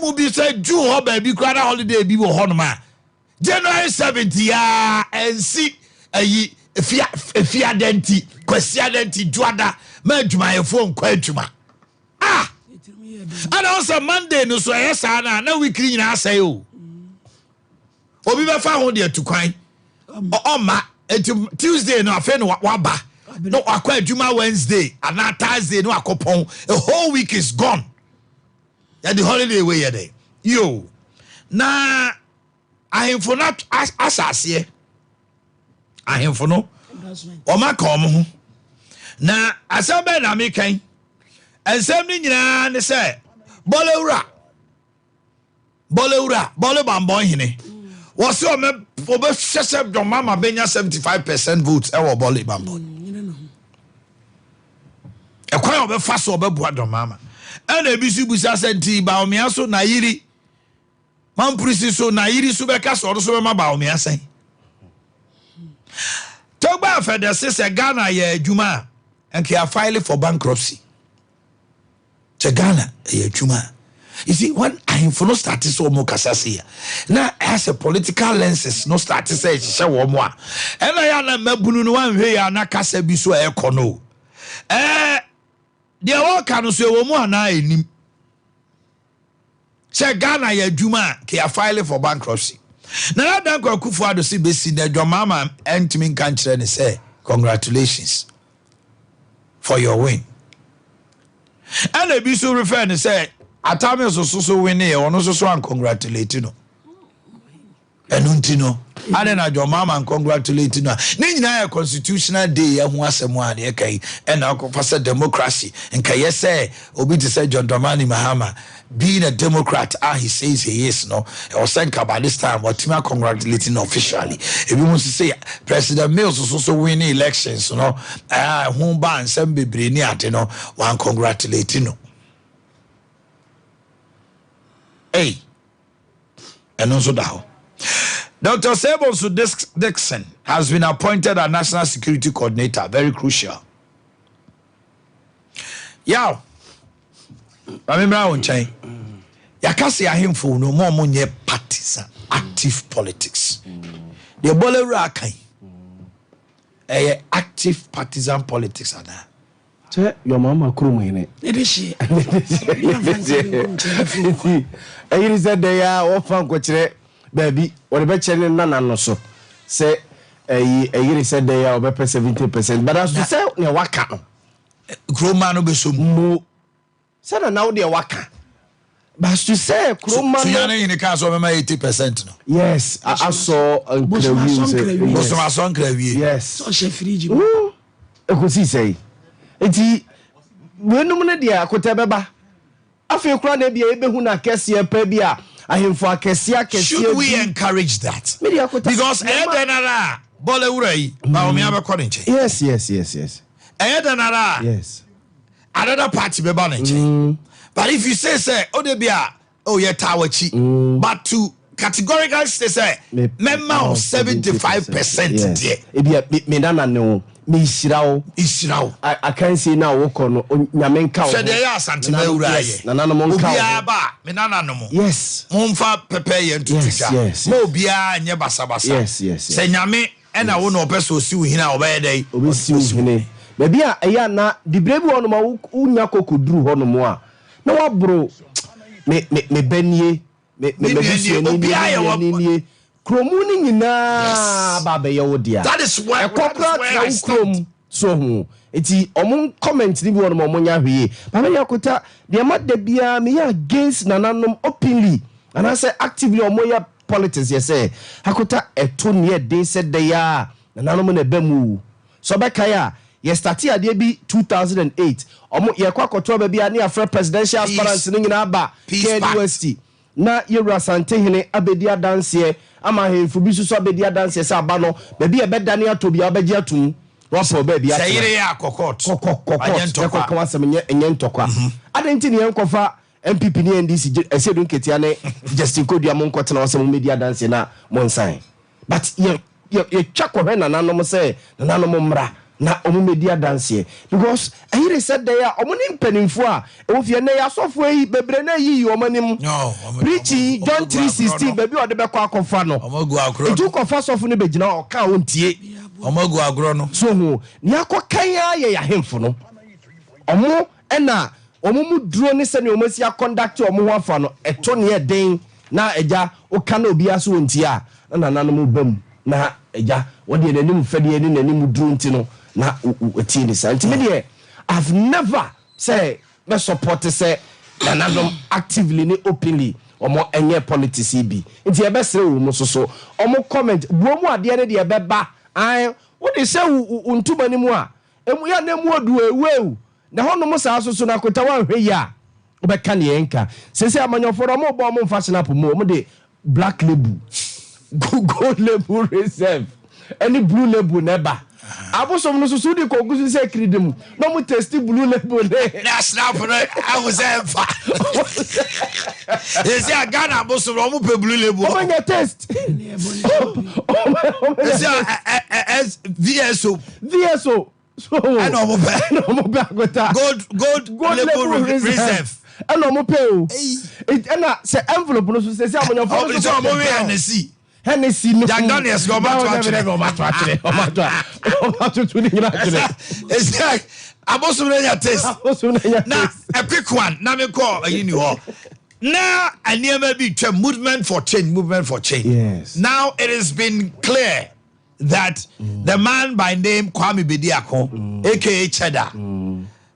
mu bi say June ho ba bi kra na holiday bi wo ho no ma January 70 ya ensi ayi efia denti kwasia denti juada ma adwuma yefo nkwa adwuma and also Monday no so yesa na weekly nyina asay o obi be fa ho de atukwan oma Tuesday no afa no waba no akwa adwuma Wednesday and na Thursday no akopon a whole week is gone ya the holiday we ye dey yo na ahemfo na asase ahemfo no o ma ka omo ho na asabe na me kan ensem ni nyina ne se bolewura bole bambon hene wo se o me obe hwese don mama benya 75% votes e wo bole bambon e kwa obe fa so obe bua don mama e na ebisu busa senti ba o me aso na yiri man prisi so na yiri so be ka so do so be ma ba o me asen Togba Federal say Ghana ye adwuma and they are filing for bankruptcy. Che Ghana ye adwuma. You see, when I no started so mo kasasi now as a political lenses no started say she wo mo a. And I na mabunu no wan hwe ya na kasa bi so e kono. They work no so wo mo na enim. Che Ghana ye adwuma they are filing for bankruptcy. Now that Kufuado si besi na Jomama entimi kan kire ne say congratulations for your win. And the bisu refer ne say atame so win e ono so an congratulate no. Enunti no. Ade na Jomama and congratulate no. Ne nyina ya constitutional day ya ho asemo ade e kai e na akofasa democracy nka ye say obi to say John Dramani Mahama being a Democrat, he says he is no. I was saying about this time, but Tima congratulating officially. If you want to say President Mills was also winning elections, you know, home ban some be brainy at you know, one congratulating no. Hey, and also now, Dr. Sebonsu Dixon has been appointed as National Security Coordinator. Very crucial. Yaw. I remember on chain. Yakasi ahemfo no more money partisan active politics. The bolera kai. Active partisan politics ana. Che your mama krum hene. It is she. Eyi said they are ofan ko kire baby what be chele nana no so. Say eyi said they are be 70%, but as to say ne waka. Kroma no be so mu. Say now they waka. But to say Kroma so you in the case of 80% no. Yes, I saw yes. So she free you. E ko si say. Enti we no na dia akota beba. Afi kura na bia ebehu na kese pa bia ahemfo akese should we encourage that? Because edenara bole wurai ba omi abekọ nche. Yes. Edenara. Yes. Another party beba nche. But if you say Odebia, oh yeah, Tawachi, but to categorically say member of 75% there. Ebia me nana no me isirao. I can't say now woko no nyamenka. So there are santima uraye. Nana no monka. Obia ba me nana no mo. Yes. Momfa pepe ye ntutuja. Mo bia nye basabasa. Yes. Se nyame ena wo no opeso si uhina obeye dai. Obesi uhine. Baby eya na dibrebi wono ma unya kokoduru hono mo a. Na wa bro me benie me ni kromu ni nyina ba be ye wo dia. That is where I stand. So hu eti omon comment ni bi wono mo nya hwe ba me yakota de ma da bia me ya against nananom openly and I say actively omoya politics ye say hakota eto ne de said de ya nananom na bamu so be kaya ye started ade bi 2008 omo ye kwa koto ba bia ne afra presidential aspirants ni nyina ba KDUST na yewura sante hene abedi adanse ama hemfu bi suso abedi adanse sa ba no ba bia be dane atobi abeji atum wapo ba bia sayire ya kokot kokot wasem enye ntokwa adenti ne enkofa MPP ni NDC esedu nketia ne Justin Kodua monkotena wasem media dance na monsan but ye chakwa hwe nananom se nananom mra na omo media dance because ahire said there omo ni mpanimfo a ofie na ya sofo yi bebre na yi omanim preaching John 3:16 baby o de be kwa akofa no omagu agro etu kofa sofo no begina o ka ontie omagu agro no so ho ni akokan ya hemfo no omo na omo mu duro ne se ne omo si conduct omo ho afa no eto ne e den na eja o ka na obi aso ontie a na nanom bam na eja wo de nanim fade ne nanim duro nti no na eti ni sa nti me de I've never say me support say nanadom actively ni openly omo enye politics bi nti e be sere wo mo so omo comment bo mu ade ne de e be ba an wo de say untuba ni mu a emu ya na mu odu ewu na hono mo sa so na kota wan hwe ya wo be kan ye nka sese amanyoforo mo bo mo mfa snap mo de black label gold label reserve any blue label never abosom no so di kogusu se kridem no mu testi blue label na snap no I was ever is ya Ghana abosom no mu pe blue label o nya test is ya VSO so I know mo be agota gold label reserve I know mo pe o it na se envelope no so se amonyo for so mo we na see Hennessy no Daniels go back to it's like abosumenya test now a quick one na me call you know now I never be movement for change yes now it has been clear that the man by name Kwame Bediako aka Cheddar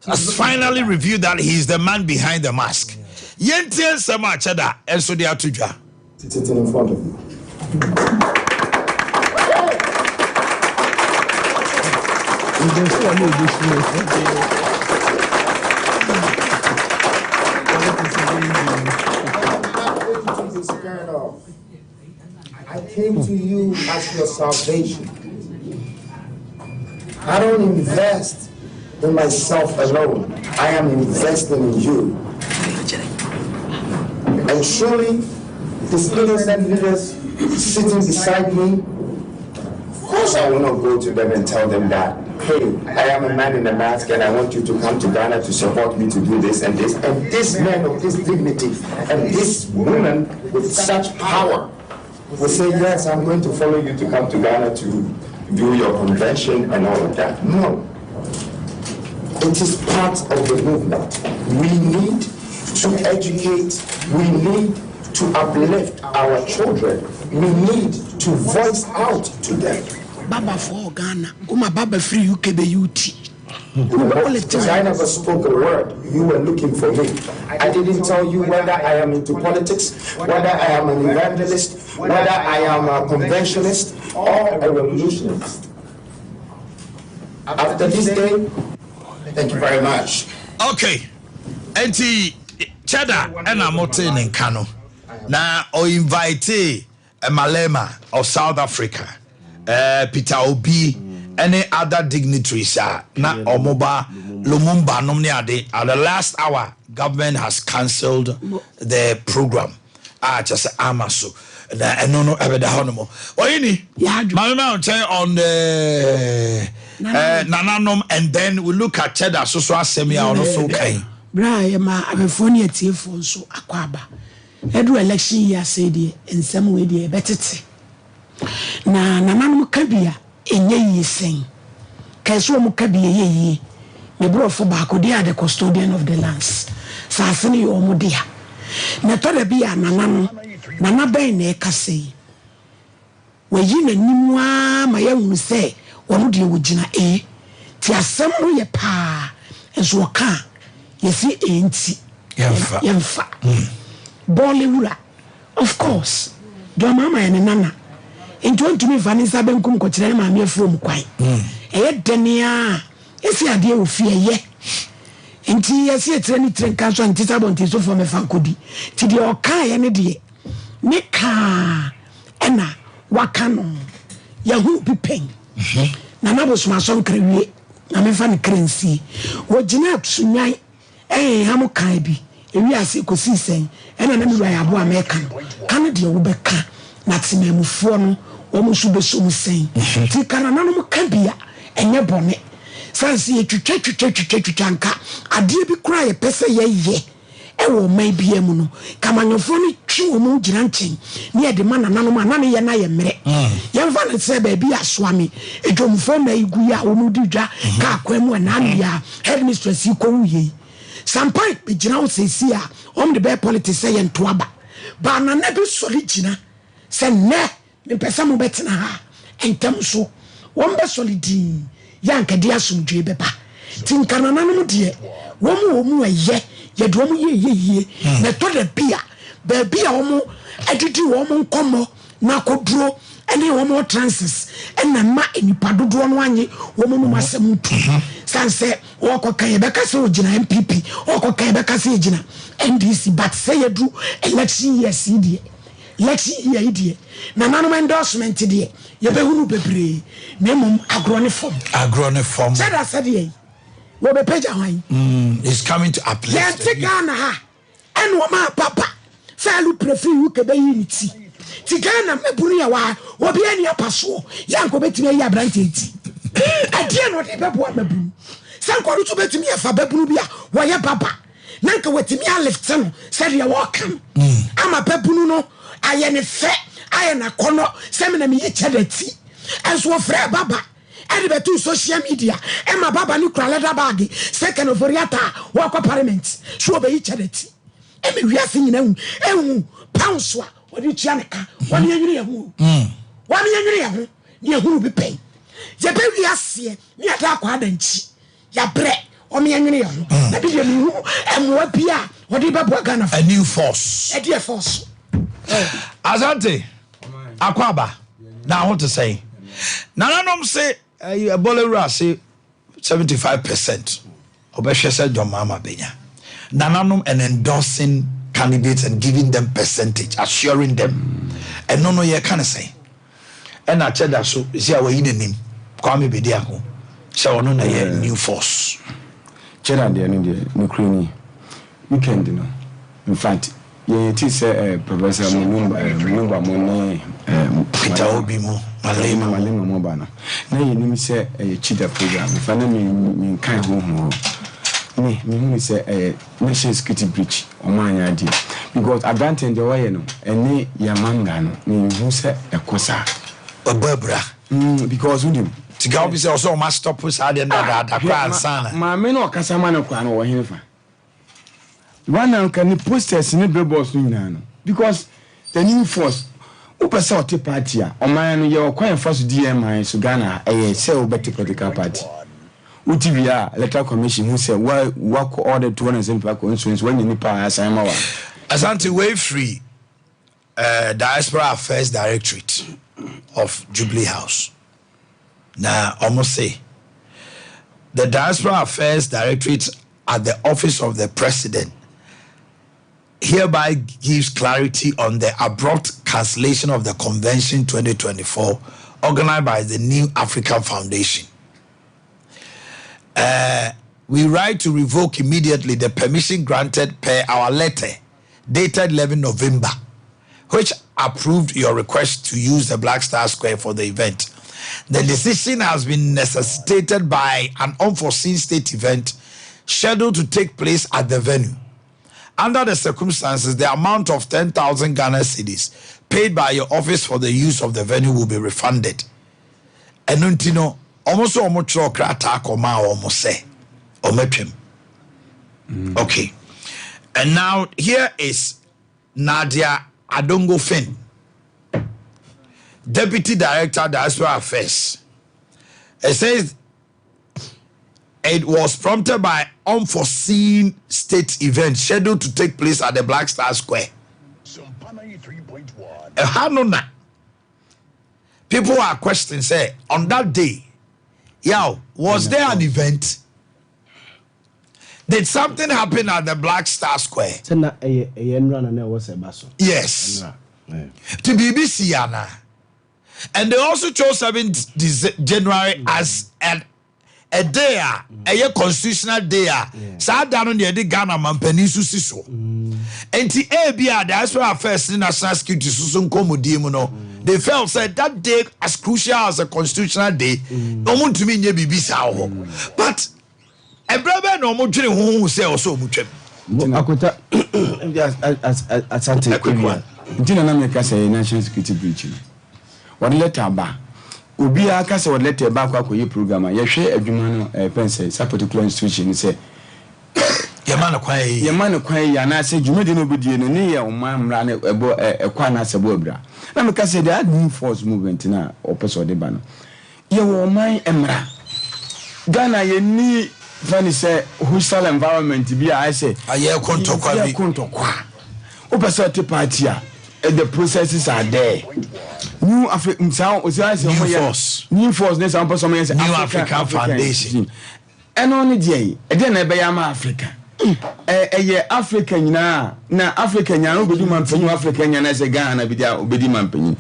has finally revealed that he is the man behind the mask yentie sama Cheddar and so they are to sitting in front of you. I came to you as your salvation. I don't invest in myself alone. I am investing in you. And surely, these innocent leaders sitting beside me, of course I will not go to them and tell them that, hey, I am a man in a mask and I want you to come to Ghana to support me to do this and this. And this man of this dignity and this woman with such power will say, yes, I'm going to follow you to come to Ghana to do your convention and all of that. No. It is part of the movement. We need to educate. We need to uplift our children. We need to voice out to them. Baba for Ghana, Baba free UKBUT. I never spoke a word. You were looking for me. I didn't tell you whether I am into politics, whether I am an evangelist, whether I am a conventionalist or a revolutionist. After this day, thank you very much. Okay. Enti Cheddar and Amote in Kano. Now, I invite Malema of South Africa, Peter Obi, any other dignitaries. Na Omoba Lumumba Nomniade. At the last hour, government has cancelled the program. Just Amaso. No, Ebedahonomo. Oini, Malema on the Nananom, and then we look at Cheddar so Semia on also okay. Brian, I'm a funny for so Aquaba. Edu election year said in some way the better. Na nanam kabia enye yi sen. Kaso mu kabia ye me bro for back they are the custodian of the lands. Safini omo dia. Na to da bia nanam nana ben na ekase. We yi na nimwa ma ye hu se wono de wogina ti asem no ye pa enso ka ye si enti yemfa Bollywood, of course. Do mama and nana. Into to me Vanessa Benkum Cochran, my from quite. Denia, if you are dear with fear, ye. Inti, yes, yet any train castle and tisabon tiso from a fankudi. Tidio Kai and a dear. Nika, Anna, Wakano, Yahoo be pain. Nana was my son career. I'm a fan currency. What Jeanette Sunyai, Hamokaibi. Ewi ase kosi sen ena na mi abo American Canada wo beka na temamufo no wo mo so be so sen ti kana na no mo ka bia enye bone sansi ye twetwa nka ade bi kura ye pese ye ewo mai bia mu no kamanyofo ni twi wo mu gina nchen ne ye de manananom anane ye na ye mere ye mfa ne se ba bi asoame edwomfo ma igu ya wo mu didwa ka akwam anane ya headmistress ko wuye Sompa be gina wo sesi a om de be politics say ye ntoaba ba na na bi sori gina se ne me pesa mo betena ha entam so won be solidi yanka dia sumdwe beba tinkanananom de wo mu eye ye do mu ye na to de bia ba bia wo mu adidi wo mu nkomo na koduro ene wo mu trances ena ma enipa dodo no anye wo mu masem tu sanse wo kokan ye beka se ogina MPP wo kokan ye beka se ogina NDC but say you do election year CD election year idie na nanom endorsement die ye be hunu bebre na mum agrone form said ye wo be page hwan is coming to uplift ya tigana ha en wo ma papa falu prefer you ke be unity tigana meburu ya wa wo be ani apaso yanko betimi ya branche eti adie no de bebo meburu sanko rutu betimi ya fa beburu bia wo ye papa nanka wetimi ya lift no said ya welcome ama beburu no aye ne fe aye na kono semina mi ye chadati enso frɛ baba ade betu social media ema baba ni kura leather bag second of oriata wako parliament so be yi chadati emi wiase nyina hu pounds wa odi tia neka wani anwiri ye hu ni ehuru bi pen je be wiase ni ata akwa adanchi ya bre o me anwiri ye hu na bi de mi hu emwa bia odi babo Ghana a new force a dear force Asante akwaba na what to say nananom say Bolero say 75% obeshe said John Mama Benya nananom and endorsing candidates and giving them percentage assuring them and no ye can say and I said that so see our in him Kwame Bediako so ono na ye new force Chera de no crony weekend no in fact ye ti say Professor Munumba Mone Peter Obi mo malema mo bana na ye nim say chida program fa na me kan ho me say national security breach omanya di because advantage the way no ene yamanga no me hu say ekosa obabra because we dim tiga obi say also ma stop us ade na da kwa ansana ma me no kasa ma na kwa no wo hefa one an kan posters ni billboards no nyina no because the new force upesa o te party a oman no ye okwan force DMI so Ghana say obeti political party utibia electoral commission who say work order 275 constituencies when ni pa assign ma wa Asante way free diaspora affairs directorate of Jubilee House now almost say the diaspora affairs directorate at the office of the president hereby gives clarity on the abrupt cancellation of the convention 2024 organized by the New African Foundation. We write to revoke immediately the permission granted per our letter dated 11 November, which approved your request to use the Black Star Square for the event. The decision has been necessitated by an unforeseen state event scheduled to take place at the venue. Under the circumstances, the amount of 10,000 Ghana cedis paid by your office for the use of the venue will be refunded. And untino, almost krata koma almost say, ometrim. Okay. And now here is Nadia Adongo Finn, Deputy Director, Diaspora Affairs. It says it was prompted by unforeseen state event scheduled to take place at the Black Star Square. Sompa 93.1. People are questioning, say, on that day, was there an event? Did something happen at the Black Star Square? Yes. To BBC, Anna. And they also chose 7th January as a day, a constitutional day. Sat down on the Ghana man peninsula so. And the ABA, the Diaspora Affairs National Security Susun Komo Diemono, they felt said that day as crucial as a constitutional day no want to mean ye bibisa ho but ebrebe no mo dwene ho say also mo twem akota asante kwia ntina na meka say national security breach what letter ba obi aka say what letter ba kwa koyi program ye hwe adwuma no pense sa particular institution say yemana kwai ya na say dwuma de no bodie no ne ye omamra na ebo ekwa na sebo abra na meka say the new force movement na opeso de ba no ye wo man emra Ghana ye ni funny say hostile environment bi I say aye kontokwa opeso te party a the processes are there. New African new force next some person say New African Foundation. And only dey e dey na be ya ma Africa. Ye Africa nyina na Africa nyana obedi man panyin Africa nyana say Ghana bi dia obedi man panyin.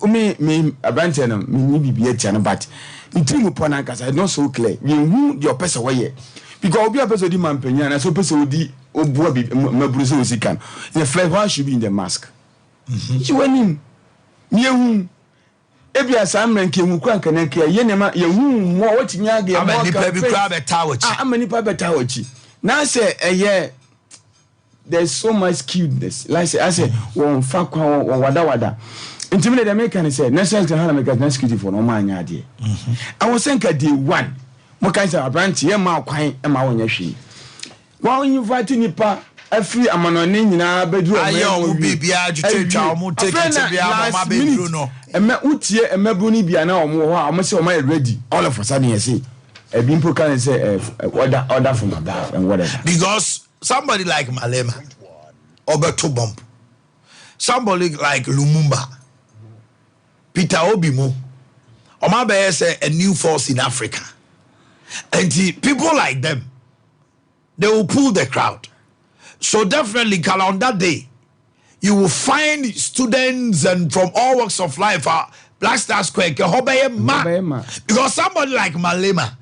Me abante no me bibia tia no but ntimu pona kasa not so clear. We who your person where because obi a person di man panyin na so person odi obuo bi mabruzo osikan. The flavor should be in the mask. You went in. Yehu. Ebia samran ke mu kwan kana ke ye nema yehu mo wati nyaage ya mo ka be crab tawachi amani pa betawachi na say there's so much cuteness like say I say won fa kwa won wada intimate the American say national security for no man ade I was saying day one mo kan say branch ye ma kwan e ma wonya hwe wa invite nipa afri amanone nyina bedru ayo bibia adwetwa omo take bia mama bedru no utie emebru ni bia na omo ho omo say omo ready all of a sudden you say bimpo can say order from above and whatever because somebody like Malema Obeto bomb somebody like Lumumba Peter Obi mo omabe say a new force in Africa and people like them they will pull the crowd. So definitely, on that day, you will find students and from all walks of life, Black Star Square, because somebody like Malema,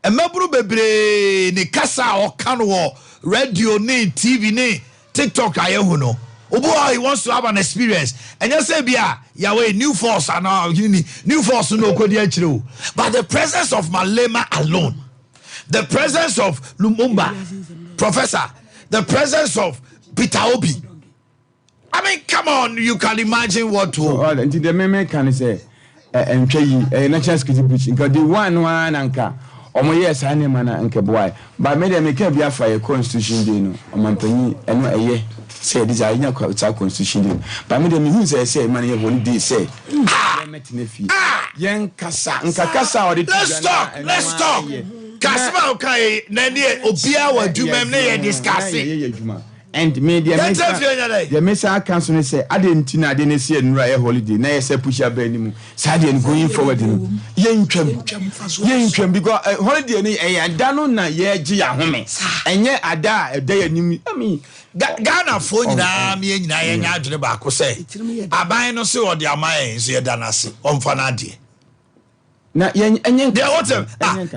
a mebru bebre ne kasa or kanwo radio ne TV ne TikTok ayehuno. Obo he wants to have an experience, and you say bia Yahweh new force and new force no kodi. But the presence of Malema alone, the presence of Lumumba, Professor. The presence of Peter Obi. I mean, come on, you can imagine what to. All until the meme can say, and national security breach. Because the one anka, or yes, I name an boy. But made them make a fire constitution, you know, or Mampany, and a year say this I know constitution. But made them who say, money won't be say, young Cassa, and Cacassa, or the let's talk. Kasma okay nane obia wa dwuma ne discussing and media the mesa council say adentina de ne see nura e holiday na say push abanimu sade and going forward no yentwam because holiday ni ada no na ye gi ya home enye ada eda yanim I mean Ghana fo nyina me nyina ye nya adwene ba ko say aban no se odi aman so ye danase omfa na ade na enyen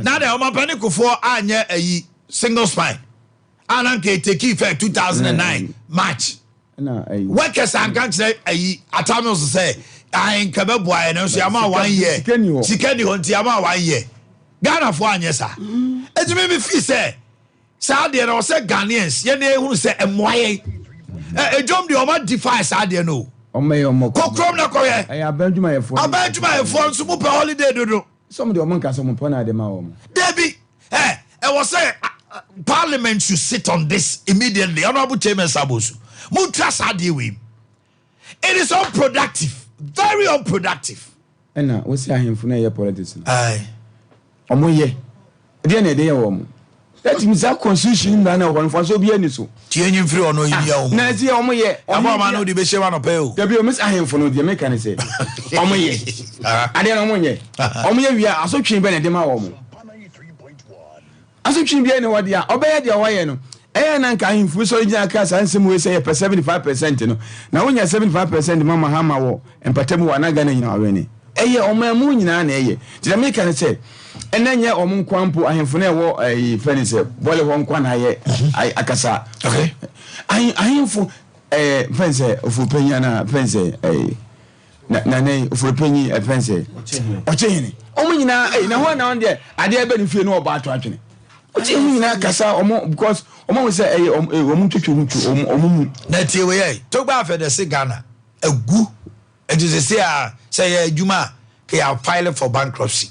na the Omanhene Yaw anya ayi single spine ananke take effect 2009 March na ayi workers and country ayi atamos say I nkabe boy no so yama 1 year sikani honti yama 1 year Ghana fo anya sa ejime me fi say sa de no say Ghanaians ye na ehunu say emoye ejom de o ma defy sa de no kokrom na koye abanduma ye for nso mo pe holiday dodo some de o man ka so mo pona de ma o Debbie it was say Parliament should sit on this immediately. Honorable Chairman Sabosu mo trust ade we it is unproductive, very unproductive. Na we say ahemfu na ye politics aye omo ye de na de ye wo mo that means that constitution na na won so bi ani so tienyi free ono yi ya o na ti omo ye aba ma no di be shewa no pe o da bi o miss ahemfu no de make an say omo ye ade na omo ye wi asotwe be na de ma wo mo asotwe bi na wode a obeye de waye no na nka ahemfu so gina ka sansem we say 75% no na wonya 75% mama ha ma wo empatamu wa na Ghana nyina awene omamu nyina na ti da make an say enanye omun kwampo ahemfu na wo fenise bole ho nkwa na ye akasa okay ahemfu fense ofu penya na fense na ne ofropenyi epense ochehini omo nyina na ho na on de ade ebe ne fie no oba ato atwene ochehini nyina kasa omo because omo say omo twetwe mutu omo na tie we ye Togba Afede se Ghana agu it is say adwuma ke ya file for bankruptcy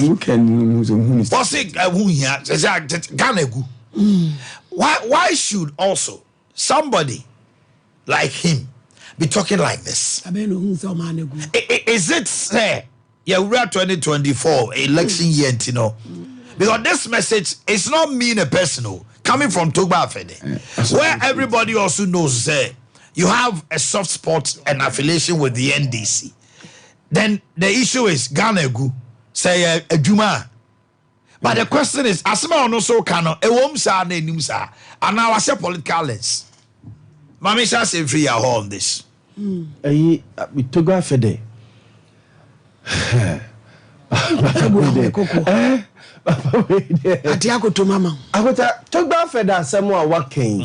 who can what's it who here Ghana agu why should also somebody like him be talking like this? Is it say we're 2024 election year, you know? Because this message is not mean a personal coming from Togba Afede, where everybody also knows you have a soft spot and affiliation with the NDC. Then the issue is Ghana gu say a Juma. But the question is, asema ono so kano e wom sa na enim sa and now I say political lens. Mami sha say free your on this. We Togba Afede. Ade akoto mama. Akota Togba Afede asemo a waken.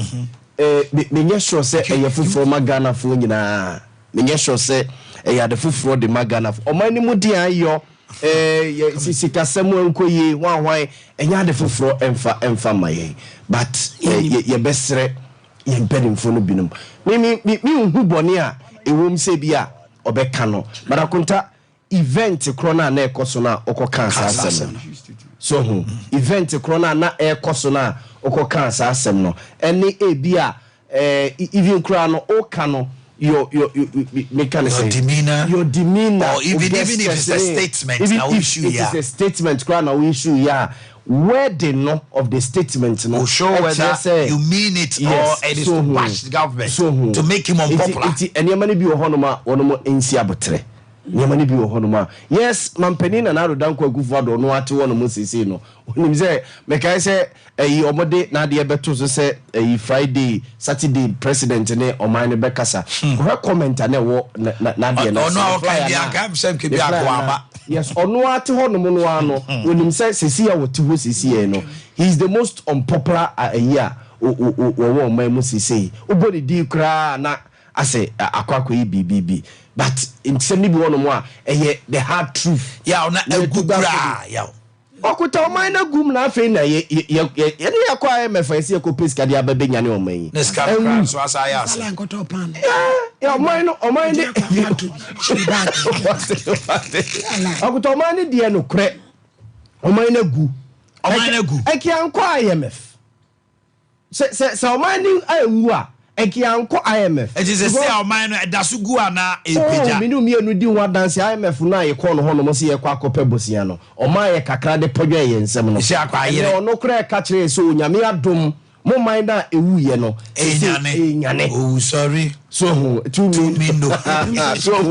Me sure say e fufuro magana fo nyina. Me sure say e ya de fufuro de magana fo. Omani mu di ayo sika semo enkoye hwan enya de fufuro emfa maye. But ye besre ye mpedimfo no binum. Me hu boni a ewom se bia obeka no. Barakunta event krona na ekoso na okoka asem. So event krona na ekoso na okoka asem no. Eni ebia even kra no oka no your demeanor or even if it's a statement now issue it's a statement kra na we issue where the no of the statement no show whether you mean it yes, or it is to bash the government to make him unpopular. Anyamani bi ohonoma wonomo ensi abotre nyamani bi ohonoma yes mampani na naro danko agufo do no ate wonomo sisi no onim say mekai say omode na de beto so say Friday Saturday president ne Omanhene bekasa ho comment na wo na de na no okay dia kam sem ke bi akwa yes ono ate honomo no ano onim say sisi ya wote ho sisi no he is the most unpopular year wo Omanhene sisi obodi di kra na ase akwakoyi BBB but in semi bi wono mo a the hard truth na agubra okuta Omanhene gum na afi na ye yakwa IMF ko peska dia babenya ne Omanhene neska so asa ya asa nkoto pan Omanhene okuta Omanhene dia no kre Omanhene gu ekianko IMF se Omanhene awu a ekianko IMF it is a say Omanhene dasu gu ana epeja minu mienu di ho dance IMF na ye ko no ho no mo se ye kwa akopa bosia no Omanhene kakra de podwa ye nsem no se akwa ye ono kra ka kire so nyame adom mo mind na ewu ye no enyane oh sorry so to me no so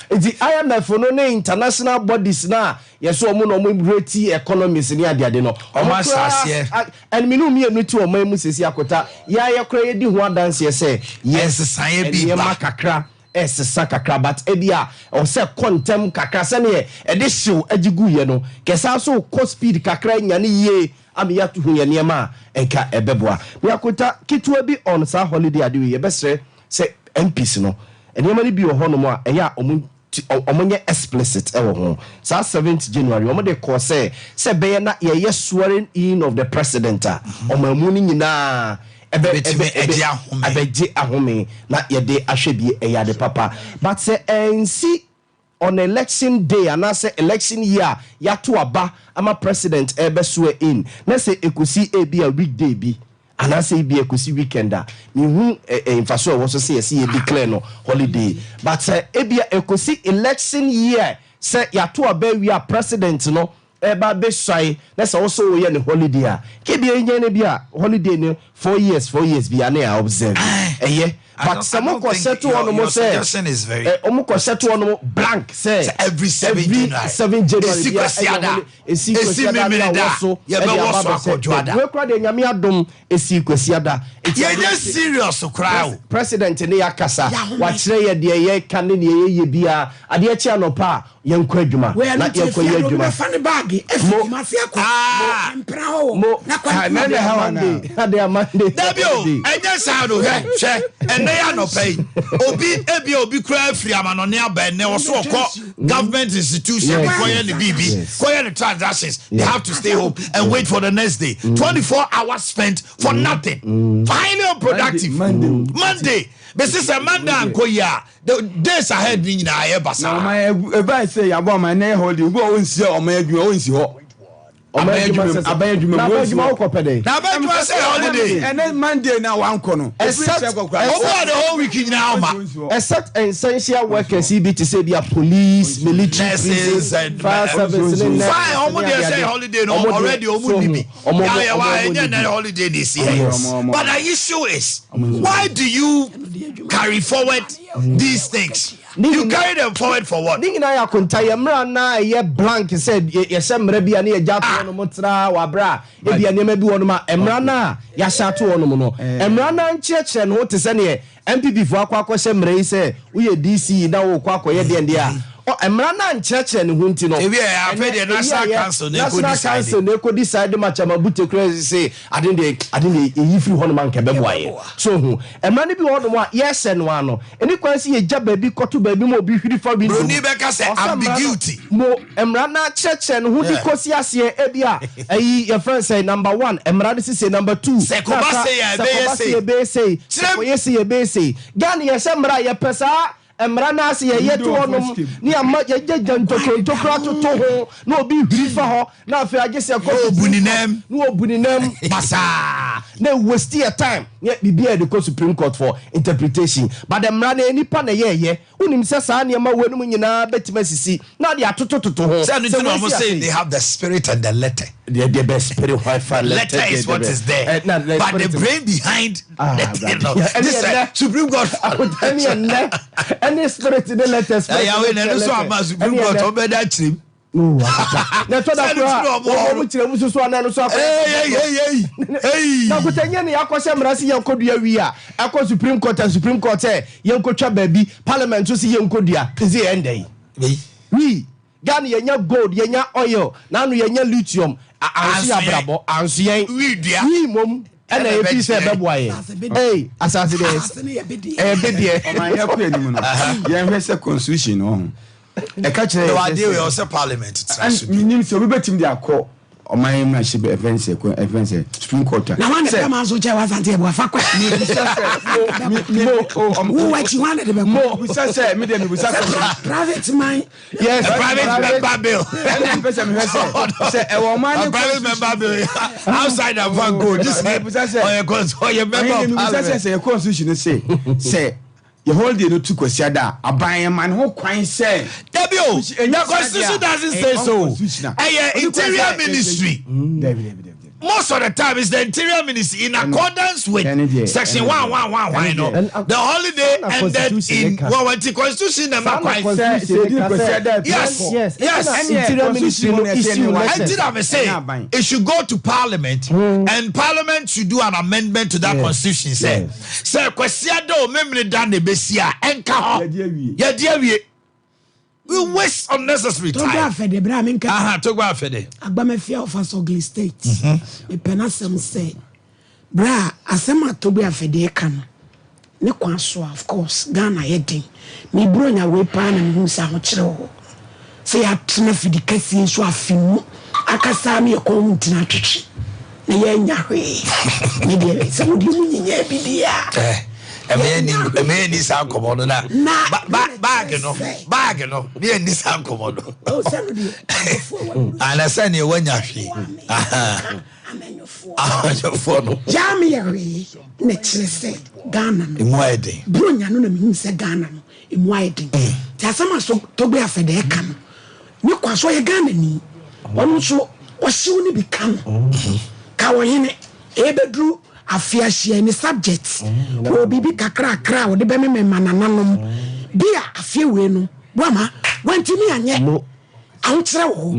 the IMF no na international bodies na yeso omo no mo rate economies ni ade no omo asase and minu mienu ti omo mu sesi akota ya ye kra ye di ho dance ye say yes san bi ba kakra esesa kakra but ebia o se kontem kakra se ne e de hyew agigu ye no kesa so co speed kakra nyane ye ami ya tuhu ye niema enka ebeboa biakota kitwa bi on sa holiday ade ye besre se MPs no niema ni bi wo hono mo a eya omonye explicit ewo ho sa 7th January omo de call say be na ye swearing in of the president omamu ni nyina ebeji ahome na yede ahwebie eyade papa but say ensi on election day and I say election year ya to aba ama president swear in na say ekusi ebi a weekday bi and I say bi ekusi weekender me hu infaso wo so say ye declare no holiday but say ebi ekusi election year say ya to aba we a president no eba be swai na say also we ne holiday a ke bi enye ne bi a holiday ne 4 years bi ane a observe but some ko settle on mo say omo ko settle on blank say every 7 January esi kwesiada so ye be wo so akojoada we kra de nyame adom esi kwesiada ye serious crowd president ne yakasa wa kire ye de ye kan ne ye bia ade achi anopa ye nkwa adwuma na ye kwa ye adwuma fane bag efi ma fi akọ mpra ho na kwa na ade amande dabio enye sa do he ya no pay obi kura free amanone aba ne wo so government institution koye ne bibi koye ne transactions they have to stay home and wait for the next day 24 hours spent for nothing highly unproductive Monday This a Monday and Koya. The days ahead in Ayabasa. Now, my advice say about my name holding, go and see or make you own see. Now, holiday. And then Monday now one corner. Except the whole week now, except essential workers, to say they are police, military, and fire service. Fine, almost say holiday already. Holiday this year. But the issue is, why do you carry forward these things? You carry them forward for what? Ding na ya kunta na ye blank said ye semre bia na ye jato no motra wa bra e bia nema bi wono ma emra na ya shato wono mo no emra na nchieche no te se ne MPP fo akwa semre yi se uye DC na wo kwa ye de ndia o emra na nchieche ne hunti no e bi ya afa de national council ne ko decide ma chama bute crazy say adinde e yifri hono man kebe boaye so hu emra ne bi wono mo yes no ano eni kwansi ye ja baby koto baby mo bi hwiri fa bi no ni be ka say ambiguity mo emra na cheche no hu di kosi ase e bia ayi your friend say number 1 emra de say number 2 se ko ba say ya be say Gani ye semra ye pesa emra na ase ye yeto onum ni ama ye jantokra toto ho na obi hwiri fa ho na afi agese ko obuninam no obuninam basa na waste your time ye bibia the Supreme Court for interpretation but emra na enipa na ye unim se sa na ma wenum nyina betima sisi na de atototo ho say they have the spirit and the letter. The best spirit letter is what is there but the brain behind the Supreme Court any spirit in the letters Supreme Court obeda chim no na to da kwa mo chire mususu ana no so akwa na kutanya ne yakose mrasi yankodua wi a akwa Supreme Court and Supreme Court yankotwa baby parliament so si yankodua pese endai wi Gani yenya gold yenya oil na no yenya lithium ansi abrabo ansi yen wi mom ena e bi se beboaye asase de bedie o man ya ku anim no ye hwese constitution no e ka kire the idea we also parliament minim se obi betim de akọ o man ma she be events Supreme Court na wan de ma so che wa sante e bo fa kwa who what you want de be mo we say me de me private mind yes private member bill say e wo man private member bill outside of van go this your member say constitution say you hold the no to kwasiada aban man ho kwan say Debio the constitution doesn't say so interior ministry most of the time it's the interior ministry in accordance with section 111 the holiday ended in the constitution number yes interior ministry no issue it should go to parliament and parliament should do an amendment to that constitution say kwasiada o memre dan ne besia enka ho ye dia wie we waste unnecessary time. Togba afede bra me nka. Togba afede. Agbamafia of Asogli State. Me penasem say bra asema Togba afede ka no. Ne kwan so of course Ghana yedin. Me bro nya we pa na me hu sa ho kire ho. Say ya tena fidi kasi so afimu. Akasa me ko ntina twetwe. Na ye nya hwe. Me de se mo di mu nya bidia. Me ni san komodo na bag no me ni san komodo ala sani wanya hwe no jami yare ne kire se Ghana no emoyeden bronya no na me se Ghana no emoyeden ti asama so Togba afede ka no ni kwaso ye Ghana ni onu so o hyew ni bi ka no ka wo hene ebedru afiahye ni subjects wo bibi kakra wo de be me manananom bia afiewe no boama wantimi anye awukyere wo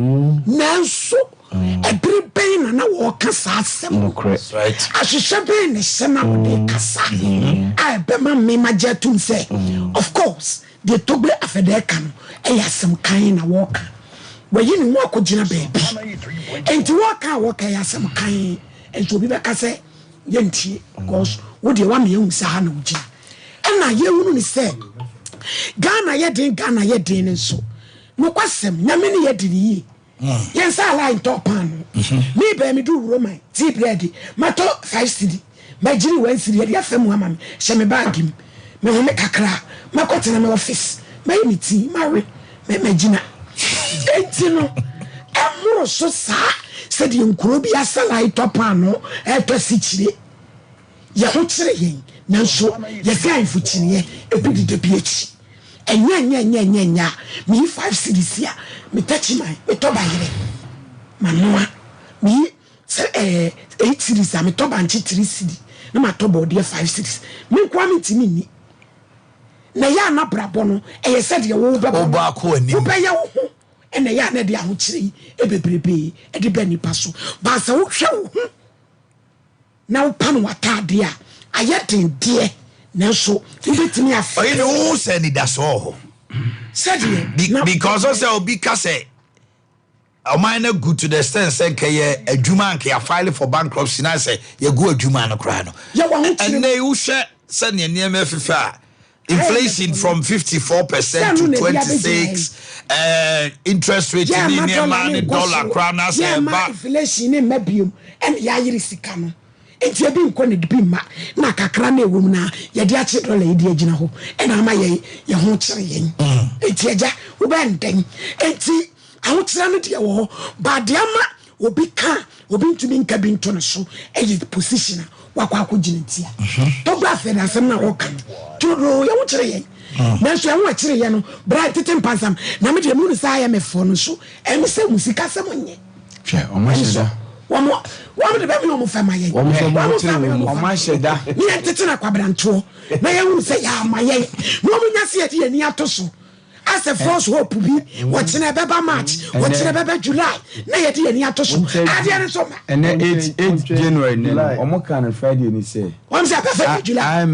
nanso ebere ben na wo kasa asem right ahwehwe ben ne sema wo de kasa ai be ma me majetum say of course the Togba afede kan eyasem kan na wo ka wayi ni mo akogina baby enti wo ka yasem kan enti obi be ka say yenti because what do you want me to say na uji ana ye hunu ni se Ghana ye den nso no kwasem nyame ne ye dini yen sa line top pan me be me do roman tea bread mato 5 cedi magiri 1 cedi ye afem ama me she me bag me ho me kakra makotena me office me ni tea marry me magina entino amuro so sa se de nkuro bi asala top pan no e to sichire ye ho kire yen nanso ye fi anfu chine e bi de bi echi enya me 5 cedis ya me touch my me to bayire manoa me 8 cedis me to banchi 3 cedi na ma to body 5 cedis me kwa me timi ni na ya na brabo no e said ye wo ba ko ani wo be ye wo ho ena ya na de ahokire e bebrebe e de ba nipa so ba sa wo hwe wo na wo pan watade a ayeten de nanso tibetimi afa oyi no say ni da so said because also obi ka say Omanhene good to the extent say keye adwuma nke ya file for bankruptcy na say ye go adwuma no kra no and they who share say ne niam fifa inflation from 54% to 26 interest rate in niam dollar kra na say ba inflation in mabium and ya yiri sika no enti ebi nko ne bi ma na kakra na ewum na ye de ache dollar ye de agina ho e na ma ye ho kire yen enti eja wo ba nden enti ahotira no de wo ba de ama obi ka obi ntumi nka bi nto no so e position wakwa akogina ntia to bra fe na asem na wo ka turo ye wo kire yen na so ye wo kire yen no bra tete mpansam na me de mu no sa ya me fo no so e me se musika se monye hwe o ma sheda One the baby no fama ye. O ma sheda. Ni entete na kwabranto. Na ye wu say ya ma ye. No mu nya se ye ni atoso. As a first hope bi, what in a beba March, what in a beba July. Na ye di ni atoso. Ade ne so ma. And 8 January na o mo kan Friday ni say. One say perfect July.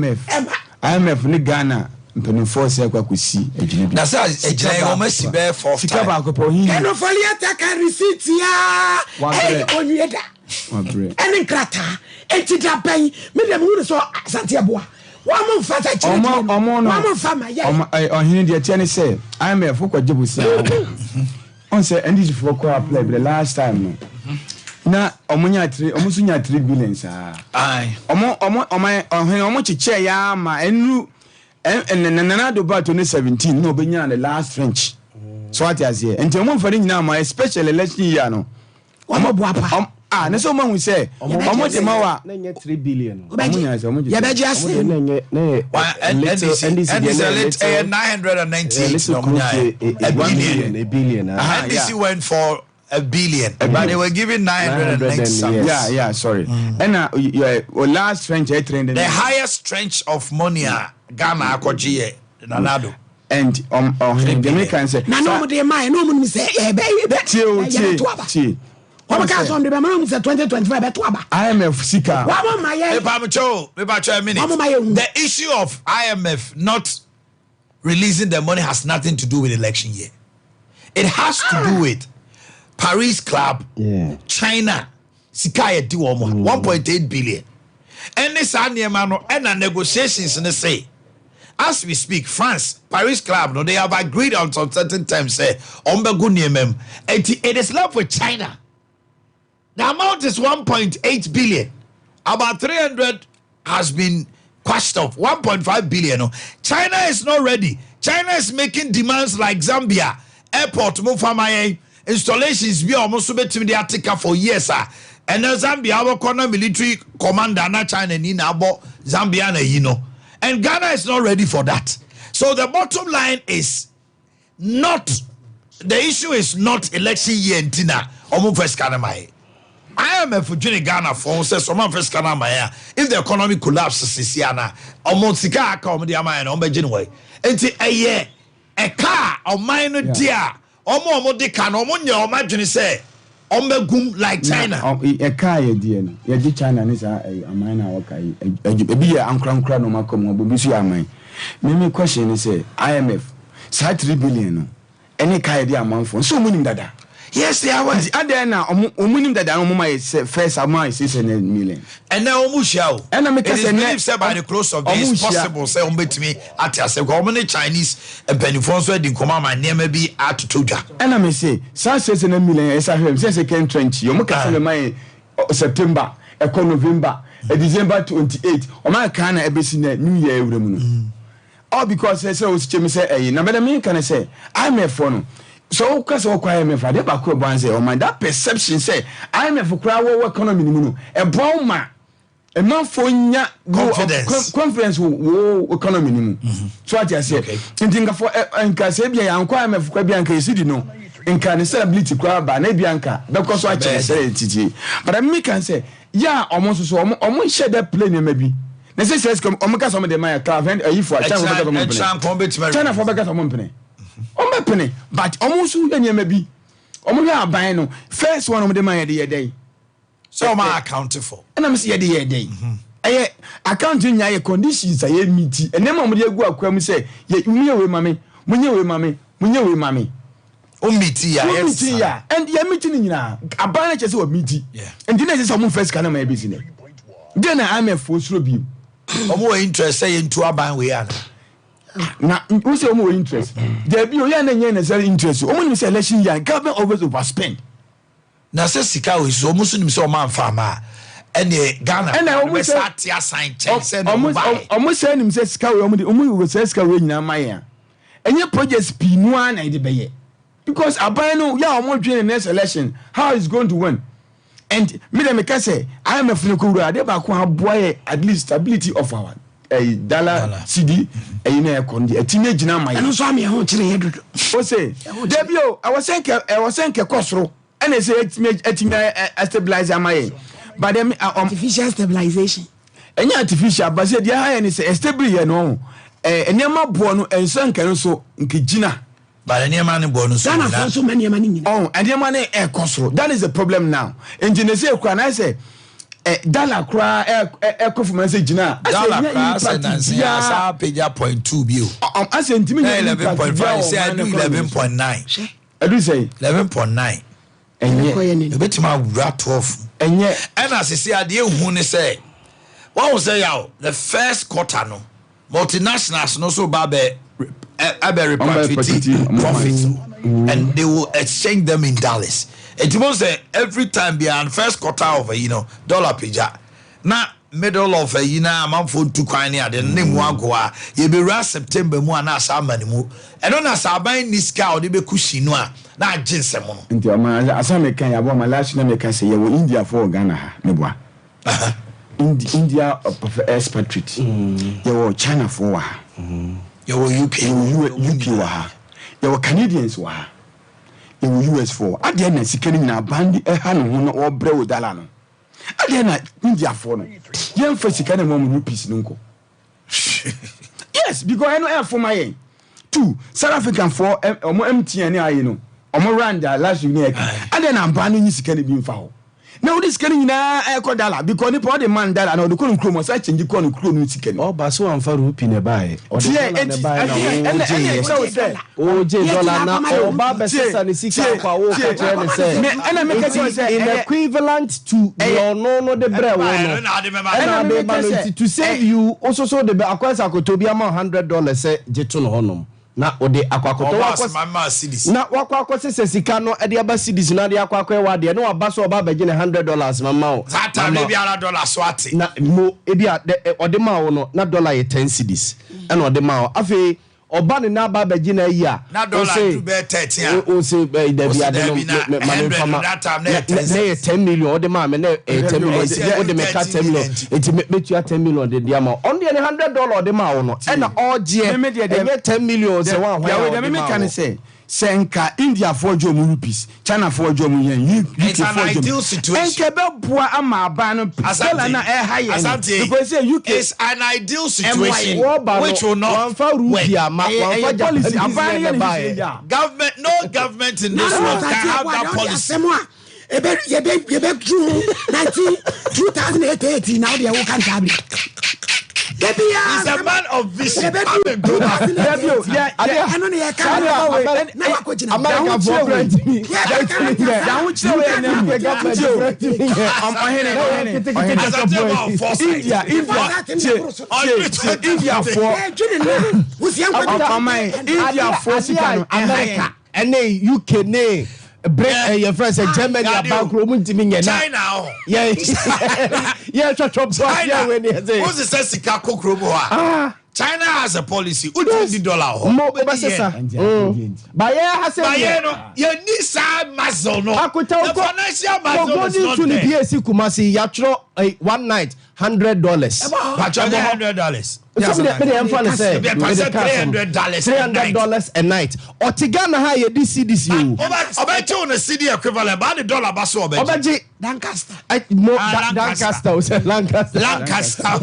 IMF ni Ghana. Mpeni force kwa kusi ejine bi. Na sa ejine o ma si be for sika ba ko po hin. Eno foliata kan receipt ya. Hey onuyeda. Wabre. Eni krata. Enti da ban. Me dem hu so asante aboa. Wa mo fata chire. Omo no. Wa mo fa ma ye. Ohini de tie ne say IMF ko jebusi. On say NDC for ko apply the last time no. Na omo so nya 3 billion sa. Ai. Omo chiche ya ma enu and do about 2017 no benya the last French so what is here and omo fari nyina ma especially election year no omo boapa na so omo hu say omo de ma wa na nya 3 billion omo nya say omo ya beji ase NDC 998 a billion NDC went for a billion, but they were giving 990 something. Yeah, sorry. And last French trend the highest trench of money Ghana akoji nanado. And Jamaican say na no dey my no mo say tie. Omo ka so ndebe mo say 2025 beto aba. IMF sika. Wa mo ma ye. Me pa a minute. The issue of IMF not releasing the money has nothing to do with election year. It has to do with Paris Club, China, Sikaye di womo 1.8 billion. And this anniemano and negotiations in the say. As we speak, France, Paris Club, no, they have agreed on some certain terms. Say, it is left with China. The amount is 1.8 billion. About 300 has been quashed off. 1.5 billion. China is not ready. China is making demands like Zambia airport, Mufamaye. Installations be almost between the Attica for years, and Zambia, our corner military commander, na China, Nina, Zambia, and Ghana is not ready for that. So the bottom line is not the issue is not election year in Tina or first Kanamai. IMF for Ghana for says some first Kanamaya. If the economy collapses, Sisiana, almost Sika come the Amaya on Benjamin. And a year, a car or minor dear. Omo de kan omo nya imagine say ombegum like China e car ye die no ye di China ni sa aman na waka ebi ye ankra no makom obo bi su aman me question ni say IMF sa 3 billion no any car ye di aman for so munim dada Yes, they are. Ade na omunim that mama is first amount 600 million. And now omushia. And I make it is believed say by the close of days possible say ombetimi atiase ko omne Chinese and penifon so di nkoma ma name bi atotoja. And I may say 600 million is a him say second trench. You make say my September, November, December 28. O ma kan na ebesi na New Year ewure mu no. All because say o chemi say na me can say IMF for no. So because o kwa IMF ade ba ko ban say o man that perception say IMF kura wo economy ni mu no e bon ma e man fo nya confidence wo economy ni mu. So what you say ntinga for nka say bia yan kwa IMF kwa bia nka yesidi no nka ne stability kura ba na bia nka because what you say titi but me can say yeah almost so omo share that plane e maybe na say says omo ka so me de my car vend ayi for China for bega so mo mpene omo pene but omo so anya maybe omo hwe aban no first one omo de my de yedey so ma account for and am say yedey eh accounting nya ye conditions aye meet ene ma omo de agu akwa mu say ye munye we mame o meeti ya and ya meeting nyina aban na chese o meeti and dinna say omo first kana ma business then na am for suro bi omo interest say into aban we ana na who say omo interest there be o ya na nya necessary interest omo nim say election year government always overspend na say sika we so omo so nim say omo amfa ma ene Ghana and omo say assign check say omo say nim say sika we omo say sika we nyina ma ya enye projects pinu ana ide be ye because abano ya omo dwen next election how is going to win and me dem can say IMF no ko ade ba ko aboye at least stability of our dollar CD na ekondi etime gina ma eno so am ye ho kire hedodo o say debio I was saying kosoro and say etime stabilize am ye but dem artificial stabilization enya artificial but say dia high ni say stable ye no enema bo no enso nkan so nkegina but enema ne bo no so Ghana for so many money enema ne kosoro that is the problem now engineer say kwa na say dollar kra ekofuma say gina dollar say na sa page 0.2 bio ase ntimi 11.5 say I do 11.9 edu say 11.9 enye betima wura 12 enye and as say ade hu ne say what was say yaw the first quarter no multinationals no so babe repatriate profits and they will exchange them in dollars. It means say every time beyond first quarter of dollar pija na middle of amount for two coin here the name one go you be ras September mu na asa mani mu and on as aban niska or be kushi no na ginsem no nti ama asa me kan ya bo ma last na me kan say you India for Ghana ha me boa India expatriate you China for wa you UK wa ha you Canadians wa ha you US for ade na sikani na bandi ha no ho no obre wo dala no ade na India for no yen fa sikani mo rupees no nko yes because I know air for my two South African for omo MTN ayi no omo rand last year ade na bandi ni sikani bi mfa ho now this can na dollar because the body man dollar na the kon kro mo say change kon kro no ticket o ba so am fa rupi ne bae o dollar na o ba be sesa ne sika kwa wo ka tell ne say in equivalent to your no the bread wo no to save you also so the akwasa akotobi am $100 say jeto no honom na ode akwakoto na wakwakose sesika no ade aba cedis na ade akwakwe wa de no aba so oba beje $100 mama o zata me bia dollar so ate na mo ebia ode ma wo no na dollar ye 10 cedis e na ode ma wo afi oba ne na aba beje na yi a na dollar to be 13 o se da bia de no mama fama na ye 10 million ode ma me na 10 million ode me ka 10 million enti metu 10 million de dia ma on de $100 ode ma wo no e na oje e 10 million se wa hwa ya me kan say senka India for jomu rupees China for jomu yen UK for jomu enke be boa ama aba no dollar na high because say UK is an ideal situation which will not policy government no government in this world can have that policy ebe 2018 now they will can't have He's a man of vision. I'm a global. America and UK ne break your friends Germany about China. Yeah, what's the Sika Kokrobo? China has a policy. $20. You need some muscle. No, the financial muscle is not there. BSC Kumasi, Yatro one night $100. $100. $300 a night. Otigana high this you. Obeji on a CD equivalent about $1 baso obeji. Lancaster. Lancaster.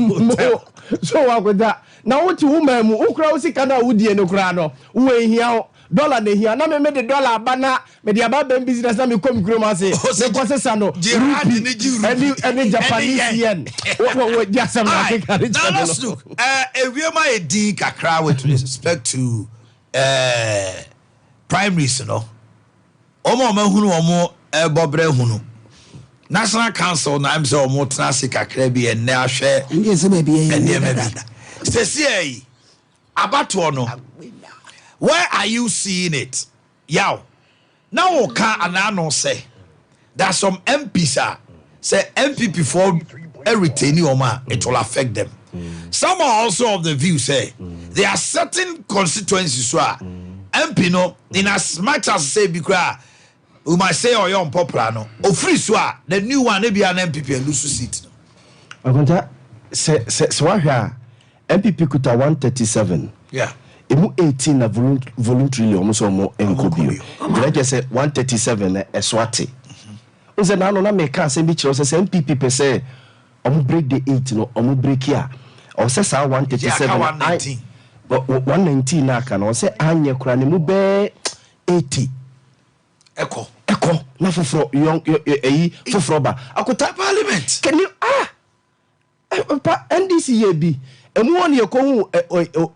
So what with that? Now what you woman who crowd Kana Woody and Ukrano, who ain't here. Dollar ne here na me the dollar bana me the about business na me come groma say se kwase sano any Japanese yen what just some now let's look ewiema edin kakra with respect to primaries no omo mahunu omo bobre hunu National Council na am say omo tena se kakra bi enne ahwe ndi se ba bi se see abato no. Where are you seeing it? Yaw. Now we can anano say that some MPs say MP before retaining Oma, it will affect them. Some are also of the view say there are certain constituencies where MP no in as much as say because we might say or young popular no or free swa the new one maybe an MPP and lose seat. I want that say MPP kuta 137. Yeah. Emu 18 na voluntarily almost more enkobio. Like I said 137 eswati. Unse na no na make say bi kire say MPP per say omo break the 8 no omo break here. O say sa 137 119. But 119 na aka no say anye kura ne mu be 80. Eko na foforo young foforo ba. Akota parliament. Can you NDC ye bi emu won ye ko hu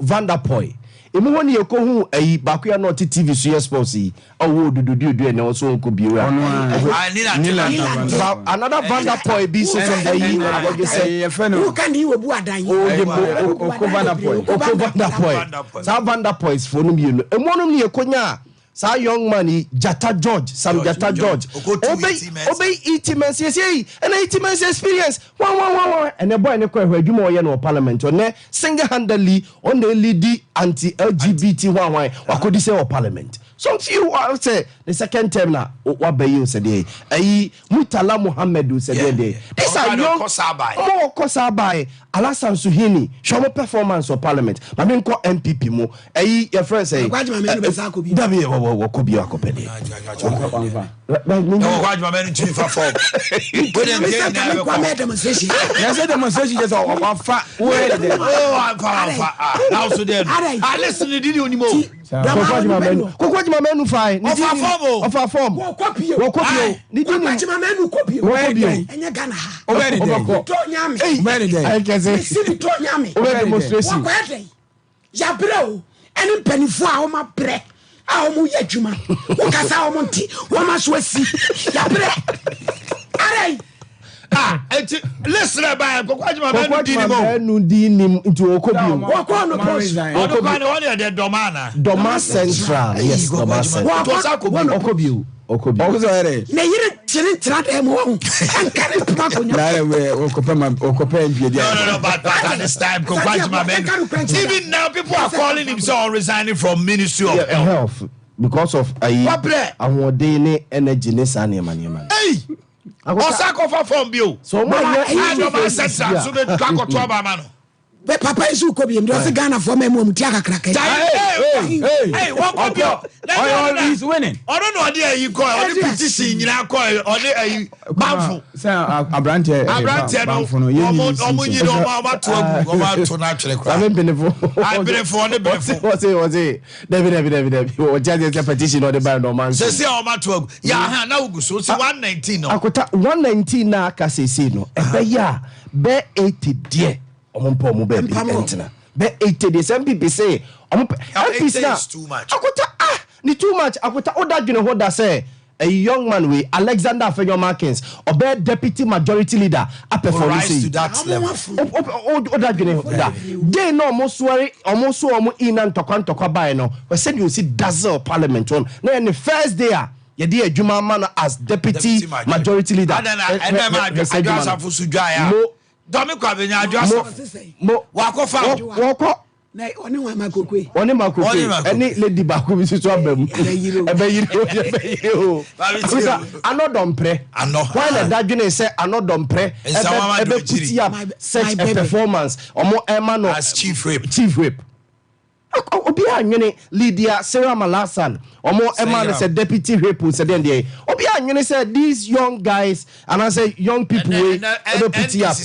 Vanderpoy. Emu won ye ko hu Boakye not TV so sports yi awo dudu e na so ko bi we another Vanderpoy bi so from the yi who can you bu adan Vanderpoy sa Vanderpoy is for no bi no emu no ye konya sa young man Jata George obey itimen say and itimen experience one and the boy ne kwa adwuma oye no parliament on single handedly on the lead anti LGBT one wakodi say parliament some few say the second term na what be you said Mutala Muhammad said this are young more kosabai Alasan Suhini show performance of parliament but me ko MPP mo your friend say Wakobi akopede. No, why do I manage to perform? Demonstration just on fat. Oh, I'm now so then. I listen to you anymore. Kokwaji menu fine. Of our form. Wakopio. Kokwaji menu kopio. Enya Ghana. Obedi day. I can say. Demonstration. Yabreo. Any penifo a ma bre. Omo yadwuma wo kasa omo nti wo ma so asi ya bre are listen about Kokwaji menu dinim into Okobio wo no post Okobio the Doma Central yes Doma Central Okobio na yire chiri trade mo ho ankare puma konya na we okopa mpie no but at this time Kokwaji even now people are calling himself resigning from Ministry of Health because of awodene energy ne sa ne man hey osako for form bio so Doma Central so be kwakoto aba ma no be papa isu ko bi mdo se Ghana for me mo mti akakra kai hey what kopio he's winning I don't know there you call on the petition nyina call on the banfo say abrante no omo nyi no ma to na twere kwa I'm benefo on the benefo was it David o judge the petition on the by no man say o ma to ya ha na ugu so 119 no akota 119 na aka sesi no ebe ya be 80 die omompo omo baby entina be 80 days MPP say omompo MPP na too much akota ni too much akota odadwene ho da say a young man we Alexander Afenyo Markins obe deputy majority leader perform to that level odadwene ho da dey no omo so omo ina ntokwa bai no we said you see dazzle parliament on na the first day ye dey adwuma man as deputy majority leader Domi kwa benya adwasa wako na oni wa makokwe any lady ba ko bi so abam ebe yiri o anodompre why na dadwene say anodompre ebe puti up such a performance omo ema no as chief whip obi anwene Lydia Sarah Malasan omo ema no say deputy whip say den dey obi anwene say these young guys and I say young people we ebe puti up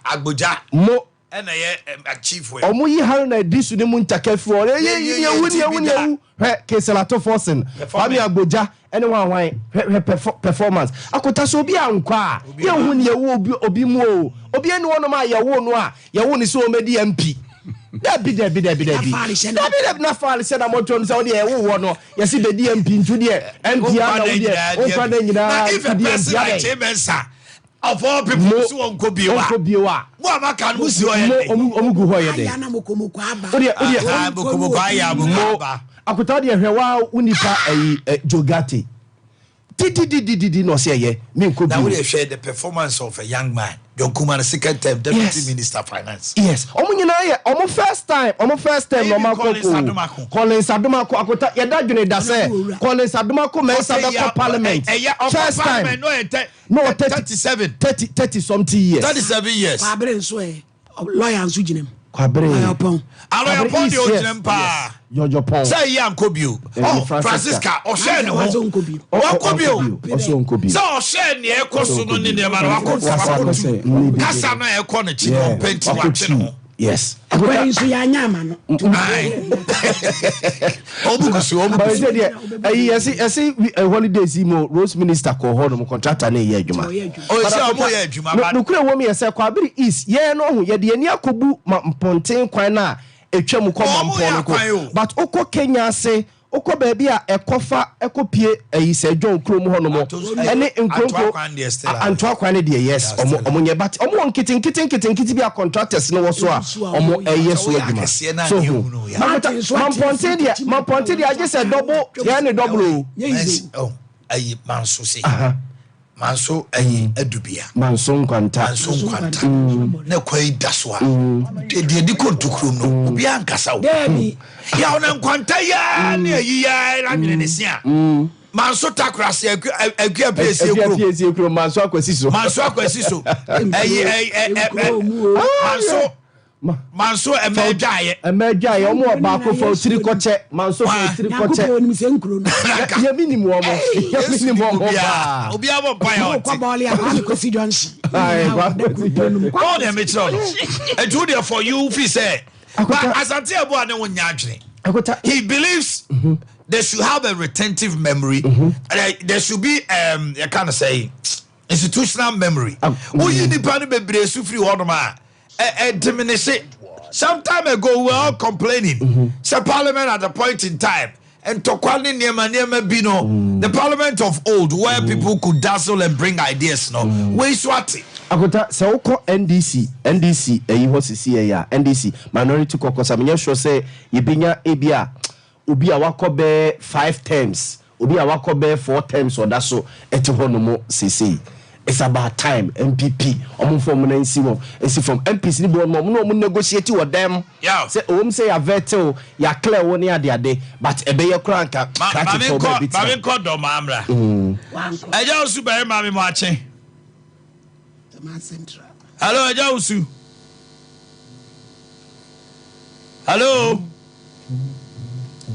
agboja mo and a chief whip omo yi har na disu ne mu ntakafu ye wuni he keselato forcing fami agboja ene wan performance akota so obi ankwa ye hu ne ye obi mu obi ene wono ma ye wo no a ye wo ni so o medi MP Dabi na fali se na moto nse odi e wo no ye si be DMP ntu de NPR na odi o kwa na nyina na if a person like Chimensa of all people so on ko biwa mo amaka no si o ye omugu ho ye de ya na mokomuko aba mokomuko aya mo aba akota de hwewa unipa Jogate didi no se ye me nko bi now we share the performance of a young man John Kumar second term deputy minister of finance yes omo nyina ye omo first time no makoko Collins Adomako akota ye da dwene da se Collins Adomako mensa da parliament first time no 30 something years 37 years kwabre nso lawyer nso ginem kwabre ayopon de oginem pa Jojo Pon say Yankobio Francisca o share no Wankobio oso nkobio so o share ne ekoso no ne ne ma wakotu kasa na eko ne chi no penti wate no yes akwa nso ya nyama no obukusu yes holidays mo Rose minister ko ho no contractor na ye adwuma o se o mo ye adwuma no kure wo me yese kwabiri is ye no ho ye de ani akobu mponten kwan na etwam ko mampo ko but oko Kenya se oko baabi a ekofa ekopie ayise John Krom ho no mo ene nkrompo antwa kwan de yes omo nye but omo nkiti bi a contractors no wo so a omo yes wo adwuma so mamponte de age se double ya ne double oh ayi manso se manso adubia manso nkwanta na kwai dasoa de kontukrum no obi ankasa wo ya ona nkwanta ya na ayi ya na nwene ne sia manso takrase agua pese ekuro manso akwasi so manso emedwaye omo ba ko fa otiri koche manso fa otiri koche ye minimum omo obi abo pa ya ko boli a ko si Johnson all them it all and do there for you fi say but asante abo ane wonya adwene he believes they should have a retentive memory there should be you can say institutional memory oyi nipa ne bebre su free ho no ma diminish it. Some time ago we were all complaining. So parliament at a point in time and Tokwani Niema Bino, the parliament of old where people could dazzle and bring ideas no. We swati. Akota se oko NDC eyi ho sisi ya NDC minority kokosa menye sure say yebinya ebia obi a wakobe 5 terms obi a wakobe 4 terms or that so eti ho no mo sisi. It's about time MPP omo from na nsi from MPs ni bo no negotiate with them say say ya veto ya clear woni ade but ebe ye kranka mami ko do mamra eja usu be mami mo ache hello eja usu hello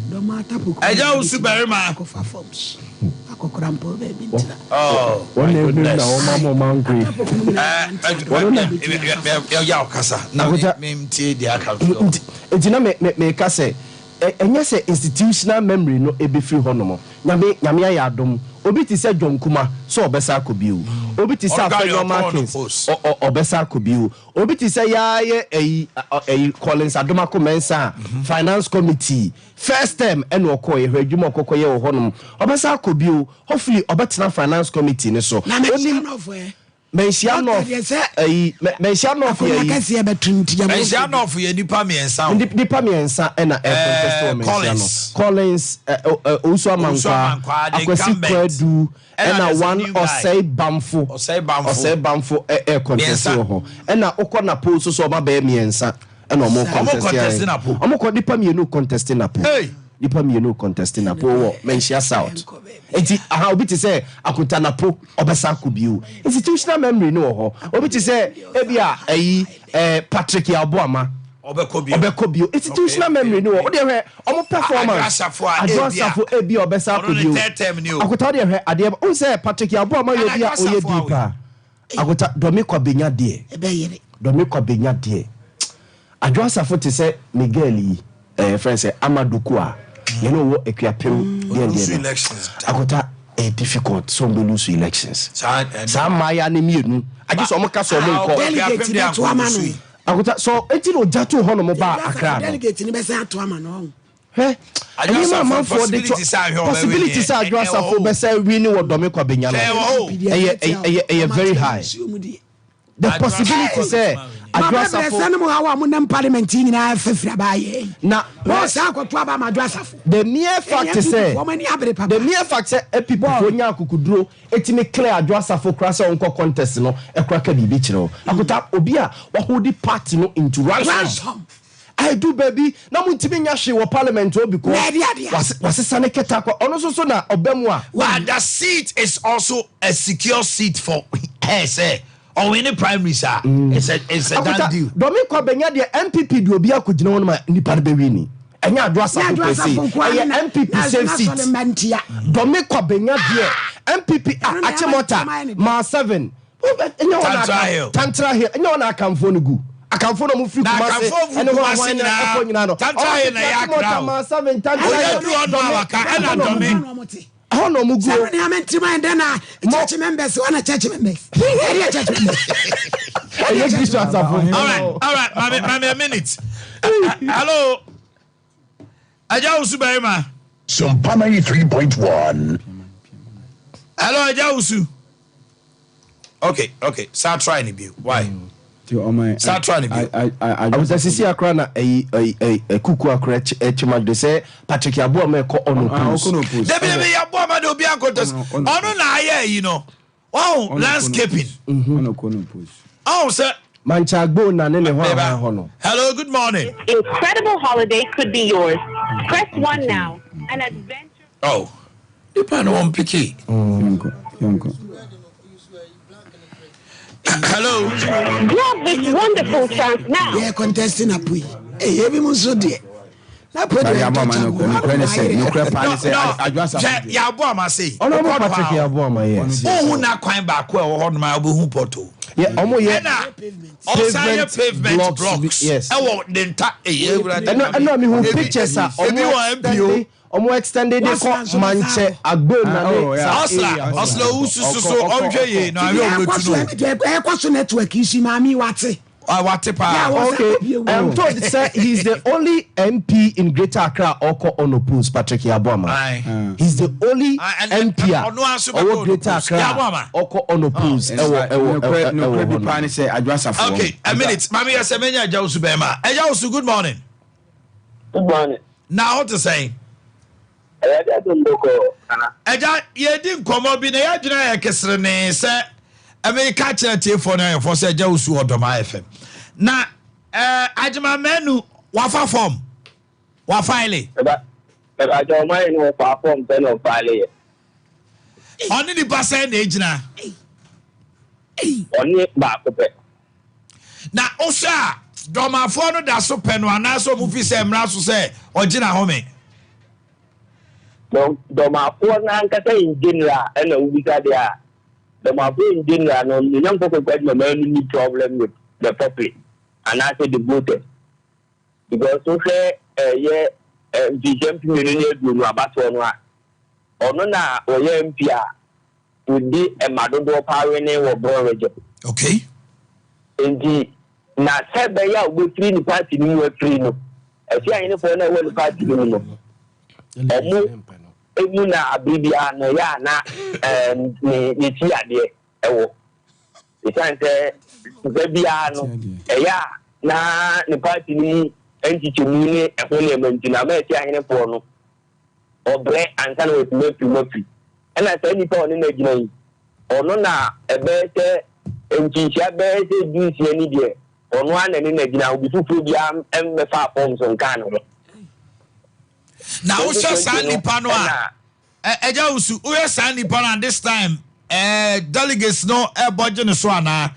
do mata poko eja usu be ma ko fa forms akokrampo be bintina one na o mama mangwe ya kasa na me mtie dia aka etina me kase enye se institutional memory no ebe free ho no mo nyame ayadom obi ti say John Kuma so obesa kobi o obi ti say Afenyo Markins obesa kobi o obi ti say yaye Collins Adomako Mensa finance committee first term eno okoye hwadwuma okokoye wo honom obesa kobi o hopefully obetena finance committee ne so Mention of ye nipa miensa ena Collins Uso Amankwa Akwesi Kwedu ena one Osei Bamfo contest ho ena ukona poll so ma be miensa ena omo contest na po omo nipa mienu contest na po nipa mienu contest na po Mention South enti obi ti say akuta na po obesa kubiu institutional memory no ho obi ti say ebia Patrick Yaboama obekobio institutional memory no o de hwe omo performance adwasafo ebia obesa kubiu akuta de hwe ade o say Patrick Yaboama yo bia oye deeper akuta domi kwa benya de domi kwa benya de adwasafo ti say Miguel yi friend say Amaduku a you know what equiapem the akota difficult so we lose elections some maya ne mienu age so moka so mo ko delegate na to ama no akota so enti no jato ho no mo ba akra delegate ni be say to ama no possibility sa adwasafo be say win wo domi kwa benya no very high the possibility say adwasafo parliament nyina fefira baye na sa akwoto aba madwasafo the mere fact say people fonya akukuduro etime clear adwasafo krasa onko contest no ekraka bibi kire akota obi a wa hold party no into ransom I do baby na muntimi nya hwe wo parliament o because wasesa ne keta kwa ono so na obemu a the seat is also a secure seat for say or in the primaries it's a done deal. Domi kwa benya de MPP do obi akogina won ma nipa be wini enya adwasa ko pese MPP safe seat domi kwa benya de MPP achemota ma 7 enya wona Tantra Hill enya wona akamfo no gu akamfo no mu free kumase ene ho wan na akonyina no Tantra Hill na ya kra ma 7 Tantra Hill no waka ena domi no mugu seven amendment then church members one church members area church members all right mami a minute hello Aja Usu Berima Sompa 93.1 hello Aja Usu okay start trying to be why start trying to be I was assisi akra na kuku akra echima de say Patrick Yaboama ko ono post Debi Yaboama de obi ankotos ono na aye you know oh landscaping ono kono post oh sir Manchagbo na ne ho no. Hello, good morning. Incredible holiday could be yours. Press 1 now. An adventure. Oh. Depend on picky. Yonko. Hello. Grab this wonderful chance now. Yeah, contesting a pui. Hey, every muso dear. Na put the Yaboama say. Oh no, Patrick Yaboama yes. Oh, na kwan ba ko e wo ho ma obo hu poto. Yeah, omo ye pavement blocks. Yes. E wo the entire no me who pictures are omo omo extended the manche agbo na Oslo ususu onhwe ye na awe obetu no. E kwaso network isi mami wate. Okay, I'm told that he's the only MP in Greater Accra Oko Onopus, Patrick Yaboama. He's the only MP of Greater Accra Oko Onopus. Okay, a minute. Mami Yasemenya Jausu Bema. Jausu, good morning. Good morning. Now what to say? Eja, ye din komo bi na ya dwena ya kesre ne se America chere for na for say Jausu Odoma FM. Na ajima menu wafa form wa file ajoma enu wa form ten of file oni di pase na ejina oni ba ko pe na osha domafo no da so pe no anaso mu fi se mra so se ogina home domafo na nkata in general ena ubika dia domafo in general no nyam ko ko kwad mama ni problem with the public and I say the voters because so say vision community do no about one ono na oye mpia udi emadodo pawe ne wo broreje okay enti na sebe ya wo free ni party ni wo free no esi ayin fo na wo party ni no omu emu na abibia no ya na ni ti ade ewo itante bebia no ya na ni party ni entichemu ni ehun na mentina ma esi ayin fo no obre ansa na wetu ena say ni pa oni na gina yi ono na ebe se enchichia be se juice ni de ono ana ni na gina obi fufu bia emmefa form so nka no na wo sha san nipa no a eja usu wo san nipa no this time delegates no budget no so ana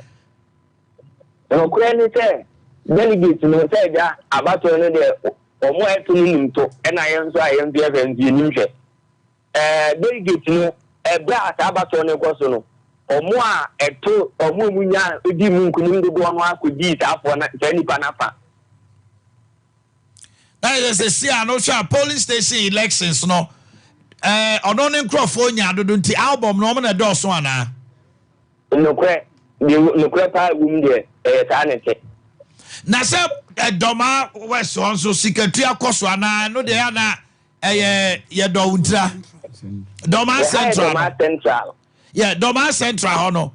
no kure ni se delegates no se ja abato no de omo etu ni nto ena yen so ayen bia ben bi ni hwe delegate no ebra atabato ne koso no omo a eto omo munya odi mu nkunu ndodo no akodi tafo na nipa na fa that is a see no sha polling station elections no ono ne crofo nya dodo nti album no na do so ana no kre pa wum de ta ne te na se doma west on so secretary akoso ana no de ana ye do untra Doma Central. Yeah, Doma Central hono.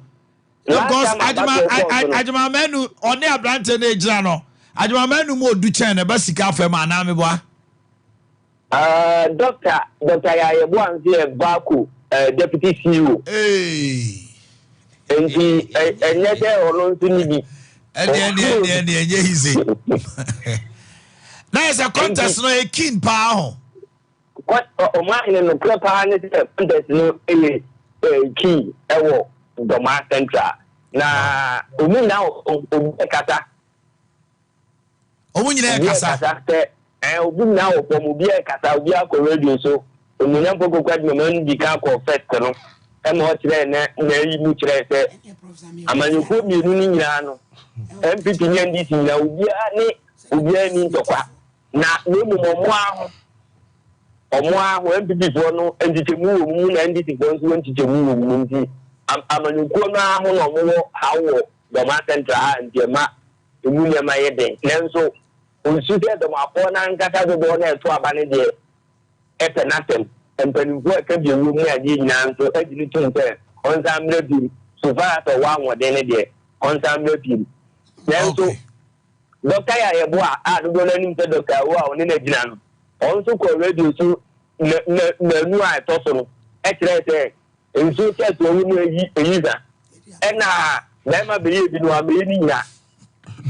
Because Ajama menu oni abrante na ejira no. Ajama menu mo du chen e ba sika fam ana me boa. Doctor Yayebu anzi Baku deputy CEO. Enti enyete ono ntuni bi. Eni easy. Na is a contest no e keen pa ho. What Omanhene no proper ne contest no key ewo Doma Central na omu na kata omu nyina kasa obu na opomu bi kasa obi akọ radio so omu na poko kwadi man di ka ko first no e mo kire na yi mu kire se amanyufo mi nu ni nyina no MPP ni ndc na obi ani ntokwa na nemu mo ahụ omo ahụ MPP fo no entichemu omu na ndc fo nso entichemu omu nti amanyuko na ahụ na omo hawo Doma Central ndiema emu ne ma yede nenso onsute Doma fo na nkata do na eto abane de epenatem empanifo akabi ewu mu ade nyina nso adini tonte onsamre bi so far to wa nwode ne de onsamre bi nenso Dr. Yayebu a do na nim te Dr. Wa oni na gina no onso ko radio so na nu a to so no e kire se enso se to wu mu eyiza ena na be ye bi no am ni nya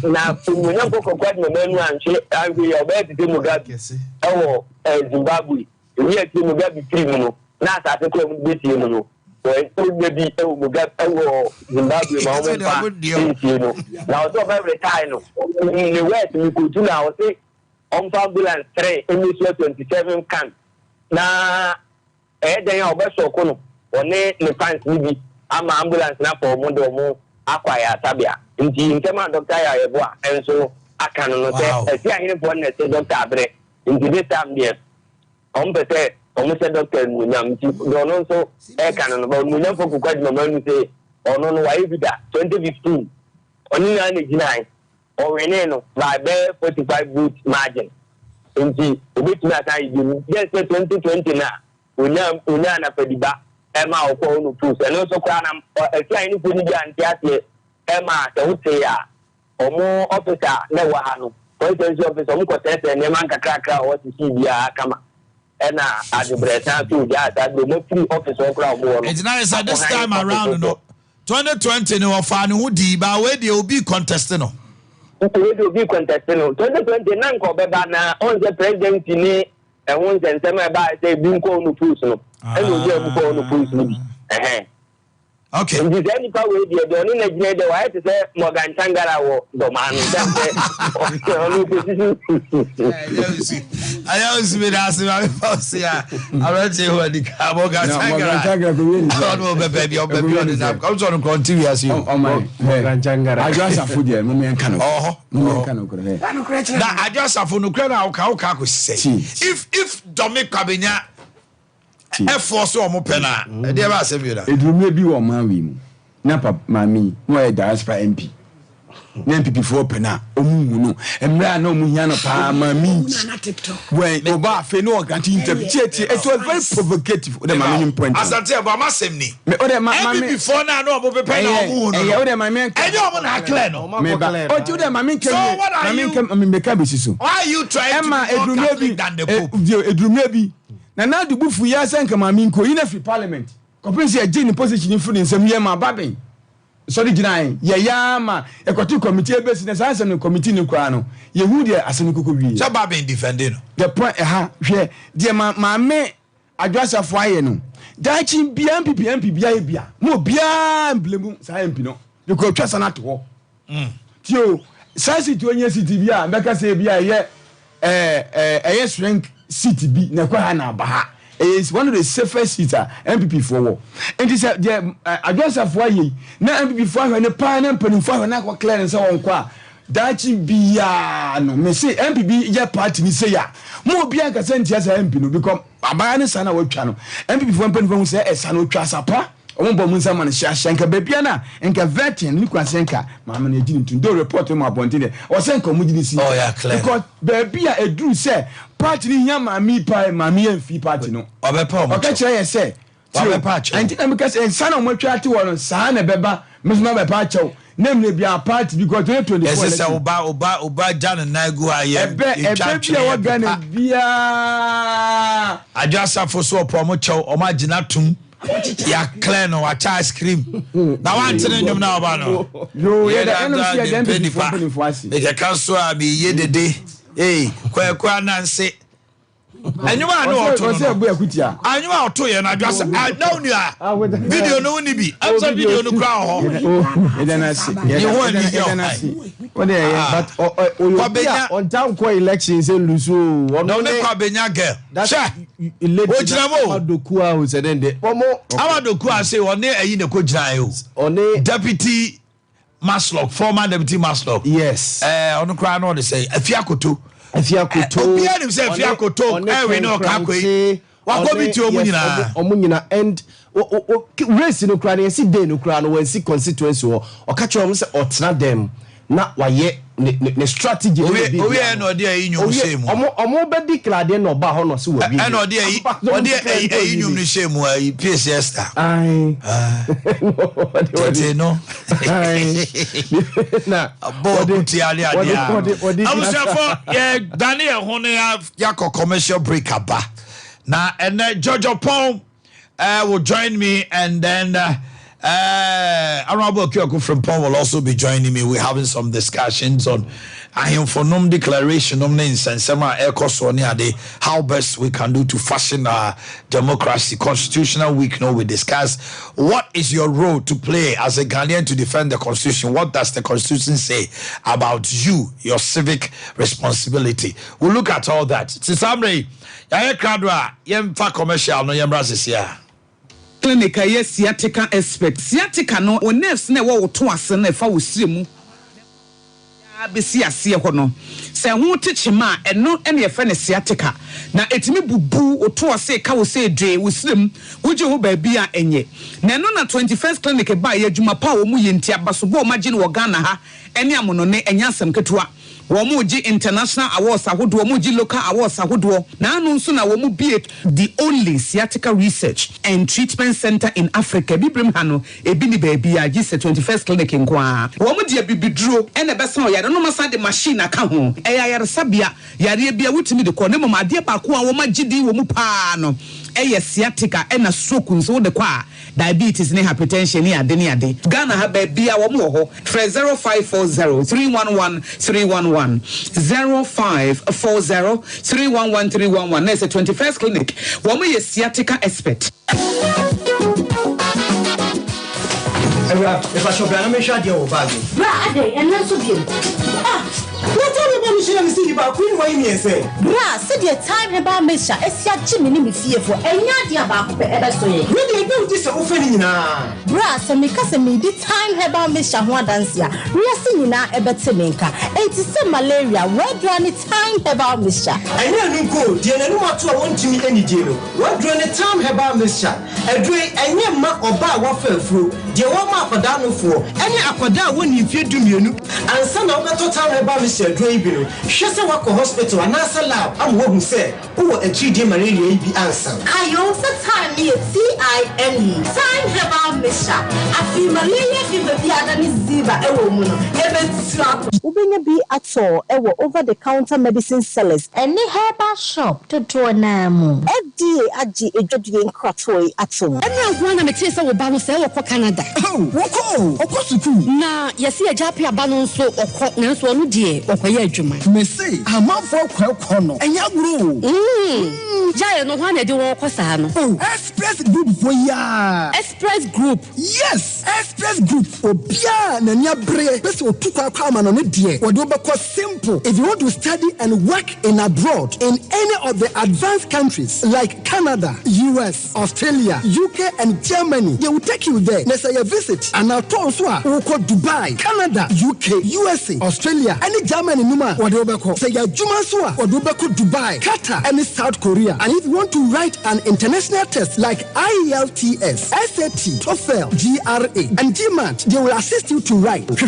na umunya ko kwad no manu anche agbe ya obe ti Mugabe ewo Zimbabwe eyi ti Mugabe tiri no na asa te ko mu beti no so e bi ewo Mugabe ewo Zimbabwe ma o mpa no na o so be retire no ni west mi ko tu na o se on ambulance 3 emission 27 camp na den ya obe so ko no one ne fans ni bi ama ambulance na for mo do mo akwa ya tabia nti ntema Dr. Yayebu enso aka no se esi ahine fo na se Dr. Abre nti this time there on pete on se Dr. Munyam nti do no so e kan no ba Munyam fo ku kwadi mama nu se ono no wa ebida 2015 oni na ne ginai o wene no by 45 vote margin nti obetumi aka yi bi yes 2020 na onya na pediba ema okwo no push eno so kwa na esi ahine fo ni bi anti ate ema te wote ya omo officer na wa ha no constituency officer omo kotete ne man kakra o ti si bia kama ena adebreta to dia ta do mo free officer okra omo no it's nice at this time around no 2020 no fa ne ho di ba we dey obi contest no we dey obi contest no 2020 na nko beba na on the president ni ehun nsema ba say bi nko no push no ena obi nko no push no bi okay. This any power the only na the white say Morgan Tangara wo Doma no I always be asking my boss ya arote ho di ka Morgan Tangara no baby on the come on continue as you Morgan Tangara I just afford there no me kan no kan ko he na I just afford no kra na o ka ko say if Domi Kabenya force o mo pena e dey ba say bi da edrume bi wo ma wi mu na papa mami mo e diaspora MP na MPP for pena omu no emra na omu hia no pa mami when oba fe no grant interview it was very provocative the mami point asante aba masem ni me o de mami before na no obo pepe na omu no o de mami enye omo na clear no me ba o ti o de mami mami me ka be siso why you trying to edrume than the pope edrume bi na du bufu ya sanka mami nko ina free parliament complaints e ni position fu ni nsem ye ma baben sorry ginai ye yama e kwatu committee e besi na sanse no committee ni kwa no ye hu de asem kokko wi so baben defending the point ha hwe de ma me adwasafo aye no dachi bia MPP bia bia mo bia emblemu sa MP no because twasa na to tio sanse to onye city bia beka se bia ye shrink city bi na kwa na ba is one of the safest seats MPP for and this the address of why na MPP for when pa na mpani for na kwa clearance on kwa dachi bia no me say MPP ya party ni say ya mo bia ka senti as MP no because abaya ne sana watwa no MPP for mpani for say sana watwa sapa ombo munsa man shanka bebia na enka vetin ni kwa senka mama na ejini tundo report mo abonte o senka mo jini si oh yeah clear because bebia edru say party ni nya mami pa mami enfi party no obepa mo okay chere say obepa che anti na because sana mo twa ate wo no saa na beba mesuma bepa chew name ne bia party because 2024 yes say oba jan na go aye ebe bia wo gana bia adjust for so promo chew o ma gina tum ya clear no wa ice cream na wan tene nyum na oba no yo ye da eno sia dem pe for asi e ka kanso a bi ye dede kwa nanse anyuma no oto no anyuma oto ye na adwasa now ni a video no ni bi after video no kra ho e da na si ye ho ni yo what but Kwabenya on town co elections in Lusu no ne Kwabenya girl sha ojinamo Adoku a o se den de omo Adoku a say one ayi ne ko gina yo one deputy Maslock former deputy Maslock yes on kra no dey say afiakoto obi anim say afiakoto we no ka koi wa go bi ti omu nyina and race no kra na si day no kra no wan si constituency o ka kire om say otena dem na waye ne strategy we no dey ayi nyum shame omo be declare dey no ba ho no se wa bi no dey ayi nyum ni shame ayi PCS star ai no na abo ti ali adia am say for Daniel hono ya commercial break aba na and Jojo Pom will join me and then Honorable Kyoko from Pom will also be joining me. We're having some discussions on Ahimfonum declaration of Sensema Ade, how best we can do to fashion our democracy. Constitutional week, we discuss what is your role to play as a Ghanaian to defend the Constitution. What does the Constitution say about you, your civic responsibility? We'll look at all that. Sisamre, Yaya Kradwa, Yemfa commercial, no Yemrazis here. Clinic a sciatica expert. Sciatica no o nerves na wo to ase na fa wo siremu. Abesi ase ho no. Se ho techima eno ene ye fa ne sciatica. Na etimi bubu o to ase ka wo se dwe wo sirem. Wo je ho ba bi a enye. Na eno na 21st clinic ba ye adwuma pa wo mu ye ntia baso bo magine wo Ghana ha. Ene amono ne enya asem ketua. Womuji international awards ahodo womuji local awards ahodo na anu nso na womu be the only sciatica research and treatment center in Africa bibrim ha no ebi ni baby a gise 21st clinic nkwa womu de bibiduro ene besa o yare no masa de machine aka ho yare sabia yare bia wutimi de ko ne mama de ba ko a womu gidi womu pa no sciatica ena stroke nso de kwa diabetes ne hypertension ne ade Ghana ha ba bia womu ho 0540 311 311 0540 311 311 There's a 21st clinic. Woman is sciatica expert. If I show you, I'm sure you'll buy it. Ade, and that's okay. What are you going to see about Queen Wayne? Say, Bra, said your time about Misha, Esia Jimmy fearful, and Yadia about Ebersoy. Really, do this offending now. Bra, some because me the time about Misha Huadansia, we are seeing now Ebertinka, 87 malaria, where drawn it time about Misha. I know go, dear, no matter what to me any deal. What drawn the time about Misha? A drink, and your mark or bar waffle through, dear one mark for down for any aquada when you fear to me, and some of the time about Mr. Draven. Shasa Wako Hospital, and answer lab, I'm what who said, oh, a 3D malaria be answer. I also time me CIME, time about Misha. I feel malaria fever be an Ziva, a woman, even slap. Ubing be at all, over the counter medicine sellers, and the herbal shop to draw Namu. FDA Aji a judging cratoy at all. And now one of the taste of Bano sell for Canada. Oh, Woko, of course, na yesi a Japia Banon so or cock Nance one dear or Koyajuma. Me say, I'm out for Kono, and Yagro. Jaya no one do walk Cosano. Oh, Express Group for ya. Express Group. Yes, Express Group for Bia Nanya Bre. Best or Tuka Kaman on it, dear. What do simple? If you want to study and work in abroad in any of the advanced countries like Canada, US, Australia, UK, and Germany, they will take you there. Let's say a visit, and I'll tell you what Dubai, Canada, UK, USA, Australia, and Germany. Numa, what do you say? Jumaswa, what do you Dubai, Qatar, and South Korea. And if you want to write an international test like IELTS, SAT, TOEFL, GRA, and GMAT, they will assist you to write. As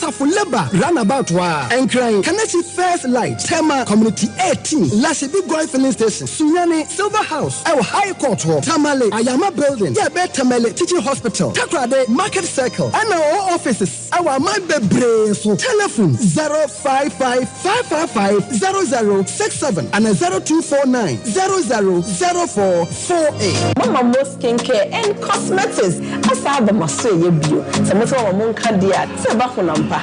a full labor, runabout wa, and crying, Kanachi First Light, Tema Community 18, Lasibi Goy Filling Station, Sunyani, Silver House, our High Court, Tamale, Ayama Building, Yabe Tamale, Teaching Hospital, Takrade, Market Circle, and our offices, our Mabe Brace, telephone 055 555 0067 and 0249 000448. Mama most skincare and cosmetics. As I have the Masoya bio. Some of our Moncadia, Tabakunampa.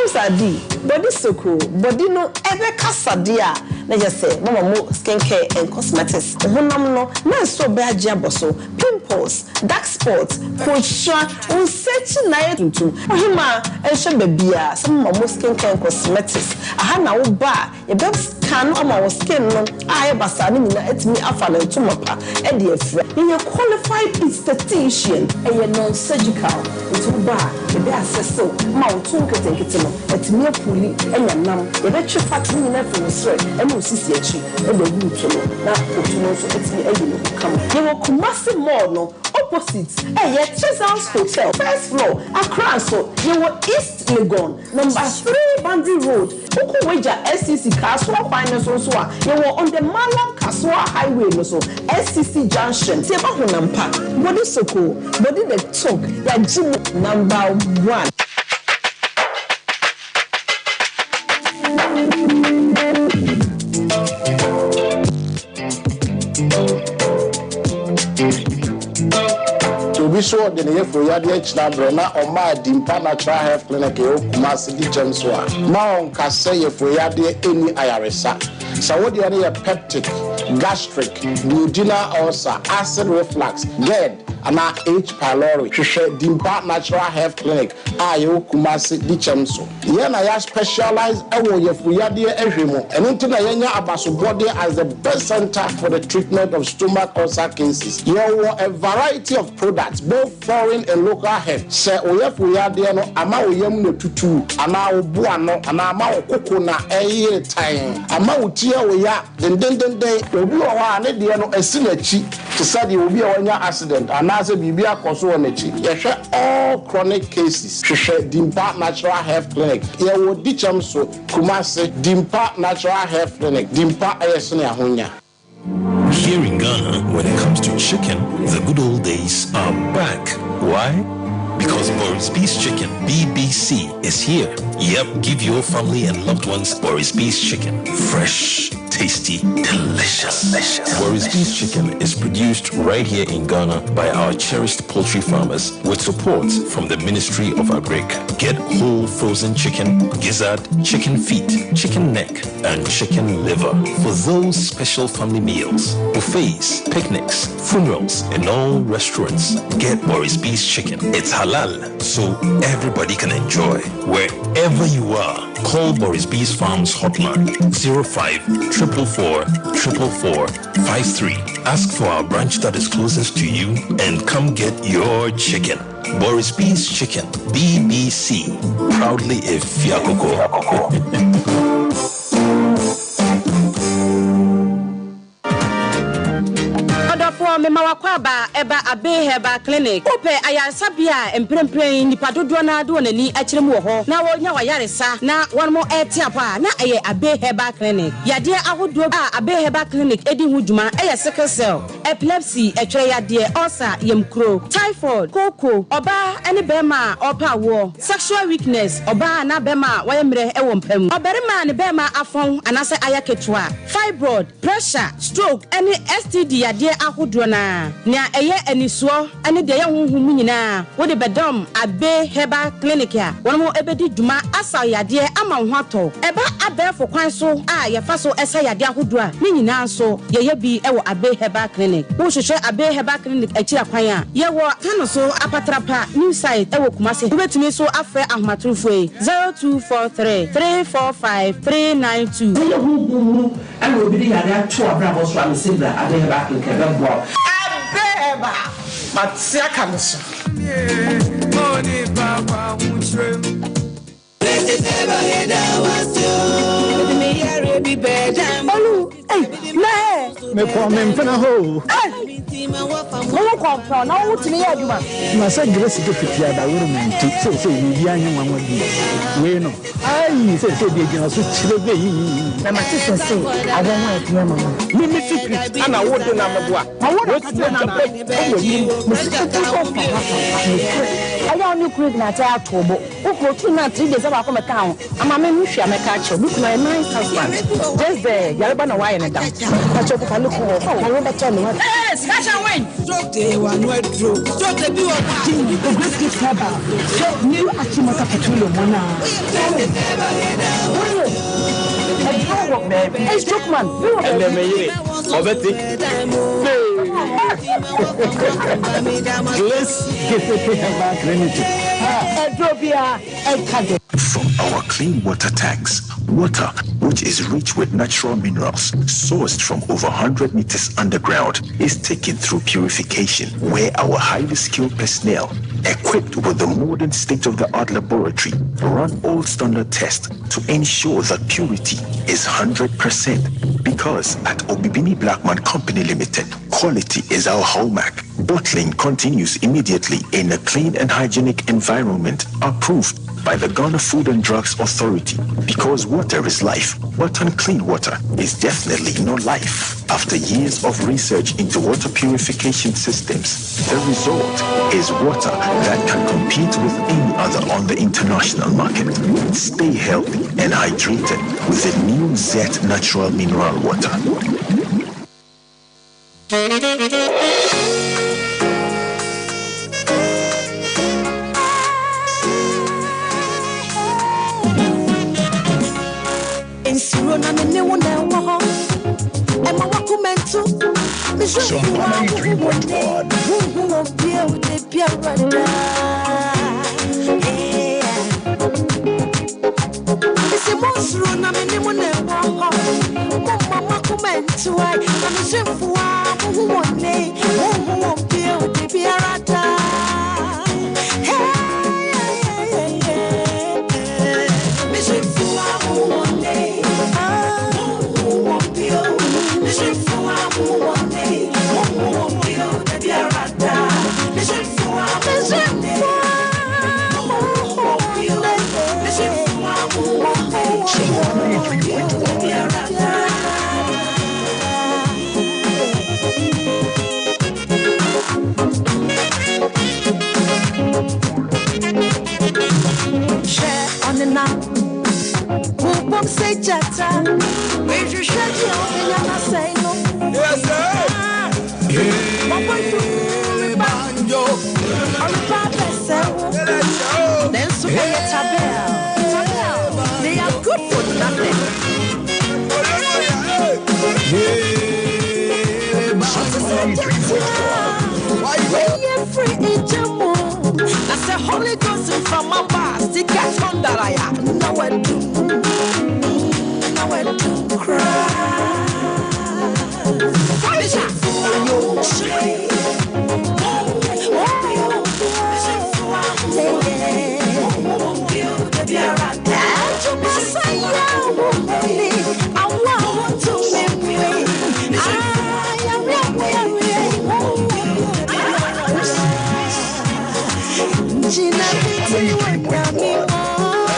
Sadi, body so cool, body no ever casadia. Let just say, Mama Mo skincare and cosmetics. No, so bad jaboso, pimples, dark spots, posture, uncertain night to Hima and Shababia, some Mama skincare and cosmetics. I had now bar, a best scan on our skin. I have a son in it me after and to mapa, and dear friend. In a qualified esthetician, and a non surgical, into bar, the best so, Mount Tunka. It's mere pulley and a numb. The lecture factory in every straight and no CCH and the root to now so it's me a come. You will Kumasi Mall opposite and yet Chesals Hotel, first floor, Accra, so you were East Legon, number 3 Boundary Road, Ukuweja SCC Kaswa Finance also. You were on the Malam Kaswa Highway, so SCC Junction, Tiabahunampa, body so cool, body the talk, that gym number 1. We saw the year for Yadi Chnabra or my Dimpa Natural Health Clinic, Kumasi James One. Now, Kassay for Yadi any IRSA. So, what the other peptic, gastric, duodenal ulcer, acid reflux, GERD, and H. pylori. Dimpa Natural Health Clinic, Ayo Kumasi Dichamso. Yana ya specialized ewo ye for Yadi Ejimo, and until Yanya Abasu body as the best center for the treatment of stomach ulcer cases. You have a variety of products, both foreign and local health. Say oye for Yadi no ama oyem no tutu, ama obuano, ama okoko na eye time, ama utia oya den obi o wa ne de no esinachi to say the obi a wanya accident and as a bibi akoso on echi. Ye all chronic cases. Dimpa Natural Health Clinic. Ye wo Dichamso Kumasi Dimpa Natural Health Clinic. Dimpa ayesene ahonya. Here in Ghana, when it comes to chicken, the good old days are back. Why? Because Boris Beef's Chicken, BBC, is here. Yep, give your family and loved ones Boris Beef's Chicken. Fresh, tasty, delicious. Boris Beef Chicken is produced right here in Ghana by our cherished poultry farmers with support from the Ministry of Agric. Get whole frozen chicken, gizzard, chicken feet, chicken neck, and chicken liver for those special family meals, buffets, picnics, funerals, and all restaurants. Get Boris Beef Chicken. It's halal, so everybody can enjoy wherever you are. Call Boris Bees Farms hotline 05-444-444-53. Ask for our branch that is closest to you and come get your chicken. Boris Bees Chicken, BBC, proudly a Fiakoko. Mema wakwaba eba Abe Heba Clinic ope ayansabia emprempren nipa dodo na do nani akirem wo ho na wonya wayaresa na wonmo etiapa na eye Abe Heba Clinic yade ahodo a Abe Heba Clinic edi huduma eye sickle cell epilepsy etwere yade ulcer yemkro typhoid koko oba ene bema opa wo sexual weakness oba na bema wayemre ewo mpam oberema ne bema afon anase ayaketwa fibroid pressure stroke ene STD yade ahodo na eye enisuo ene de ye honhum nyina wo de bedom Abe Heba Clinic a wonmo ebedi dwuma asa yade ama ho ato eba abefo kwan so a ye fa so esa yade ahodo a ni nyina so ye bi ewo Abe Heba Clinic wo hwehwe Abe Heba Clinic akira kwan a ye wo kano so apatrapa new site ewo Kumase wobetumi so afre ahomatrofo 0243 345 392 wo hu and we be yade ato abrabo so am say that Abe Heba Clinic e bo Abeba Matsia Kamiso Money Baba Mutrem This is ever head I was to me here be better Olu me for me mfana ho Mo ko pro na wo timi ya aduma na say grace to fitia da woro menti say bi anyi nwanwa bi we no ai say bi gina so chire be yi na ma say awon wa etia mama me secret ana wo do na meboa ma wo do na na mo secret ko fa aya oni create na ta atobo wo ko tu na 3 days aba ko me ka ho ama me hwia me ka che look na nice husband just there yareba na why na down ka che ko look ho fa wo ba che no special win stroke dey one way through stroke dey be one the great gift haba new achimota petroleum mona hey stroke man and then me obeti let's get it back remedy from our clean water tanks, water which is rich with natural minerals sourced from over 100 meters underground is taken through purification, where our highly skilled personnel equipped with the modern state-of-the-art laboratory run all standard tests to ensure that purity is 100%, because at Obibini Blackman Company Limited, quality is our hallmark. Bottling continues immediately in a clean and hygienic environment approved by the Ghana Food and Drugs Authority, because water is life, but unclean water is definitely no life. After years of research into water purification systems, the result is water that can compete with any other on the international market. Stay healthy and hydrated with the new Zet Natural Mineral Water. Sompa 3.1. Then so they are good for nothing. That's the Holy Ghost from my past. It gets on that I am. Nowhere to cry.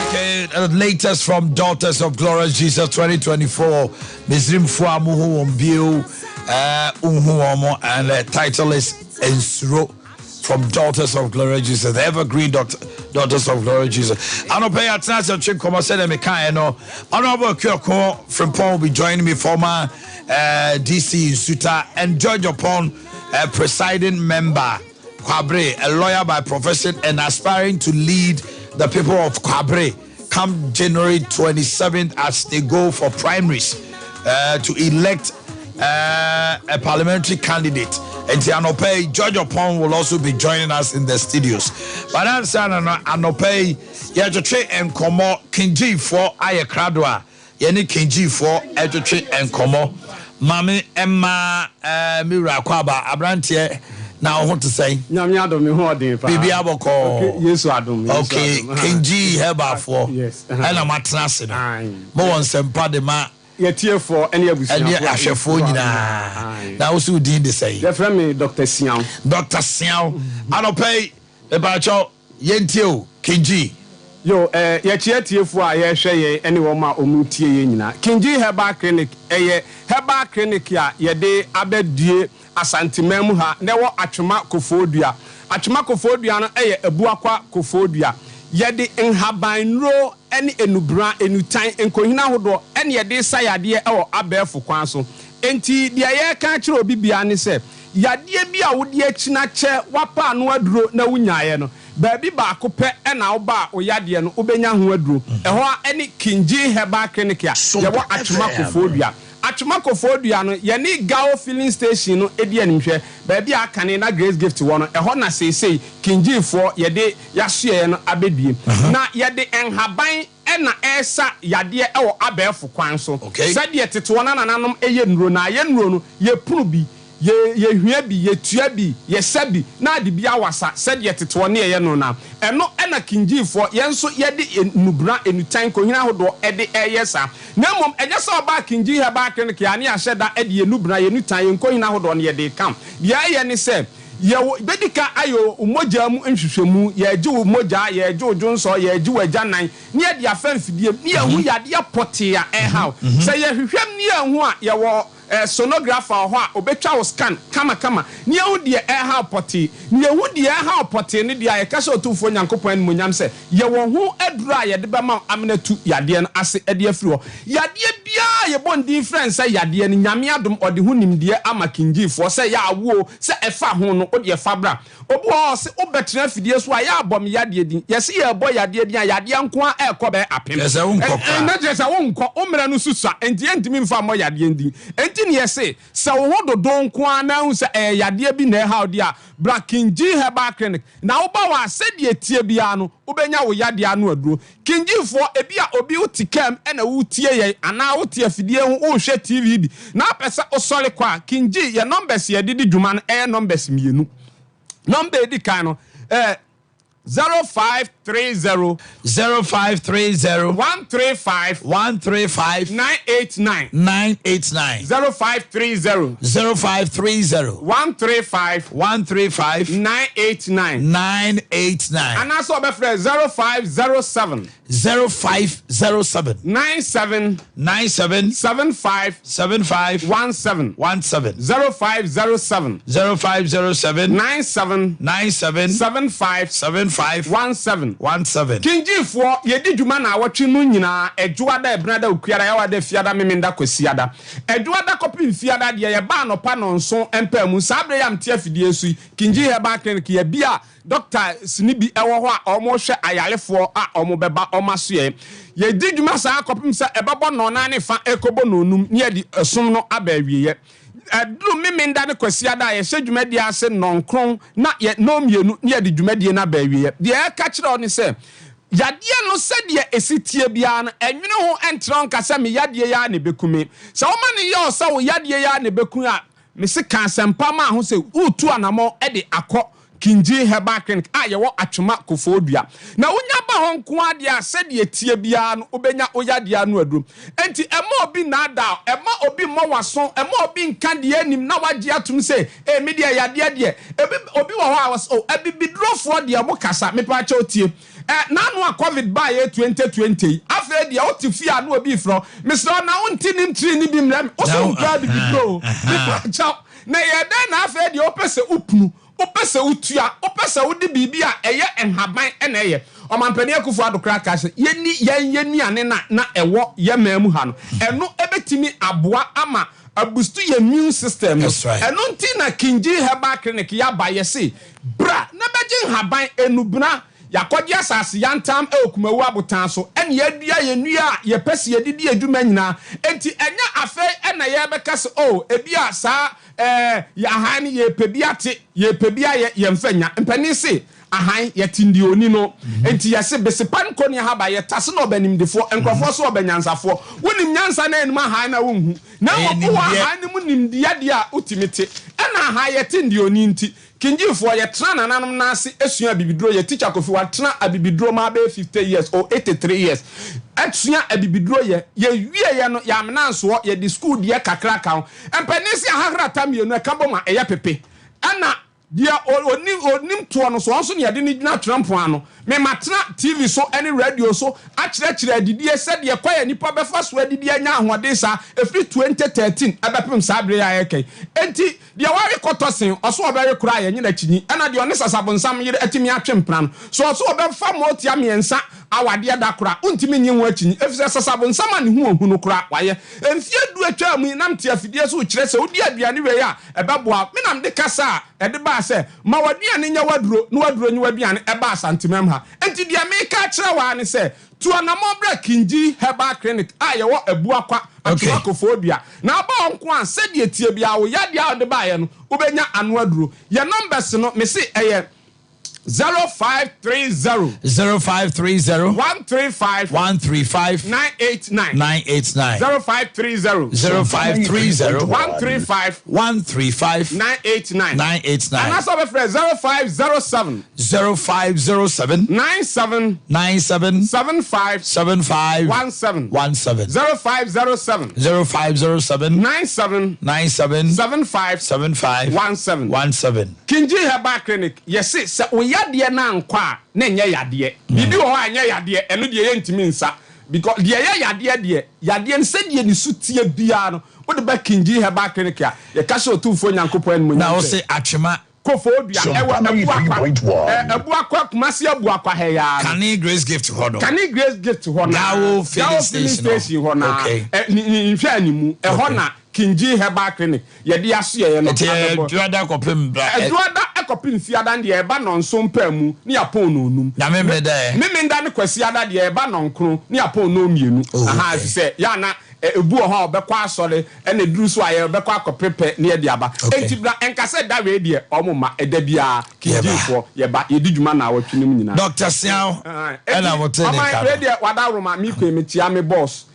Okay, the latest from Daughters of Glorious Jesus 2024. Misrim Fuamu Ombio Unhuomo, and the title is Ensro from Daughters of Glorious Jesus, the evergreen Daughters of Glorious Jesus. I don't pay attention to Chikoma said Mekano. Honorable Kyoko from Paul will be joining me, former DC in Suta, and judge upon presiding member Kwabre, a lawyer by profession and aspiring to lead the people of Kwabre come January 27th as they go for primaries to elect a parliamentary candidate. And Anope, George Opon will also be joining us in the studios. But I'm saying Anope, Yajotre and Komo, Kinji for Ayakradwa, Yeni Kinji for Yajotre and Komo, Mami Emma Mira Kwaba, Abrantie. Now I want to say Bibi Aboko. Yes, Adam. Okay, Kinji Heba for yes. And I'm at Nassina. More on Sempadema. Yet here for any of and yet I shall phone you now. Also did the same. Your friend, Dr. Siao. Dr. Siao. I don't pay about your Yentio, Kinji. Yo, yet here for I share any woman or muti. Kinji Heba Clinic, Heba Clinic, ya, de Abed Die. Asante memuha na wo atwema kofodua no ebuakwa kofodua yede nhabanro ene enubra enutan enkohina hodo ene yede sayade ewo abefo kwan so enti de ye ka kire obi bia ne se yade bia wo de akina che wapa no aduro na wunyaye no baabi ba akopɛ ena wo ba oyade no obenya ho aduro ɛho ene Kinji Heba Clinic ya ye wo atwema kofodua Achumako Fodua no yeni Gao filling station no edi animhwe baabi akane na Grace Gift wo no ehɔ na sei Kinji fo yede yahye no abedie na yede enhaban ɛna ɛsa yade ɛwɔ abɛɛfo kwan so sɛde tete wo na nananom ɛyɛ nuro na ye nuro no ye punu bi ye hwia bi ye tua bi ye sabi na de bi awasa sɛde tete wo na ye no na ɛno ɛna Kinji fo yenso yede nubra enutan kohina hodo ɛde ɛyesa na mom ɛgye sɛ ɔba Kinji Heba Clinic ya ne ahyɛda ɛde enubra enutan yenkohina hodo ne yede kam de ayɛ ne sɛ ye bedika ayo umoja mu nhwehwemu ye age umoja ye age ojonso ye age wagya nan ne ye de afamfidie ne ye hu yade apote a ɛhaw sɛ ye hwehwem ne ye hu a ye wo sonographer ho a obetwa wo scan kama ne ye hu de ɛhaw pote ne ye hu de ɛhaw pote ne de ye ka sɛ otumfo nyankopɔn ne monyam sɛ ye wo hu aduru a ye de bɛma amenatu yade no ase ɛde afiri ho yade bia ye bondi friends sɛ yade no nyame adom ɔde hu nimdeɛ ama Kinji fo sɛ ya awo sɛ ɛfa ho no odi fabra obu o se obetra fidie so a ya abom yade din yesi ye boy yade din yade anko a ekobe apem yesi unko na jesa wonko omra no susa enti entimi mfa mo yade din enti ne yesi se wo dodo nko a na hu se yade bi na ha odi a bra Kinji Heba Clinic na wo ba wa se de tie bia no obenya wo yade anu aduro Kinji fo ebi a obi utikam na wo tie ye ana wo tie fidie hu wo hwe TV bi na pesa osole kwa Kinji ye numbers ye didi dwuma no numbers mienu number edi kan no 0530 135 989 989 0530 135 989 989 and also be friend 0507 97 75 17 0507 97 75 17 17 Kinji for yedi dwuma na awotwe no nyina adwoada ebrada okuara ya wada fiada memenda kwasiada adwoada kopim fiada de ye ba no pa no nso empa mu sabre yam tie fidie su Kinji Herbal Clinic ye bia Doctor Sinibi ewo ho a omo hwe ayarefo a omo beba omaso ye yedi dwuma sa kopim sa ebebo no na ne fa ekobo no num ne yedi som no abawiye adru memenda ne kwasiada ye hye dwumadi ase nonkron na ye nomienu ne yedi dwumadi na abawiye de e ka kire oni se yadie no sede esitie bia no enwene ho entron kasa me yadie ya ne bekume se wo ma ne ye o sa wo yadie ya ne bekun a me se kansempa ma ho se utu anamo e de akọ Kinji Herbal Clinic ye wo atwema kofodua na wonya ba ho nko ade a sede etie bia no obenya oyade anu adum enti ema obi na ada ema obi mo waso ema obi nka de anim na wagye atum se me de yade de obi wo ho a was ebibidrofo de mo kasa me pa cha otie na no a covid ba ye 2020 afa de o ti fia na obi fro me so na wonti nim tri ni bi mrem o so bra bibidro me pa cha na ye den na afa de o pese upnu opese utua opese udi bibia eye enhaban ena eye omampani akufo adokra ka se yeni ane na ewo ye mamu ha no eno ebetimi aboa ama abustu ye immune system eno nti na Kinji Herbal Clinic ya ba ye se bra na beje haban enubna yakodi asase yantam okumawu abotan so ene yadua ye nua ye pese yedidi adwuma nyina enti enya afa ena ye beka se ebia sa ya hani ye pebiate ye pebia ye mfanya mpani se ahan ye tindioni no enti ye se besepan ko ne haba ye tase no banimdefo enkrofo so obanyansafo wonim nyansa na enuma ahan na wonhu na wo ahan ne mu nimdia dia utimite ena ahan ye tindioni nti Kinji for ye trana nanom na ase esua bibidro ye teacher kofi wa trana abibidro ma be 50 years or 83 years esua abibidro ye wie ye no ya menanso ye di school de kakra kan empanisi ahahra tamienu e kabo ma eye pepe ana dia onim to no so onso ne yade ni na Trump ano me matna TV so any radio so akire adidie said ye kwaya nipa befa so adidie nya ahode sa efri 2013 abepem sabre ya yeke enti dia wari kotosen oso obere kura ye nyina kinyi ana dia one sasabonsam yire atimi atwempran so oso obefa motia miensa awade da kura untimi nyenwo akinyi efise sasabonsam ane hu ohunu kura waye emfie du atwa mu namte afidie so kire se odi aduane we ya ebeboa me nam de kasa ede ba se ma waduane nya waduro no waduro nyi waduane eba asantemam ha enti dia me ka kire wa ne se tuanamo bra Kinji Herbal Clinic ye wo abuakwa atwakofobia na ba onko an se de tie bia wo ya dia de ba ye no obenya anu aduro ye numbers no me se 0530 135 989 0530 135 989 and also be friend 0507 97 75 17 0507 97 75 Kinji Herbal Clinic yes se yade na nkwa na nye yade bibi ho anye yade eno de ye ntimi nsa because de ye yade nse de ni sutie bia no wo de ba Kinji Herbal Clinic a ye ka so tumfo nyankopon anu na wo se atwema kofodua ewo abuakwa kumasi abuakwa heya Kani Grace Gift hono na wo filling station hono ni hwa animu hona Kinji Herbal Clinic yedi aso ye no Eduada kopem bra Eduada ekopim fiada de eba no nso mpamu ni apon no num na memeda ne kwasiada de eba no nkro ni apon no mienu aha se ya na ebu ho obekwa asore ene duru so aye obekwa akopepe ne de aba entibra enkase da we de omuma eda bia Kinji fo ye ba yedi dwuma na awotwenem nyina Dr. Siao ena wotene ka we de wada roma mi ko emitia me boss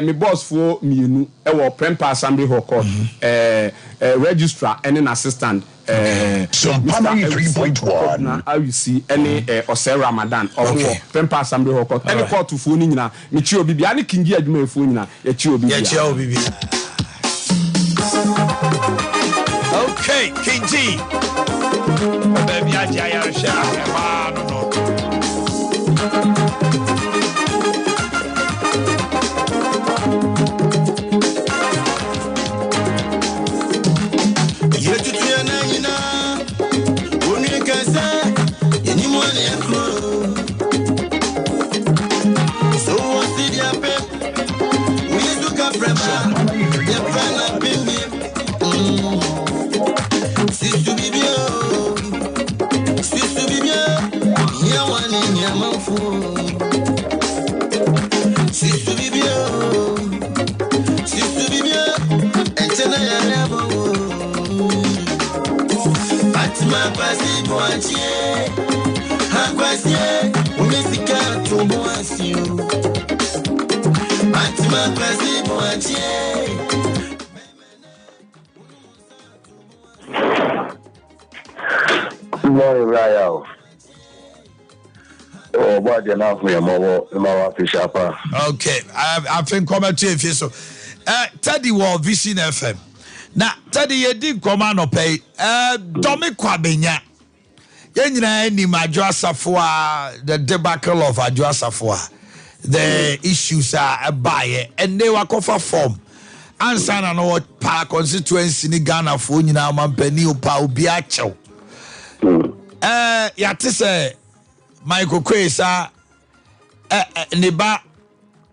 me boss fo mienu e wo Prempa Assembly Hall Court registrar and an assistant Sompa 3.1 na you see any Ose Ramadan or Prempa Assembly Hall Court any court to phone nyina me chi obi bia ne Kinji adwuma e phone nyina ye chi obi bia okay Kinji baby aja ya sha no Morning, Raya. Oh, but you're not me. I'm fish up. Okay, I think come to if you so. Teddy Wall Vision FM. Now, Teddy, you did come on pay. Domi Kwabenya. Yenina ni Majwa Safwa, the debacle of Ajwa Safwa. The issues are buy and they were cover form. Answer and what para constituency ni Ghana for nyina mampani opa obi achew. Yate say Michael Kwesa neba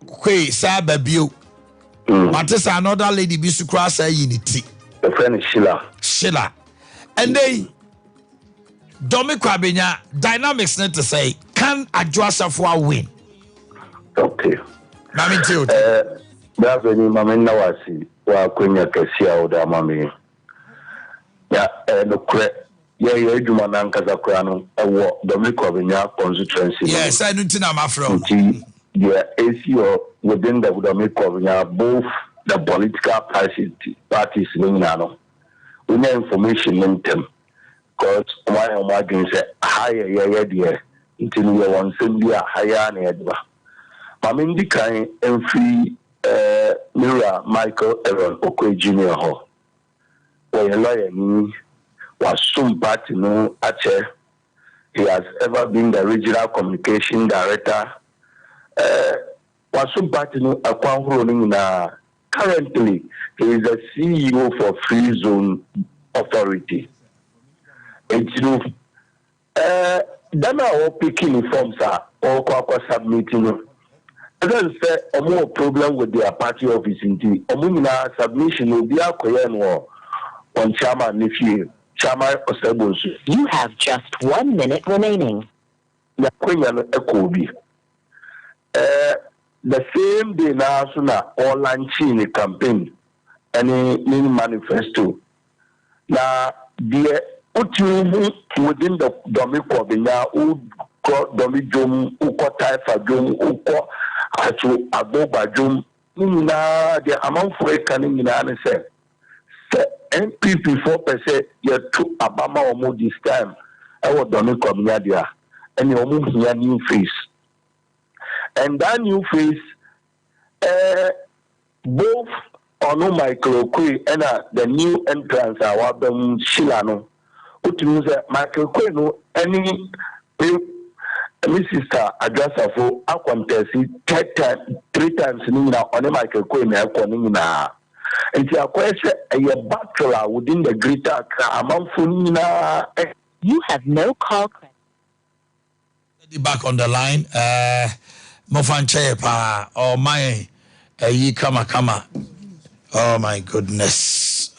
Kwesa babio. Matisa another lady bisu kra say unity. The friend is Sheila. And they Domi Kwabenya dynamics need to say can Ajwa Safwa win? Okay. Mami tio. That's when Mami Nawasi wa kwenya kesia oda mami. Ya no kre ye edwuma na nkaza kra no ewo Domi Kwabenya constituency. Yes, I know tina mafro. The ACO within the Domi Kwabenya both the political parties in no. We need information in them. Because why am I going to say higher yeah until we want to be a higher nedba. Mamindi kind and free Mira Michael Aaron Okwe Jr. Ho. When a lawyer was Sompa no Ache. He has ever been the regional communication director. Was Sompa no Akwan na currently he is the CEO for Free Zone Authority. And you know, then our picking forms are all submitting. I don't say a more problem with their party office in the Omuna submission will be a Korean war on Chairman Nephew, Chairman Osebos. You have just 1 minute remaining. The Korean Ekobi. The same day now, sooner all launching a campaign, any manifesto. Now, the within the Domi Kwabenya, who got Domi Jum, who got Taifa Jum, who got Achu Aboba Jum, the amount for a canning in an say NPP 4% you took Obama or more this time. I was Domi Kwabenya there, and you move here new face. And that new face, both Ono Michael Okwe and the new entrance, our Shilano. Michael Kweno, any Mrs. Adrasafo, I contest 3 times in on Michael Kweno, and the question a bachelor within the greater amount for you have no call credit. Back on the line, Mofanche pa or my ye kama. Oh my goodness.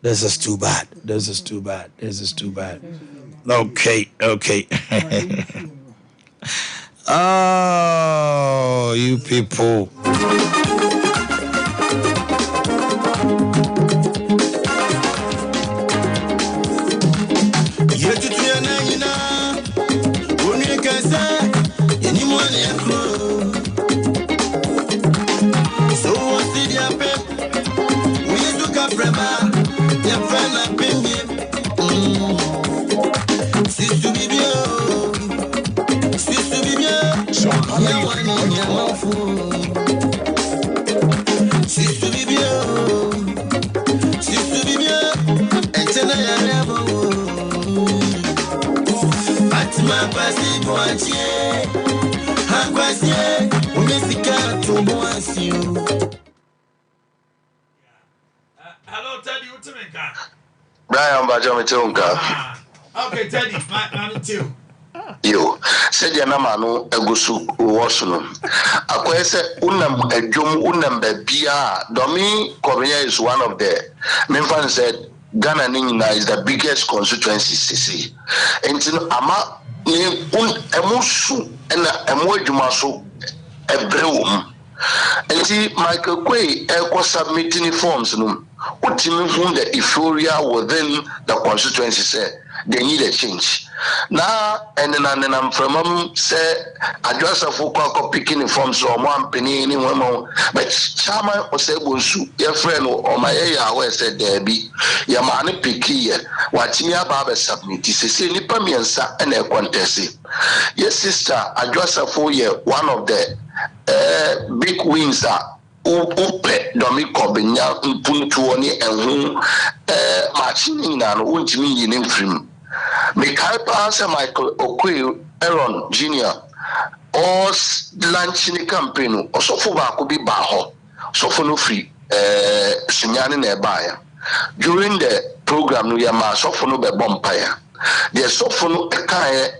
This is too bad. Okay. Oh, you people. Hello, Teddy. What's your name? Brian Bajomitunka. Okay, Teddy. I'm too. Yo, said Yanamano, Egusu, Wasunu. Akwese unam unam bebia. Domi Korea is one of the. Memphis said Ghana Nina is the biggest constituency, CC. And ama emusu and emwejumaso ebrewum. And see Michael Quay submitting forms no. the euphoria within the constituency say they need a change. Now, and then I'm from say address of Foucault picking from so one penny any woman, but Chama or say Bunsu, your friend or my area said there be your man picky, watching your barber submit, say Nipamiansa and a contest. Yes, sister, address of 4 year, one of the big wins are. Upe domi kobenya mpuntuoni enhu machine na no untimi yinin film me kai pa se Michael Okwe Aaron Jr. os launching campaign osofo ba ko bi ba ho sofo no free sunyane na ebaya during the program no yama sofo no be bompire the sofo no kai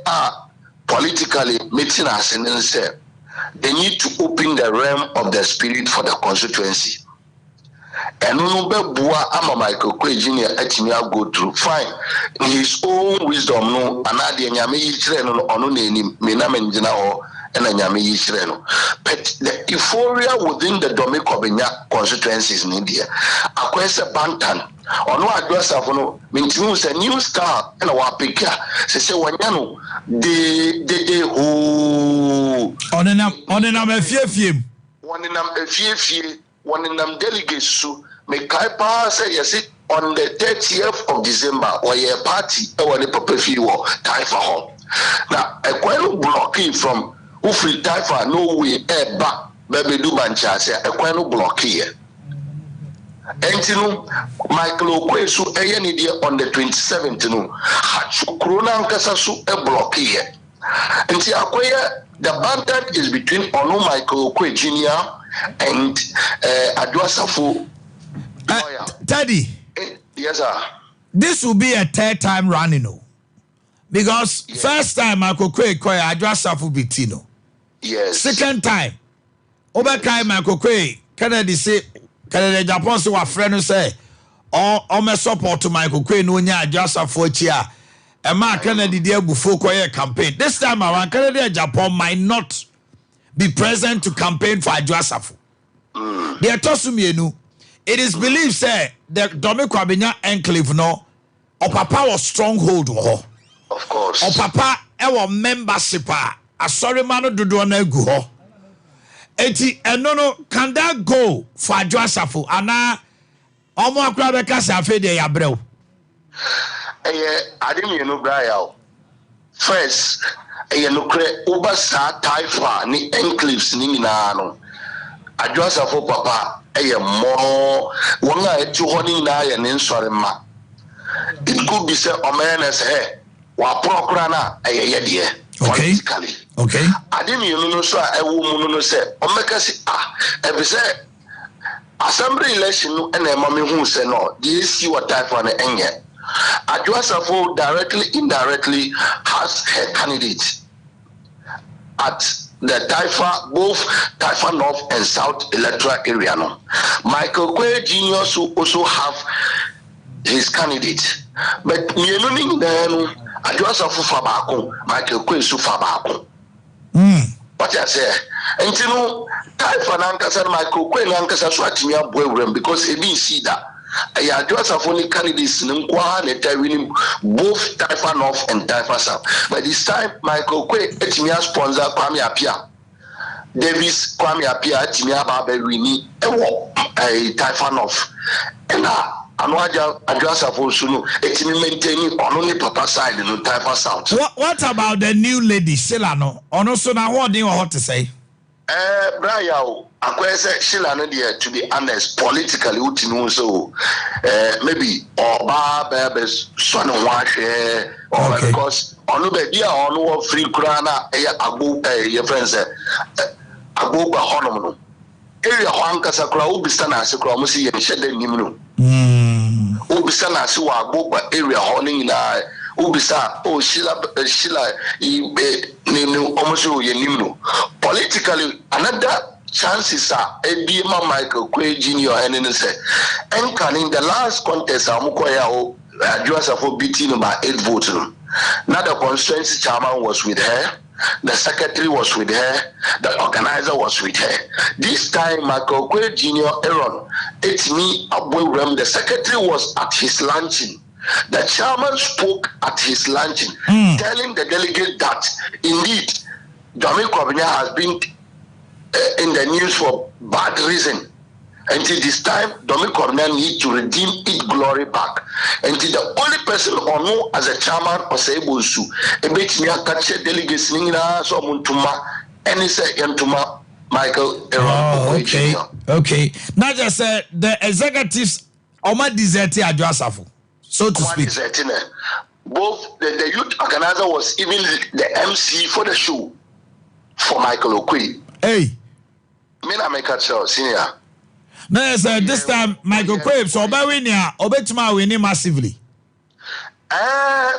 politically meeting as in say they need to open the realm of the spirit for the constituency. And no bua ama Michael Okwe Jr. Etinia go through fine in his own wisdom no anade nyame yichire no ono na enim me na menjina ho and nyame yichire no but the euphoria within the Domikobenya constituencies in India akwese bantan ono addressa for no mintinu say new star and wa pika say wanya no de ho onenam efiefiem onenam delegates so me kai pa say yes on the 30th of December or your party e won the papafi wo taifa ho na e kwenu blocky from who free taifa no way e ba be do bancha say e kwenu blocky here. Entinu Michael Okwe so eyeni dia on the 27th no corona nkasa so e block here. Enti akoye the banter is between Onu Michael Okwe Jr. and Adwasafo Teddy. Yes sir. This will be a third time running no. Because first time Michael Okwe Adwasafo Bitino. Yes. Second time Obekai Michael Okwe Kennedy say Canada Japan so wa friend say o me support to Michael Okwe no nya Adwasafo chia e ma Kennedy dey bufo koye campaign. This time around Canada Japan might not be present to campaign for Adwasafo. They are tosumienu. It is believed say the Domikobenya enclave no o papa was stronghold ho. Of course. O papa e wo membership asori ma no dodo na agu ho. Eti eno can that go for Adwasafo ana omo akura be kasa afi de ya brew. Ademienu braya first no kre uba sa taifa ni enclaves ni nyina no Adwasafo papa more wonga etu ho ni na ye ne nsore ma it could be say omenes he wa prokura na ye politically. Okay. Ademienu no so ewu mu no say omeka si ebi say assembly election no na ema me hu say no the isi what taifa na enye Adwasafo directly indirectly has her candidate at the Taifa, both Taifa North and South electoral area. No. Michael Okwe Jr. also have his candidate. But Mieluning then Adwasafo Fabako, Michael Okwe su Fabako. What I say? And you know, Taifa Nankasa Michael Okwe Nankasa Swatimia Boywem because he didn't see that. Adwasafo candidates winning both Taifa North and Taifa South. But this time, Michael Okwe etimia sponsor Kwame Appiah. Davis Kwame Appiah etimia babe winning Taifa North. And Adwasafo sunu etimi maintaining only papa side in Taifa South. What about the new lady Silano? Ono so na what do you want to say? Brian, akwese Sheila no there to be honest politically utinu so maybe oba bebe son hwahwe or because onu be dia onu free kura na agbo your friends agbo ba honom no area ho ankasa kura obisa na ase kura mo si ye hyede nim no obisa na ase wa agbo ba area ho no nyina ubisa Sheila no almost you politically another chances are Edima Michael Okwe Jr. and in the last contest Adwasafo beating by 8 votes. Now the constituency chairman was with her the secretary was with her, the organizer was with her. This time, Michael Kwe Jr. Aaron, it's me, Aburam, the secretary was at his luncheon. The chairman spoke at his luncheon, telling the delegate that indeed, Dominic Kwabena has been in the news for bad reason. Until this time, Dominic Kwabena needs to redeem its glory back. Until the only person on who as a chairman or say Bosu, a bit me a catch delegates so Muntuma, and he said Yantuma Michael Aaron. Okay. Okay. Not just the executives Oma Dizeti Adjasafo. So to speak. Both the youth organizer was even the MC for the show for Michael Okwe. Hey. Me na make a senior. No, sir, this time Michael Okwe so Obetuma winning massively.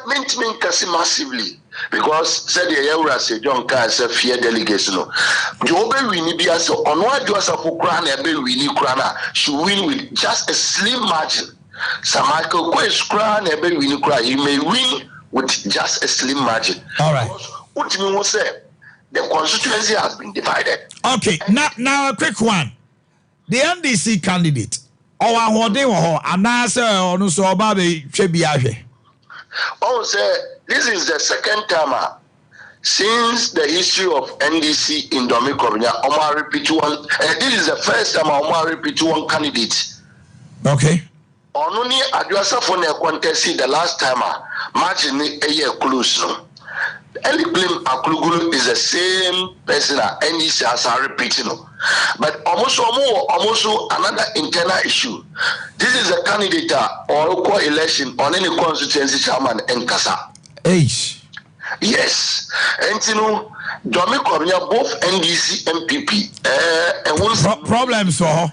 Mint kasi massively. Because said the Yawra said John Carr said fear delegation. Jobe winnie be as on what you as a Ukraine be winnie Krana should win with just a slim margin. So Michael Quay's crown a baby win cry. He may win with just a slim margin. All right. What you mean was say the constituency has been divided. Okay. Now a quick one. The NDC candidate. Oh, they were and I say on so baby Chebiaje. Oh, say this is the second time since the history of NDC in Dominic Kwabena. Omar repeat one. This is the first time Omar repeat one candidate. Okay. Only Adwasa for the contest the last time match in a year close. Any blame Aklugulu is the same person at NDC as I repeating. But almost another internal issue. This is a candidate or local election on any constituency chairman in Kasa. Age. Yes. And you know, Dominic Kwabena both NDC MPP and problems for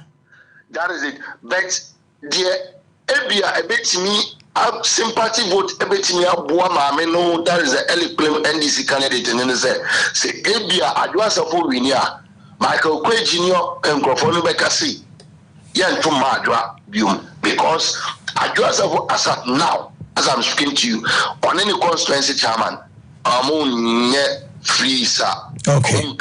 that is it. But dear Abia a bit me up sympathy vote a bit me up Boama no that is the early claim NDC candidate and then say Abia Adwasa for Winia Michael Kwe Jr. and Grofonu Bekasi Yan to Madra because Adwasa for as at now as I'm speaking to you on any constituency chairman amun free sir. Okay.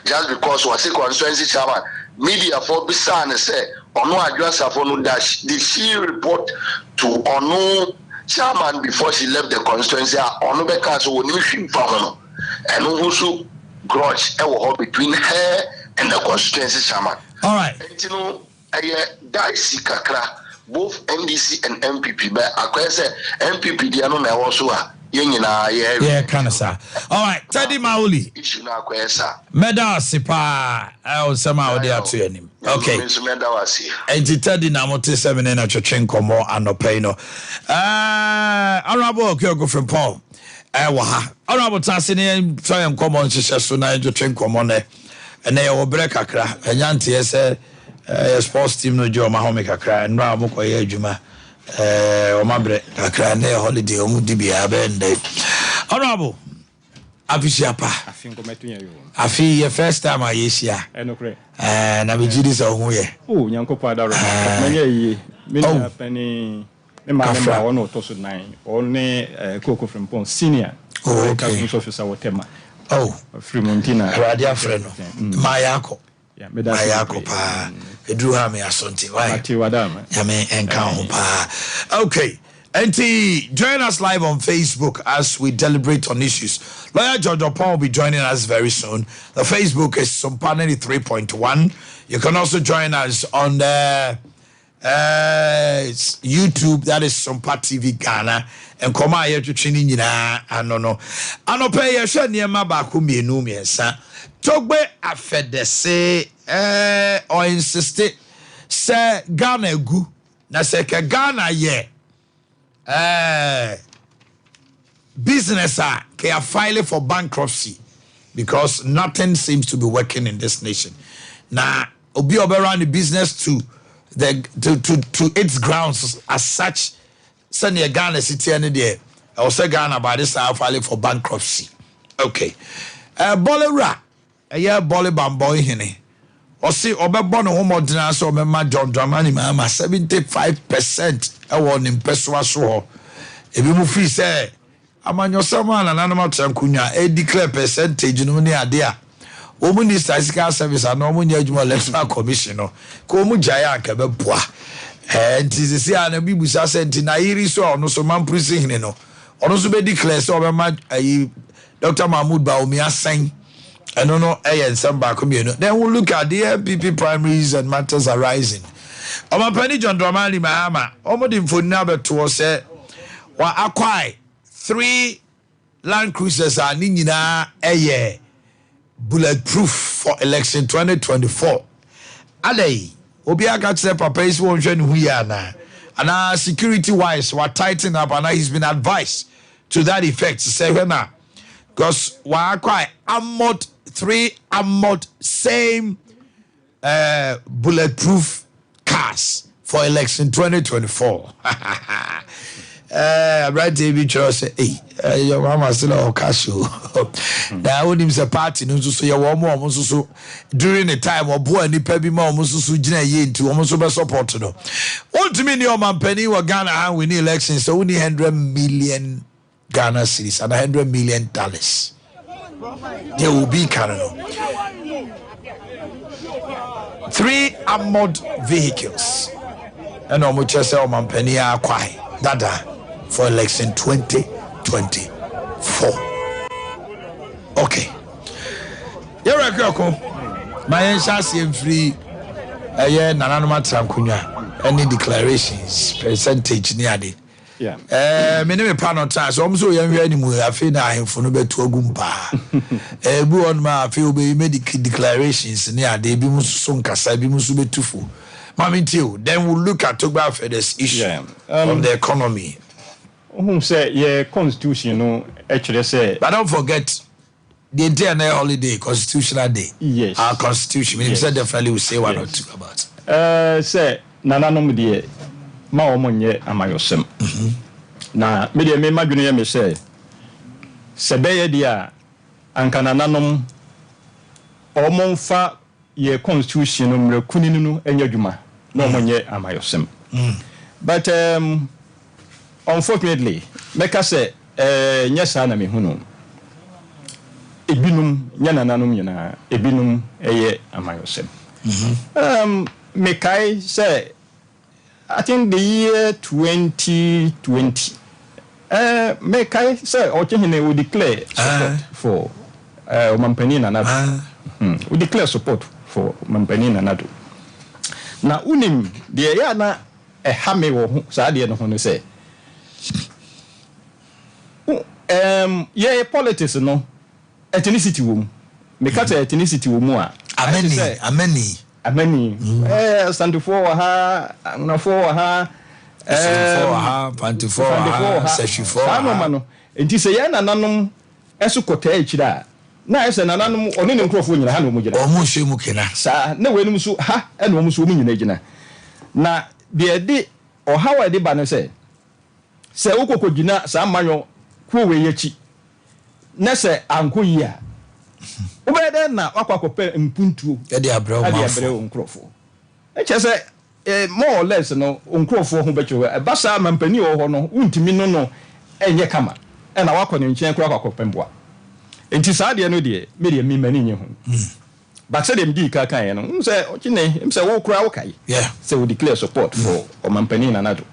Just because was a constituency chairman media for Bisan say Ono Adwasa for no dash did she report to Ono chairman before she left the constituency Ono Beka so when you found and also grudge between her and the constituency chairman. All right. And you know Daisy Kakra both NDC and MPP but I say MPP they are not also yeah, kind of sir. All right, Teddy Mauli. Meda sipa. I was somehow there to him. Okay. And Teddy Namote 7 and a Chochenko and no pain. Honorable Kyoko from Paul. Honorable Tassini, try and come on, Suna, Chochenko Mone, and they will break a crack. And Yanti said, sports team no Joe Mahomika cry and Ramoko Juma. Omabre akrane holiday omudibia bende honorable afisiapa afi your first time ayeshia enokre na bejidi so hu ye nyankopa da ro manye yi me na pani me ma member won otoso 9 only Koko from Pon senior customs officer wotema Fremontina radio friend mayako mayako pa Edru ha me asonte why ya me enka ho pa. Okay, and join us live on Facebook as we deliberate on issues. Lawyer George Opon will be joining us very soon. The Facebook is Sompa 93.1. You can also join us on the YouTube, that is Sompa TV Ghana, and come out here to training I don't know. I no pay your share near my back whom you know me, sir. Togbe afedese or insisted say Ghana gu na say ke Ghana ye business ke are filing for bankruptcy because nothing seems to be working in this nation. Now obi oberan the business to its grounds as such. Send your Ghana city any there. I say Ghana by this time filing for bankruptcy. Okay. Bolera yeah, Bolly Bamboy Hene. Or see, Oberborn homodina so my John Dramani Mama 75%. I want him Pessoa so. If you free say, amanyosama na nanoma trankunya e declare percentage no ne ade a omu ni statistical service ana omu nya adwuma electoral commission no ko omu jaya aka beboa ntizisi ana bibusa senti na yiri so ono so mamprisi hine no ono so be declare so obema Dr. Mahmoud Baomi asan eno no ensem ba ko mienu then we'll look at the MPP primaries and matters arising Omanhene John Dramani Mahama omo di mfoni na beto se wa acquire 3 Land Cruisers are ni nyina bulletproof for election 2024 alay obi aka tse papa is won hwe ne hu ya na ana security wise what tighten up and he's been advised to that effect say na because wa acquire 3 armored same bulletproof cars for election 2024 right TV say your mama still o cash you now when him say party no so ye wo mo so during the time obo anipa bi ma o so gina ye nti o so be support no ultimately ni Omanhene wa Ghana and win election so we need 100 million Ghana cedis and $100 million there will be Canada 3 armored vehicles and omo chese Omanhene acquire dada for election 2024. Okay. You're a girl. My chassis and free a year nananoma trankunya. Any declarations, percentage near it. Yeah. Minimum panel tax. I'm so young anymore. I feel that I'm for no better to a gumpa. Bu on my feel be medical declarations near the Bimus Sonka Sabimus Betufu. Mammy too. Then we'll look at Toba Fed's issue of the economy. Who say yeah, Constitution, no, actually say. But don't forget the entire holiday, Constitutional Day. Yes. Our Constitution. Yes. Said definitely will say one or two about. Say nananom de ma omonye amayosem. Na me de me madwene me say sebeye dia anka nananom omonfa ye Constitution no mrekuni no enyadwuma na omonye amayosem. But unfortunately, make us say, yes, I me huno. Ebinum, yananum, yana, ebinum, amayosem. Make I say, I think the year 2020, make I say, Omanhene will declare support for Omanhene Nanado. We declare support for Omanhene Nanado. Now, unim, the yana a hame wo Sadia no hono say. Yeah, politics no ethnicity wom make at ethnicity wom a amani stand for ha na for ha for ha seshi for ha no enti say ya nananom esukota akira na ese nananom oni ne nkrofo nyina ha no mu gina o mu hwe mu kena sa na wenum so ha ene o mu so mu nyina gina na de de o hawa de ba no say se ukokogina sa manyo kuwe yechi na se anko yi a ubede na wakwakope mpuntuo ya de abrao nkrofo eche se more or less no nkrofo ho becho basa mampani o ho no untimi no enye kama na wakone nchen kura kwakope mboa enti sa de no de me de mi mani nye ho but say dem di ka kan no se okine se wo kura wo kai se we declare support for Omanhene Nanado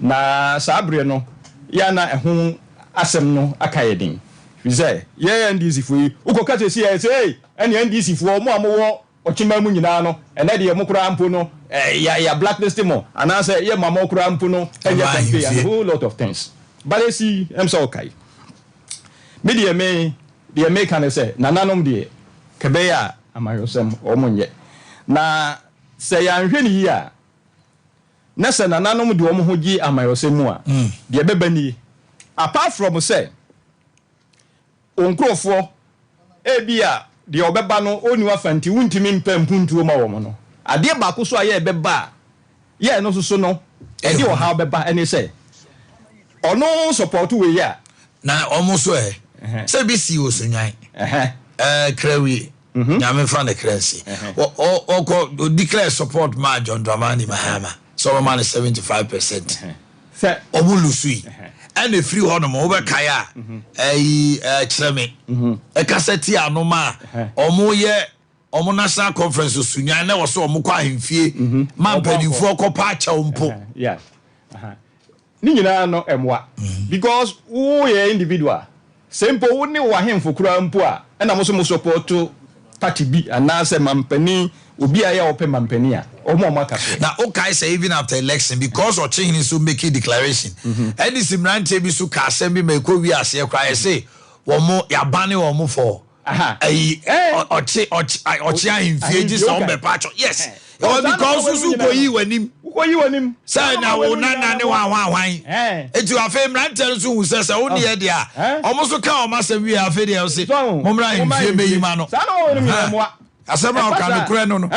na sabre no ya na ehun asem no akayedin we say yeah NDC for ukokate si say any NDC for mo amowo ochima mu nyina no ene de mo kura ampo no ya blacklist mo ana say ye mama kura ampo no enya campaign a whole lot of things but they see am so okay media me the make can say nananom de kebeya amayosem omonye na say ya nhwe ni ya na se nananom de omo hogi amayosem mu a de bebani apart from say onkrofo ebia de obeba no oni afanti wuntimi mpampuntuo ma wo no ade ba ko so aye beba ye no so no e de o ha beba ene say ono support we ya na omo so say bi si o so nyan krawi nyame fa na kransi o declare support ma John Dramani Mahama so man 75% say omulusu and a free honor over Kaya, a Chreme, a cassette anoma, or more yet. Omo national conference sunya na wo so omo kwa hemfie man panifo okopacha ompo yes ni nyina no emwa because wo ye individual simple wo ni wo hemfo kura mpo a na mo so mo support party bi anase mampani obi a ya ope mampani a omo akaso na okay say even after election because o chin so make a declaration any simrante bi so ka asem bi make wi ase kra say wo mo ya bane wo mo for ochi ahimfie ji so be patcho yes because so koyi wanim say na wo nana ne wan etu afa mrantel so hu se wo ne de a omo so ka o masem wi afa de o se momra ahimfie meyima no sa na wo ne mo asema o ka ne kure no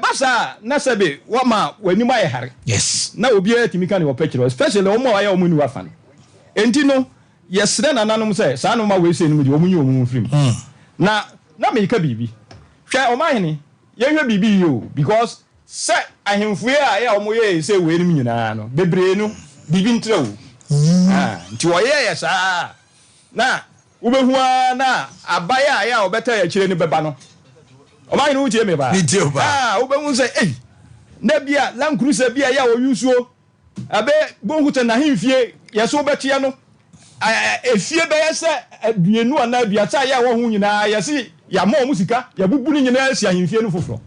basa na sebe wo ma wanim aye hare yes na obi atimi ka ne wo pekiro especially o mo aye o mu ni wafa enti no yesre na nanom se sa no ma we se ni mu de o mu nyi o mu frim na me ka bibi hwe Omanhene ye hwe bibi yo because say ahemfue a ya omoye say we ni nyina no bebre no bibi ntrawo nti wo ye sa na ubehu na abaya ya obeta ya kire ni beba no Omanhene utie me ba ubehu say na bia Land Cruiser bia ya wo yusuo abe bonhuta na hemfie yeso betia no efie be yese aduenu ana aduata ya wo hu nyina yesi ya mo musika ya bubu ni nyina asi ahemfie no foforo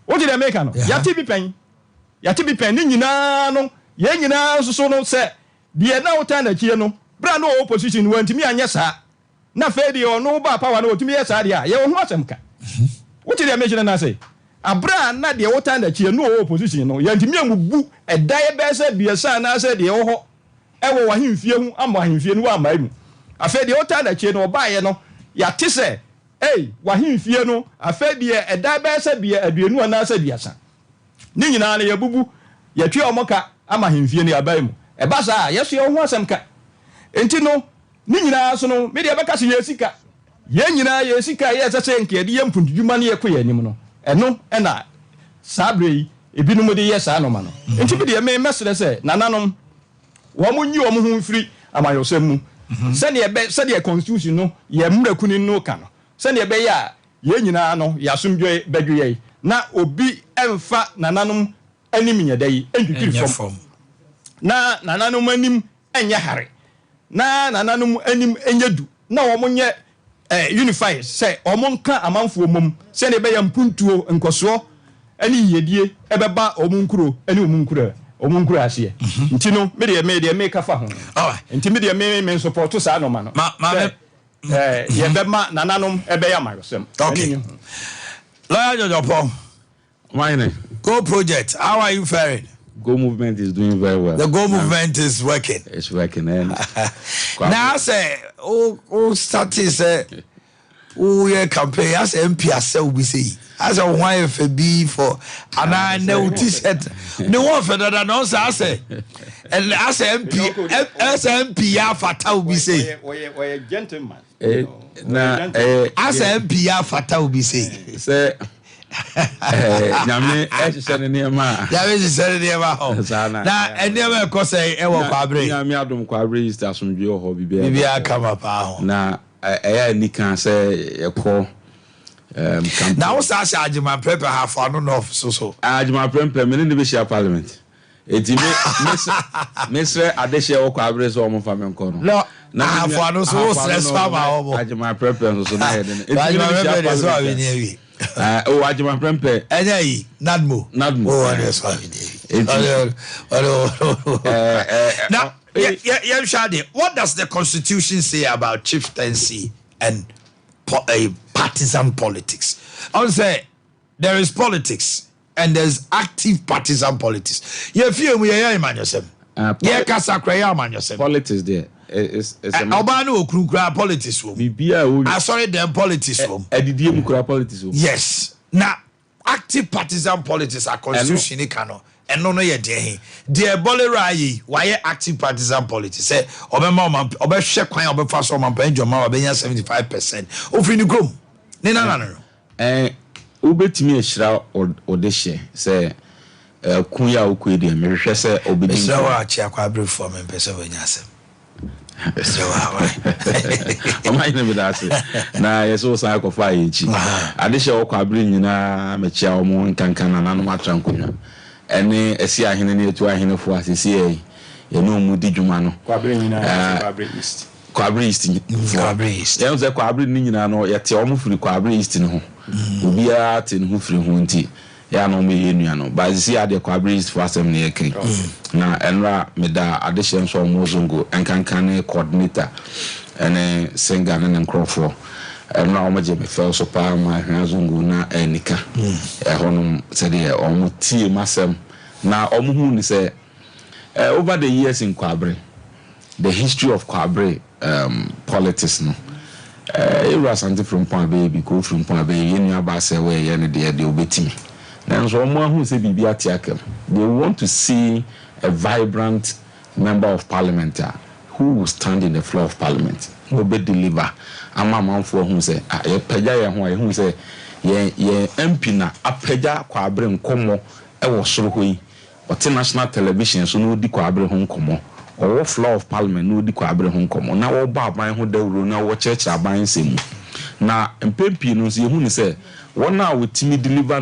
wo ti de make no ya ti bi pen ni nyina no ye nyina soso no se de na wo tan na kie no bra no opposition wantimi anya sa na fe de ono ba power na otimi ye sa de a ye wo hu asem ka wo ti de make na say abra na de wo tan na kie no opposition no yantimi amubu edaye be se biasa na se de wo ho ewo wahemfie hu ama ahemfie no wa maimu afa de wo tan na kie no ba ye no ya ti se wahemfie no afa de eda be se bia aduenu ana se biasa ni nyina na ye bubu ye twa omoka ama ahemfie no abaimu e ba sa yeso ye ho asem ka enti no ni nyina so no me de be ka se ye sika ye nyina ye sika ye se nke de ye mpuntudwuma ne ye ko ye nim no eno na sabre ebinum de ye sa no ma no enti bi de me mesere se nananom wo mo nyi wo mo hu mfiri amayosem mu se de constitution no ye mrakuni no ka no se de be ya ye nyina no ya somdwe badweye na obi emfa nananom anim nyedai entwitiri fom na nananom anim enye hare na nananom anim enye du na wo mo nye unify se o mo nka amanfo mom se de be ya mpuntuo nkoso ani yedie ebeba o mo nkuro ani o mo nkuro omunkuru ase nti no me de me ka fa ho nti me de me support sa no ma no ye be ma nananom ebe ya mayosem okay lawyer Jojo Paul Omanhene Go project, how are you faring? Go movement is doing very well. The Go movement is working. It's working and now say start say yeah campaign as MP as we say as a YFB for and I know t-shirt no one for that announce I say and as MP afata we say we gentleman na as MP afata we say nyame ehye ne ma ya be se ne ma ho na ene ma ko say e wo kwabre nyame adom kwabre is asomdwe ho bibia kama pa ho na eya ni kan say ekọ now say Ajima prepare half no north so Ajima prepare me ne be share parliament eti me sre adehye wo kwabre so mo fa me nko no na half no so stress fa ma ho Ajima prepare so na head ne Ajima prepare so we ni wi Ajima prepare enyi nadmo that's why we ni now yeah Shade, what does the Constitution say about chieftaincy and partisan politics? I would say there is politics and there's active partisan politics. You feel me? Yeah, man, yourself. Yeah, kasakra, man, yourself. Politics there. It's Obano Krukra politics. I sorry, them politics. Yes. Now, active partisan politics are constitution cano. And no ye de dear Bolerai, why active partisan politics? Say, Obe share kwan obe fast or man penjo ma obe 75%. Ofri ni grom. No. Ubetimi ehira odehye say kunya okwe de me hwehwe say obedi. Ehira wa chi akwa abre for me pese we nyasem. Omanhene be that na yeso san ko fa yichi ade hye wo kwabere nyina mechia omo nkankana na no matrankonya ene esi ahene ne etu ahene fo asisi ye no mu di dwuma no kwabere nyina kwabere east ya nze kwabere ni nyina no yete omo firi kwabere east no ho obia te no firi ho nti ya no me yenu no ba sisi ade kwabere east fo asem ne yekri na enra meda ade hye nso omo zongo nkankane coordinator ene singer ne nkrofo enra omo je me fel so pa ma hwa zongo na enika ehonum se de omo tie masem na omo hu ni se over the years in Kwabre, the history of Kwabre politics no it was something from point baby go from point baby you know about say where you dey obetimi na so omo hu say bibi atiakem they want to see a vibrant member of parliament who will stand in the floor of parliament who be deliver amamanfo hu say ye pagya ye ho ye hu say ye MP na apagya Kwabre nkomo e wo soro hoyi but national television so no di Kwabre ho nkomo or floor of parliament no di Kwabre ho nkomo na wo ba aban ho dawuro na wo church aban semu na mpempi no so ye hu ni say one now with me deliver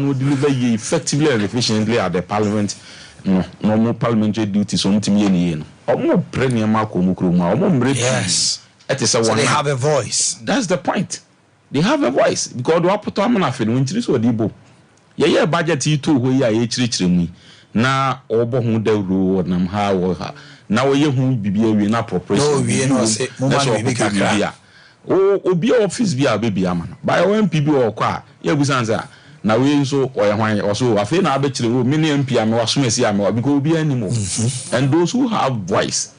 ye effectively and efficiently at the parliament no more parliamentary duties so ntimi ye ni no omo premier ma ko mu kro ma omo mre yes it is a so one they have a voice. That's the point. They have a voice because do apoto am na fe no ntiri so dibo ye budget yi to ho yi a ye chirichiri mu na obo hu dawuro nam ha wo ha na wo ye hu bibia wi na appropriation no wi no say mo ma bibi kakra obi office bi a baby ama no by MP bi wo kwa ye busanza na we nso oye hwan oso afi na abechire wo mini MP am wasomasi am because obi animo and those who have voice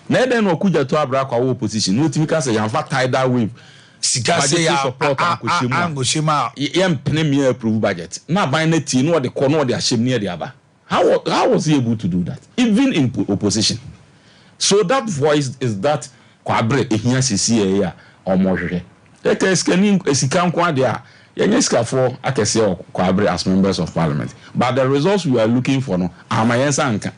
na den okuja to abra kwa wo opposition no timi ka say yanfa tidal wave sika say ya support angoshima yem pene me approve budget na ban na ti no de ko no de ahyem ne de aba how was he able to do that even in opposition? So that voice is that Kwabre ehia sisi ya omohwehwe eka scanning esika nkwa de a yenye sika for akese Kwabre as members of parliament, but the results we are looking for no amayensa anka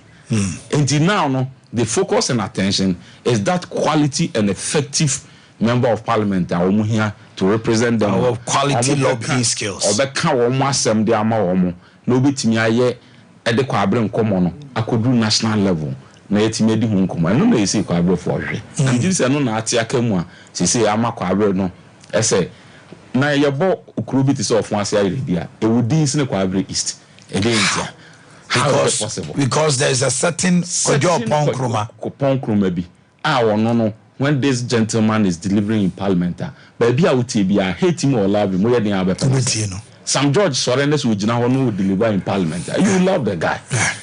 until now no the focus and attention is that quality and effective member of parliament that omo here to represent them our quality lobbying skills obeka wo mo asem de ama wo mo na obetimi aye ede Kwabre nkomo no akodu national level na yetimi edi hu nkomo eno na yesi Kwabre for hwe and say no na ate akamu a sisi ama Kwabre no ese na yebo okurubi ti se of one say dia e wudi sine Kwabre east edentia because there is a certain pon kroma bi no when this gentleman is delivering in parliament baby a wuti bi a hate him or love him we dey abeta Sam George Sorendes will no deliver in parliament. You love the guy.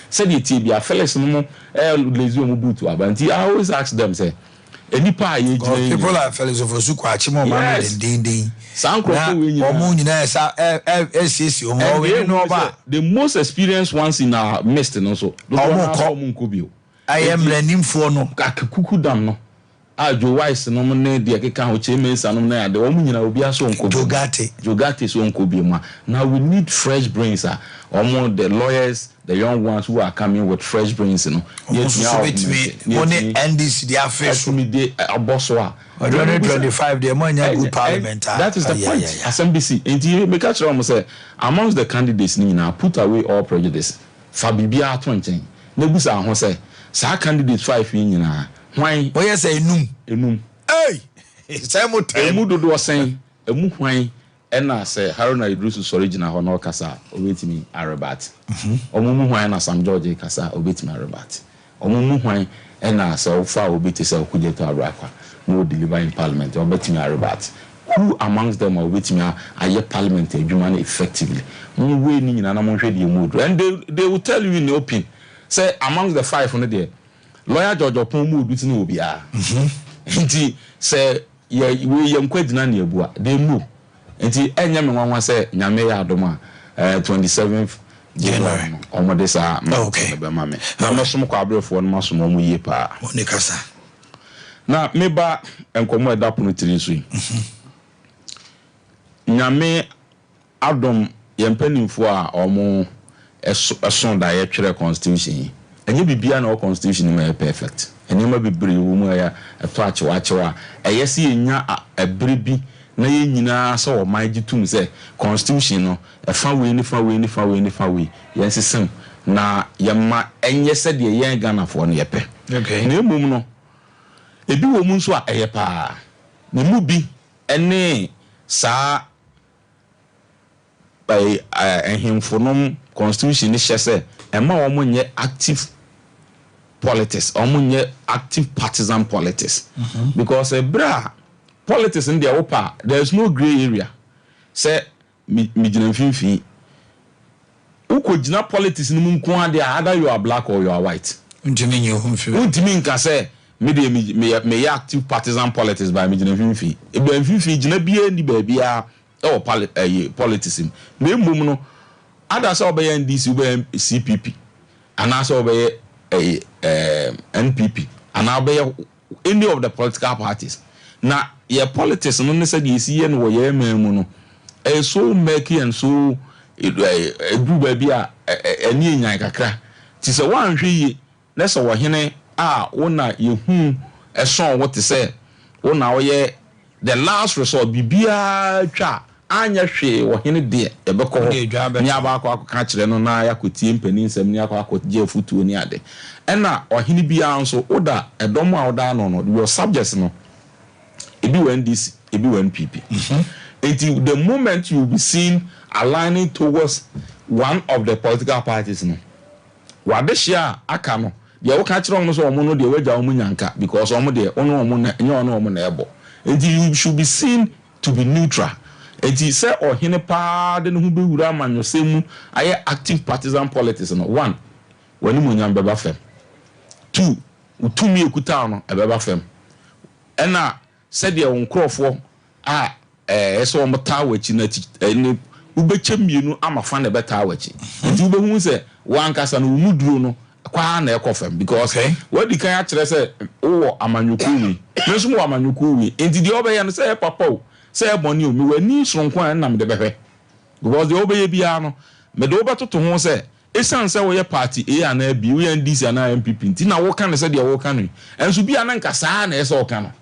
Said it be a Felix no lazy mubutu abanti. I always ask them say any pa people are Felix of Osuku achimo man ding the most experienced ones in our midst and also I am learning for no kuku dam no Joe Wise no ne de keka ho chemesa no na de omu nyina obi aso nko jogate so nko bi ma. Now we need fresh brains omo the lawyers, the young ones who are coming with fresh brains no yet me money end this the affairs me de aboso a 2025 the manya good parliament that is the point. SMBC enti make sure am say amongst the candidates ni na put away all prejudice fa bibia ato nchen na busa ho say sa candidates 5 yi nyina hwan boye say enum hey say mo time emu dodo osen emu hwan ena say Haruna Idris original ho no kasa obetimi Arabat omumu hwan na Sam George kasa obetimi Arabat omumu hwan ena say ofa obeti say okuje to Arakwa no deliver in parliament obetimi Arabat. Who amongst them are obetimi aye parliament adwuma effectively mo we ni nyina na mo hwe de emu and they will tell you in the open say amongst the 5 on there lawyer George Opon mu oduti na obi a nti say we yankwadina na ebua they know nti enya me nwanwa say nyame ya adoma 27th January omode sa okay be ma me na mesom Kwabrefo no masom mo yie pa oni kasa na meba enkomo edapono tiri so yi nyame adom yempanimfo a omo eson da ye twere constitution ɛnyɛ bibia na constitution ma perfect ɛnyɛma bebree wo mu ya ɛto akyewa ɛyɛ sɛ yɛnya ɛbere bi na yɛ nyinaa sɛ ɔman gye tum sɛ constitution no ɛfa wei yɛn sesem na yɛma ɛnyɛ sɛ deɛ yɛn Ghanafoɔ no yɛpɛ na emom no ebi wɔ mu nso a ɛyɛ paa na mu bi ɛne saa by ɛhemfonom constitution ni hyɛ sɛ ɛma wɔn nyɛ active politics wɔn nyɛ active partisan politics because ebra politics in the opa there is no grey area say me gyina mfimfini uko gyina politics no mu nko ade either you are black or you are white untimi nyi ho mfi untimi nka say me active partisan politics by me gyina mfimfini e ba mfimfini gyina bia ni ba bia e politics me mmom no ada say obey NDC obey CPP ana say obey NPP ana obey any of the political parties na your politics no said you see and wo ye memu no so murky and so do baby ani nyan kakra ti se wan hwe yi na se wo hene wona ye hu son what to say wona wo ye the last resort bibia twa anya hwe wo hene de e be ko ni aba akọ ka kire no na yakotie mpani nsam ni akọ je futuo ni ade ena o hene bia nso oda edom a oda no your subjects no ebi when this ebi when PP until the moment you will be seen aligning towards one of the political parties no wade share aka no de wo ka kire no so omo no de waja omo nyanka because omo de ono omo na enye ono omo na ebo until you should be seen to be neutral until say ohene pa de no hu be wura amanyosemu aye active partisan politics no one wani mo nyam beba fem two utumi ekuta no ebeba fem ena said the unkrofo so mota wachi na ni ubeche mienu amafa na beta wachi nti ubehu se wankasa no muduro no kwa na ekofem because what the kan akire se wo amanyoko wi meso mo amanyoko wi nti the obeye no se papa o se boni o mi wani sonko an na me de behwe because the obeye bia no me de obetoto ho se esan se wo ye party A na B wo NDC na MPP nti na wo kan se de wo kan no enso bia na nkasa na ese wo kan no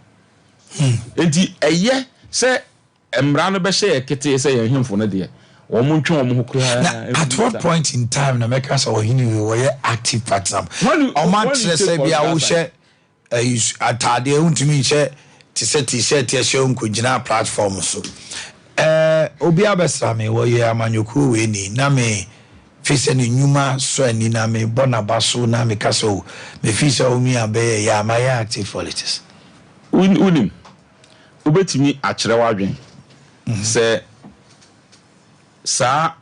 enti eye se emra no be hye kete se ye hemfo no de o mo ntwe o mo kura at what point in time na make us ohini we were active partisan o man se bia wo hye atade untimi hye t-shirt ye hye nkogina platform so obi abesra me wo ye amanyoku we ni na me fise ni nyuma so ani na me bonaba so na me kaso me fise o mi abe ya my active politics unim ubetimi akire wadwen se sa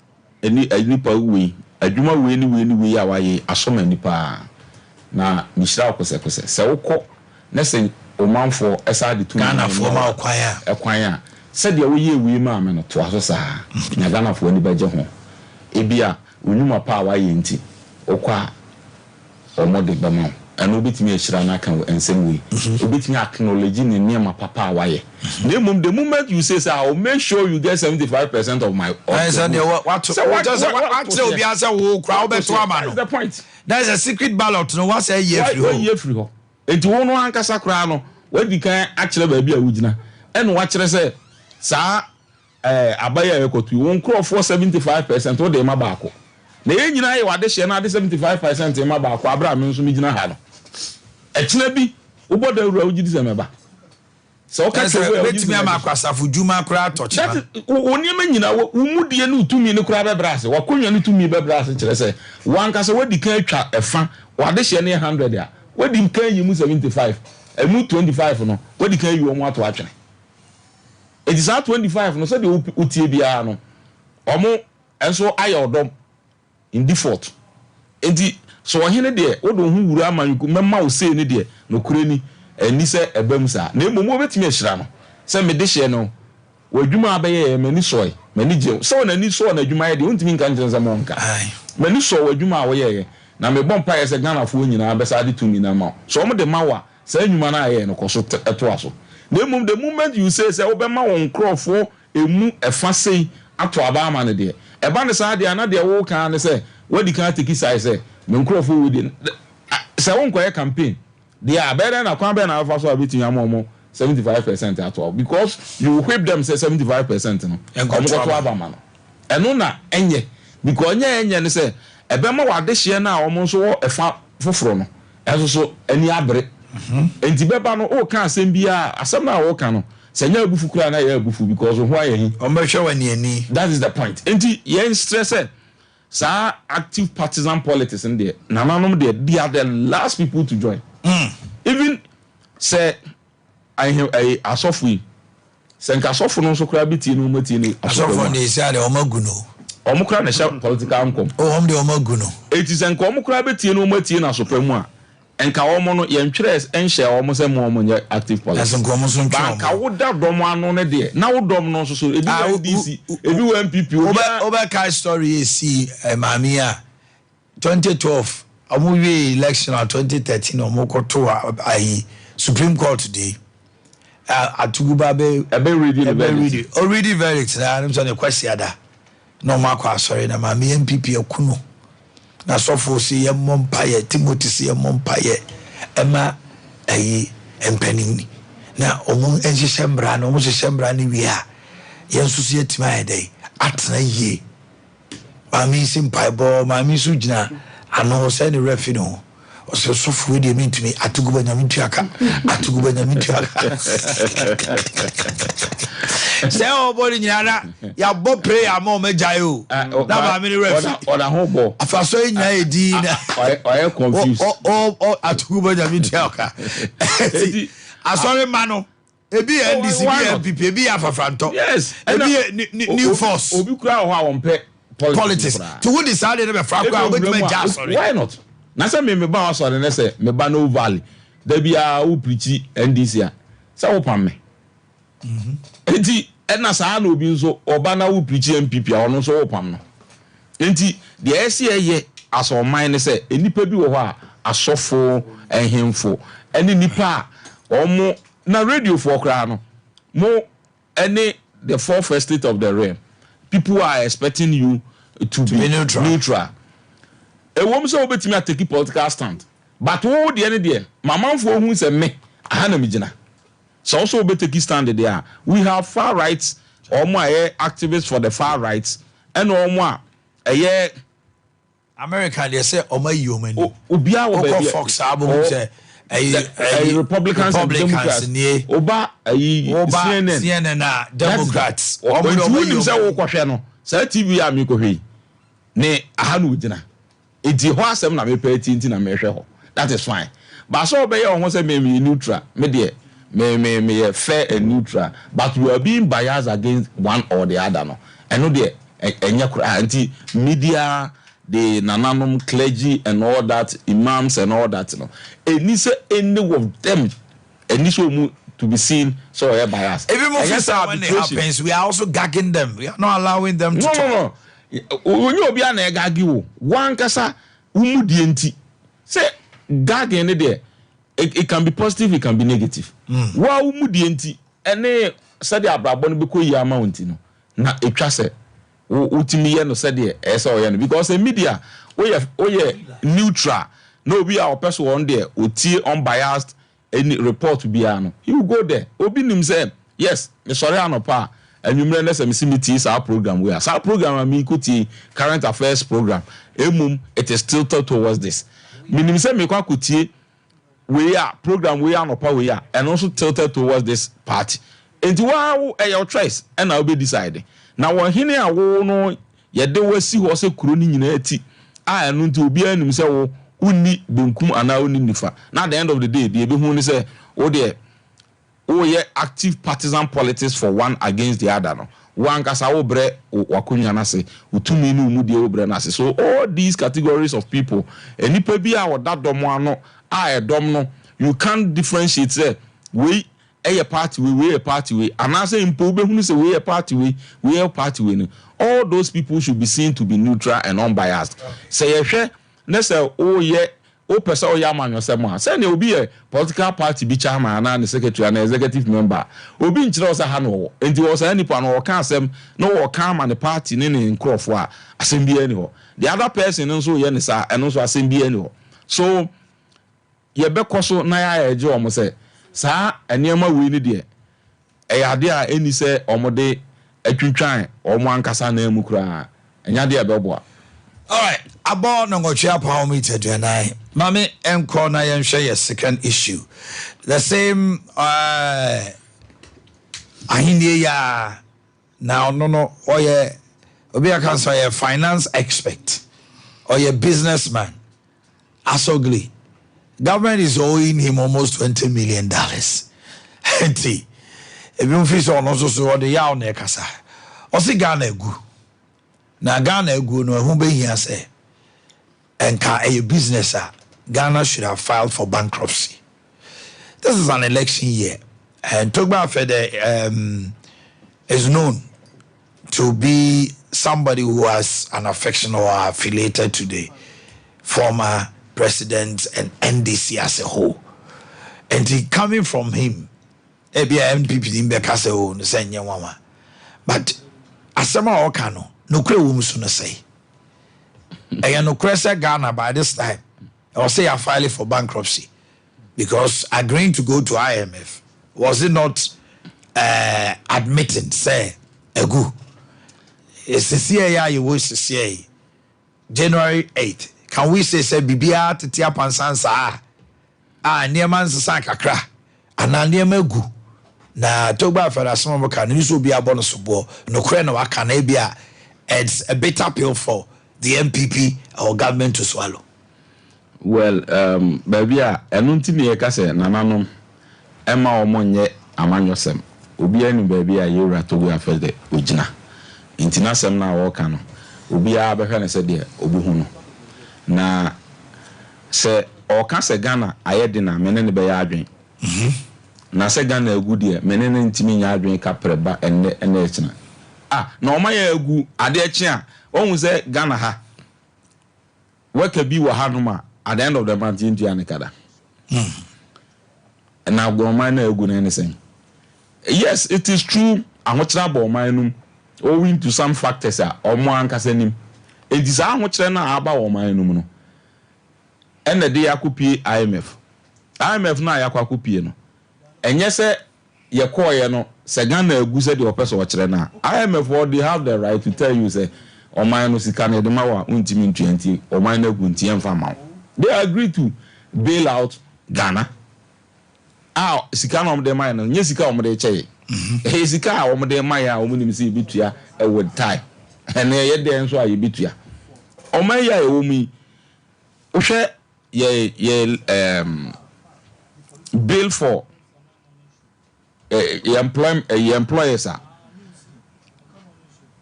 eni pa wi adwuma we ni ya waye asoma nipa na mishira okose se wokọ na se omanfo esa de tu Ghana fo ma ekwan a se de wo ye wi ma me no to aso sa na Ghana fo ni beje ho ebia onyuma pa waye nti okwa omode bama and obetimi ehira na kan ensem we obetimi acknowledge ni niam papa waye na mum the moment you say I will make sure you get 75% of my what obi answer wo kra obeto ama no the point there is a secret ballot no what say ye free ho enti wo no ankasa kra no wadi kan akire ba bia wugina ene wa kire say sa abaya yekotu won crofo 75% wo de ma baako na ye nyina ye wade hye na ade 75% ma baako abra me nso me gina ha no ekina bi uboda ewura ugidi semeba so ka se betimi ama kwasafo djuma kura tochima woni ma nyina umudie ne utumi ne kura be brase wakonwa ne tumi be brase kire se wanka se wadi kan atwa efa wade hye ne 100 a wadi kan yi mu 75 emu 25 no wadi kan yi wo mu ato atwene it is at 25 no so de utie bia no omo enso ayodom in default enti so ohene de wodo hu wuru amanyuku memma wo sei ne de no kureni ani se ebam sa na emomo betimi ahira no se me de hye no wadwuma abaye mani soy mani je so na ni so na adwuma ye de untimi nka njenza mo nka mani so wadwuma a wo ye na me bompa ye se Ghana fo nyina besa de tumi na ma so mo de mawa se adwuma na ye no koso eto aso na emom the moment you say obema won crofo emu efa sei ato aba ama ne de eba ne sa de ana de wo kan ne se wadi kan take size say me crofo we de say won ko campaign they are better na kwan be na alpha so abeti am 75% at all because you whip them say 75% no omo ko to abama no eno na enye because enye ne say ebe ma wade hye na omo so efa foforo no eso so ani abre enti beba no o kan asem bia asem na wo kan no se nya abufu kura na ya abufu because who aye hi omo hwe wani ani that is the point enti yen stress sa active partisan politics in there nananom they are the last people to join even say I asofu se nka asofu no so kura biti no mati ni asofu ne sia de omaguno omukura na sha political ankom hom de omaguno eti se nka omukura biti no mati na sopramu a enka omo no ye ntwere enhye omo se mo nye active politics nka omo so ntwere nka woda dom anu ne de na wodom no so ebi wa DC ebi wa MPP oba kai story esi mami a 2012 omo we election 2013 omo koto ayi Supreme Court today atuguba be already verdict na am so the question ada no makwa sorry na mami MPP akuno na sofo si yemompaye Timothy si yemompaye ema ayi empanini na omo enhyehyembra na omo hyehyembra ni wi a yensu si etima hedai atena ye mami simpai bo mami su gina ano se ni refi no so sofo we dey mean to me atuguba nyame tuaka say obody nyara ya bo prayer mo mejae o na ba me refi oda ho bo afaso nya edi na o confused o atuguba nyame tuaka asori mano ebi NDC bi MPP ebi afafanto yes ebi new force obi kura ho a won pe politics to who decide na be fra kwa obeti meja sorry why not na say me ba wa sorry na say me ba no valley da bia wo preach NDC a say wo pam me enti na sa na obi nso oba na wo preach MPP a ono so wo pam no enti the SCA aso man ne say enipa bi wo ho a asofo ehemfo eni nipa omo na radio for kra no mo any the fourth estate of the realm people are expecting you to be neutral. A woman so betimi atake political stand. But wo de ene de mamanfo hu se me ahana migina. So also betake stand there. We have far rights or more activists for the far rights and or more America they say o mai yoman. Obia wo be Fox album say Republicans ni oba CNN na Democrats o mo say wo kwhwe no say TV a me kohwe ne ahana ugina edi ho asem na me pa tinti na me hwe ho that is fine but so be your ho say me neutral me de me fair and neutral but you are being biased against one or the other no eno de enya kura anti media the nananom clergy and all that imams and all that no any say any of them any so to be seen so are biased even when it happens we are also gagging them we are not allowing them to talk. No when you be an gaggi wo one kasa umudi enti say gagging there it can be positive it can be negative wa umudi enti ene said abrabo no be ko yi amount no na etwa se utimi ye no said there esa o ye no because the media we neutral no be our person on there oti unbiased any report be no you go there obi nim say yes me sorry anopa anwumre na se mesimiti sa program we are program me kuti current affairs program emum it is tilted towards this minim say me kwa kuti we are program we are anopa we are and also tilted towards this party enti wa your choice and I will be deciding na won hene awo no ye de wasi ho se kuro ni nyina ati a enu nti obi anim se wo unni benkum ana unni nifa na at the end of the day the be hu ni se o de o ye active partisan politics for one against the other no one kasa wo bre wakonya na se utumi ni umu de wo bre na se so all these categories of people enipa bi a woda dom ano a edom no you can't differentiate say we a party we a party we and I say impo be hu say we a party we a party we no all those people should be seen to be neutral and unbiased say ye hwe na say o ye o pesa o yaman yosem a say na obi a political party bi chairman na the secretary and executive member obi nchire o say ha no enti o say nipa no o kan asem no o kan man the party ne nkrofo a asem bi ani ho the other person nso ye ne sa eno so asem bi ani ho so yɛbɛkɔ so na yɛagye ɔmo sɛ saa nneɛma wei ni deɛ ɛyɛ ade a ɛni sɛ ɔmo de atwintwan ɔmo ankasa na emu koraa ɛnya deɛ ɛbɛboa. Alright, about Nongotria Palmeter Janai. Mami Enko na yɛnhwɛ yɛ second issue. The same ahindie ya now no oye obi aka so ye finance expert or ye businessman. Asogli. Government is owing him almost $20 million. Enti. Ebi mfi so no so the yaw na kasa. Osi Ghana egu. Na Ghana egu no hu be hia say enka a business Ghana should have filed for bankruptcy. This is an election year, and Togba Fede is known to be somebody who has an affection or affiliated to the former president and NDC as a whole. And he coming from him, MPP in Bekase the same mama. But Asama Okano, no kre wumsuna say. And no cresa Ghana by this time. I'll say I filed for bankruptcy because agreeing to go to IMF was it not admitting say egu. It's the CIA you wish to say January 8th. Can we say bibia tetia pansansa neman sa kakra ana neman gu na Togba Federation mo kan so bia bonus bo no kre na waka na bia it's a bitter pill for the MPP or government to swallow. Well, baby, enunti ne yeka se nananom ema omonye amanyosem. Obi anu baby a yewra Togba afede ogina. Intina sem na wo ka no. Obi a behwe ne se de obi hu no. Na se o ka se Ghana ayede na mene ne be ya adwen. Na se Ghana egu de mene ne ntimi nya adwen ka preba enne ekina. Na o ma ya egu ade echi a ohun se Ghana ha weka bi wa hanuma at the end of the month into Anikada. And now go mine a good anything. Yes, it is true. I'm not trouble mine owing to some factors or more ankasenim. It is how much now about mine. And the day I could pay IMF. IMF na yakwa kupie no. And yes, ye call no Sagana Guze the person watch na. IMF what they have the right to tell you say or mine sikane de mawa untimin 20 or mine gunti enfama. They agreed to bail out Ghana. Sika no de mine no nyesika o de cheye. Sika o de maya o munim si bitua e with tie. And ye de enso aye bitua. O maya e o mi o hwe ye bill for employers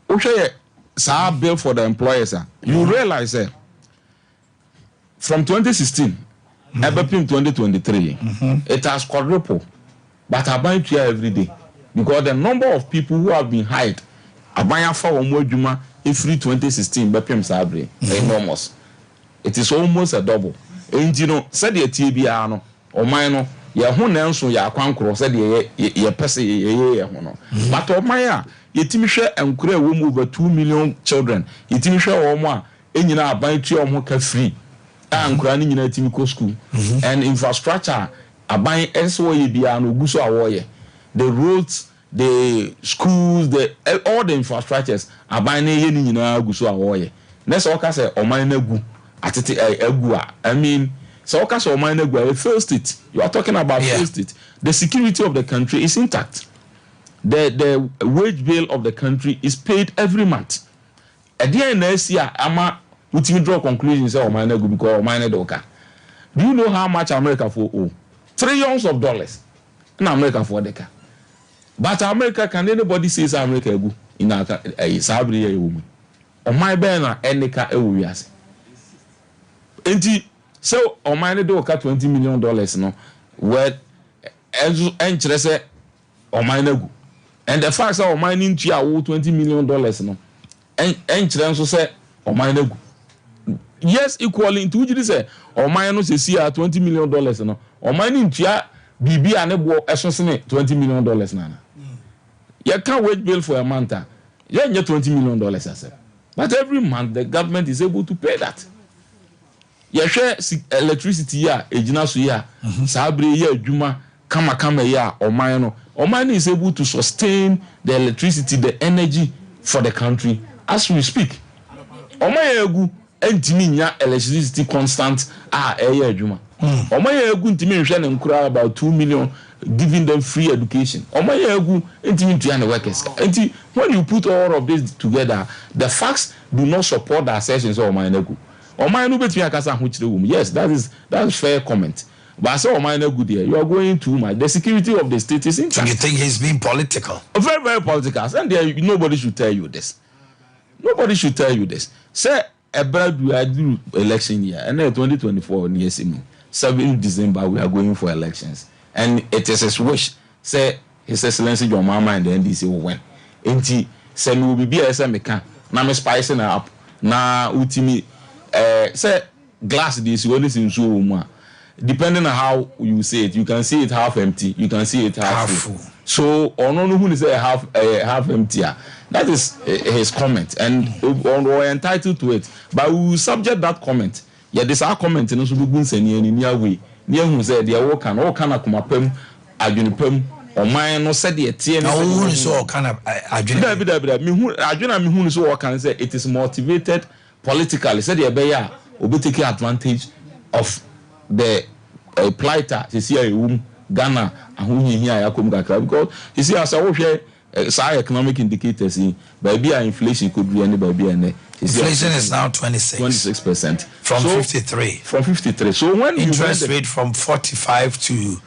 o hwe sa bill for the employers you realize from 2016 Ebepim 2023 it has quadrupled, but Abaya here every day because the number of people who have been hired Abaya for Omojuma every 2016 Bepim Sabre enormous. It is almost a double. And you know, said the TBR no or mine ya ho nanso ya kwankro said ye pese ye hono. But o maya yetimi hwe enkura wo mu over 2 million children. Yetimi hwe o mo a enyina Abaya tu o mo ka free. Ankura ni nyina yetimi ko school. And infrastructure Abaya enso ye bia no guso awoye. The roads, the schools, all the infrastructures Abaya ne ye ni nyina guso awoye. Next o ka say o man na gu atete egua. I mean, so okay, so mine a failed state. You are talking about failed state. The security of the country is intact. The wage bill of the country is paid every month. At the end next year, ama we draw conclusions say mine go because mine doka. Do you know how much America for owe? Trillions of dollars. In America for deka. But America, can anybody say America go in a sabri woman? On my banner endeka ewiase. Enti so o mine do ka $20 million no where enkyere say o mine gu and the fact say o mine ntua wo $20 million no enkyere nso say o mine gu yes equally into which say o mine no say $20 million no o mine ntua bibi ane bo esosene $20 million na you can wage bill for a month you get $20 million as but every month the government is able to pay that. yɛhwɛ electricity a ejina so ya sabre ya adwuma kama ya ɔman no is able to sustain the electricity, the energy for the country as we speak. Ɔman egu entimi nya electricity constant ɛyɛ adwuma. Ɔman egu ntimi nhwɛ ne nkura about 2 million giving them free education. Ɔman egu entimi ntua ne workers. Enti when you put all of this together, the facts do not support the assertions of ɔman egu. Ɔman no betumi akasa ho kyerɛ wom. Yes, that's fair comment. But I say ɔman egu there, you are going too much. The security of the state is intact. So you think he's being political? Very, very political. And there, nobody should tell you this. Nobody should tell you this. Say about we are do election year, and then 2024 near 7 December we are going for elections, and it is his wish. Say His Excellency John Mahama and the NDC will win. Enti say me will be SMK. Now me spicing up. Now ultimate say glass this you only seem so depending on how you say it, you can see it half empty, you can see it half full. So on who say half empty. That is his comment, and we're entitled to it. But we will subject that comment. Yeah, this our comment in also be good in near way. Near who said they all can akumapem, adunipem, or mine no said the TN. Who is all kind of aduna who is all can say it is motivated politically. Said the beya will take advantage of the plighter. You see a Ghana and who here Yakum Gakra because you see as I watch economic indicators in baby inflation could be any baby and inflation is now 26% from 53. From 53. So when interest rate from 45 to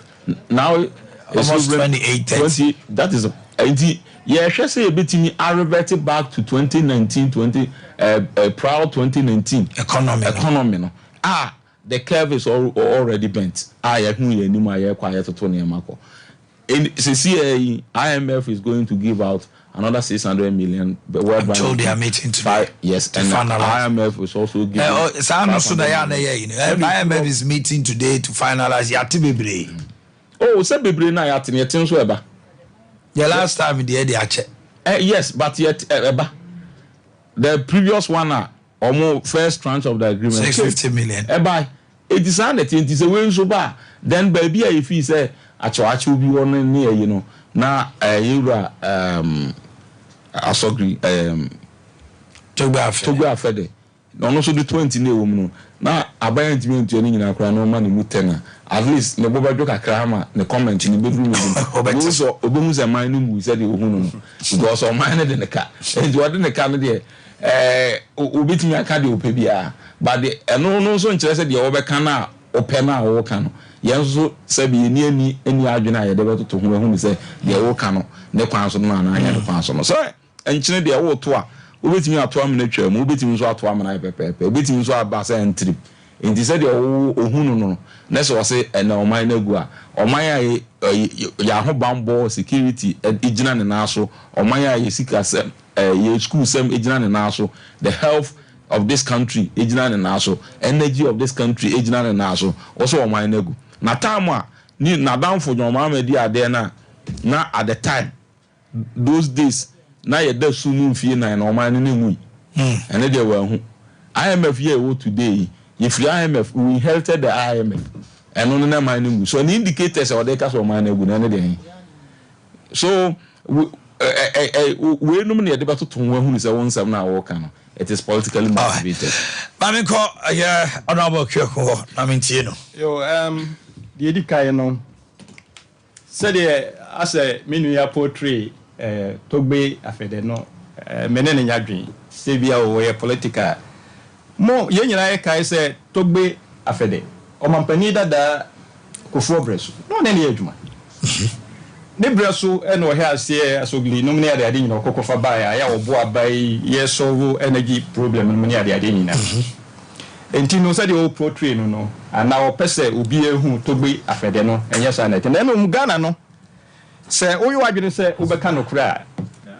now almost 28. 20, that is yeah, I say a bit me I reverted back to 2019 proud 2019 economy no. The curve is already bent. IMF is going to give out another 600 million. I'm told they are meeting today. Yes, and IMF is also giving. IMF is meeting today to finalize Yati Bebre. Oh, say Bebre na Yati Yatin so eba. The last time in the Ade Akye. Yes, but yet eba. The previous one almost first tranche of the agreement 650 million. Eba. It is an it is a way so bad. Then baby if he say actually will be one near now you asogri Togba Fede. No also the 20 ne woman now abayan timi to any na kra no man mu 10 at least ne boba joka krama ne comment ni bedroom so obomu se man no mu said ohunu because o man ne de ka and what ne ka no de obitimi aka de opebia but the no so nkyere se de obeka na opena wo ka no yenso se bi ni ani adwena ye de beto ho ehunu se de wo ka no ne kwan so no na anya ne kwan so no so enkyere de wo to a obetimi ato am na twam obetimi so ato am na pepepe obetimi so abasa entry enti se de ohunu no na so se na oman na gu a oman ya ho bambo security ejina ne na so oman ya sika se ye school sem ejina ne na so the health of this country ejina ne na so energy of this country ejina ne na so also oman na gu na time a ni na down for your mama di ade na at the time those days na ye da sunu fie na oman ne nwu ene de wa hu IMF here wo today if the IMF we inherited the IMF and on na man nwu so the indicators or they cast oman na gu na ne de so we no me de beto to hu say won sam na wo kan it is politically motivated. Mamiko honorable Kyoko na mentie no yo the edikai no said as a menu ya portray Togbe afede no menene nyadwen se bia wo ye political mo ye nyina ye kai se Togbe afede o mampani dada Kofu Breso no na ne adwuma ne Breso e no he ase asogli no me ade nyina kokofa ba ya wo bo abai ye solve energy problem no me ade nyina enti no said o portray no ana o pese obi ehu Togbe afede no enye sa na na no Ghana no se oyo adwene se obeka no kura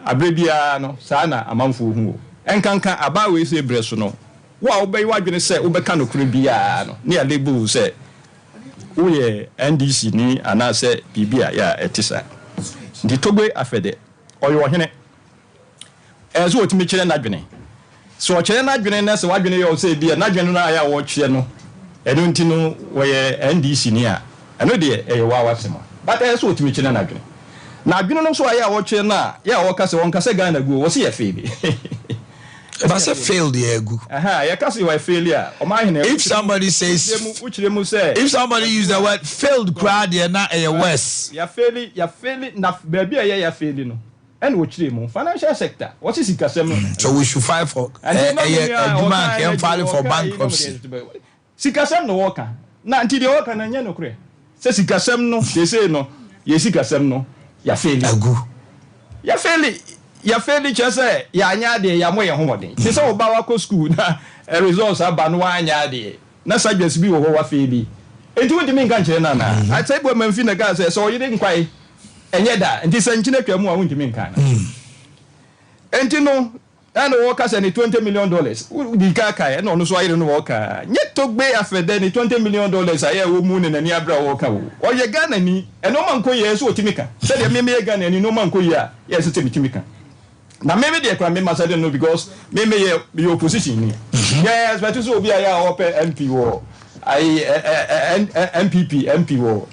abrebia no sa na amanfo hu enkanka aba we se Breso no wa obeyi wadwene se obeka no kura bia no ne label se oye NDC ni ana se bibia ya etisa ndi Togbe afede oyo ohene ezo otimi kire na dwene so o kire na dwene na se wadwene yo se bia na dwene na ya wo kire no ɛno nti no wɔyɛ NDC ni a ɛno deɛ ɛyɛ wawa sema but ɛyɛ so otumi kyena n'adwene na adwene no so ayɛ a wɔkyerɛ na yɛ a wɔka sɛ wɔnka sɛ Ghana go wɔ se yɛ fail but say failed yɛ gu yɛ ka sɛ yɛ failure Omanhene if somebody says if somebody use the word failed crowd there na ɛyɛ worse yɛ fail na baabi a yɛ fail no ɛna wɔkyerɛ mu financial sector wɔse sikasɛm no so we should fight for adwuma can file for bankruptcy sikasɛm no wɔka na nti deɛ wɔka na nyɛ no korɛ sɛ sikasɛm no sese no yɛ sikasɛm no yɛ fail agu yɛ fail kyɛ sɛ yɛanya deɛ yɛamo yɛ homɔden te sɛ woba wakɔ school na results aba no waanya deɛ na subjects bi wɔ hɔ wa fail enti wontimi nka nkyerɛ no anaa asɛ bɔ mamfi na ka sɛ ɔyere nkwae ɛnyɛ da nti sɛ nkyene twa mu a wontimi nka na enti no ɛna wɔka sɛ ne $20 million di ka ɛna ɔno so ayere no wɔka nyɛ togbe afɛdɛ ne $20 million ayɛ wɔ mu ne n'ani abra wɔka wo ɔyɛ Ghana ni ɛna ɔma nkɔ yɛ so otimi ka sɛdeɛ meme yɛ Ghana ni no ɔma nkɔ yɛ a yɛ sɛ timi ka na meme deɛ kora mema sɛ de no because meme yɛ opposition ni yes but so obi ayɛ a wɔpɛ MP wɔ MPP MP wɔ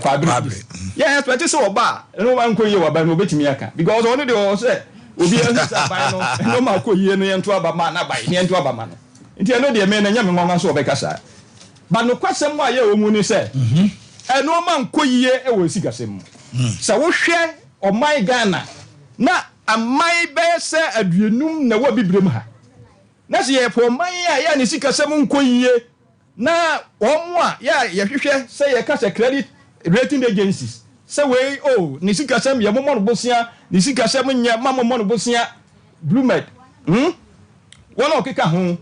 kwabre yes but so ɔba ɛna ɔma nkɔ yɛ wɔba no obetimi aka because ɔno deɛ ɔ sɛ obi ansa ban no ma ko yie no yento aba ma na ban yento aba ma no nti eno de me na nya me nwanwa so obekasa ba no kwasem a ye omu ni se eno ma nko yie e wo sikasem mu sa wo hwe oman Ghana na amai be se aduenum na wo bibrem ha na se ye po oman a ya ne sikasem nko yie na omo a ya ye hwehwe se ye ka se credit rating agencies se we ni sikasem ye momon bosia ni sikasem nya mamomon bosia blumed wala okeka ho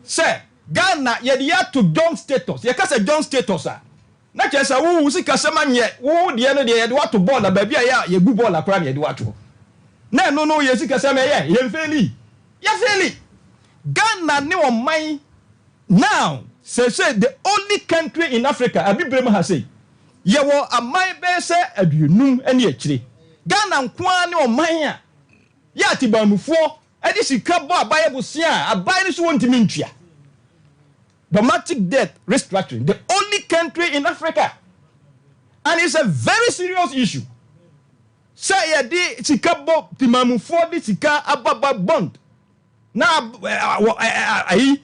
se Ghana ye de ya to John status ye ka se John status a na che se wo sikasem anye wo de no de ye de wato ball na ba bia ya ye gu ball akra ye de wato na no ye sikasem ye feli Ghana ne oman now say the only country in Africa abibrem ha say ye wo amai be se aduenum ene akire Ghana nkoa ne oman a ya tibamufo edi sika bo abaye bosia abaye ni so wontimi ntua dramatic debt restructuring the only country in Africa and it's a very serious issue say ye di sika bo tibamufo di sika ababa bond na ayi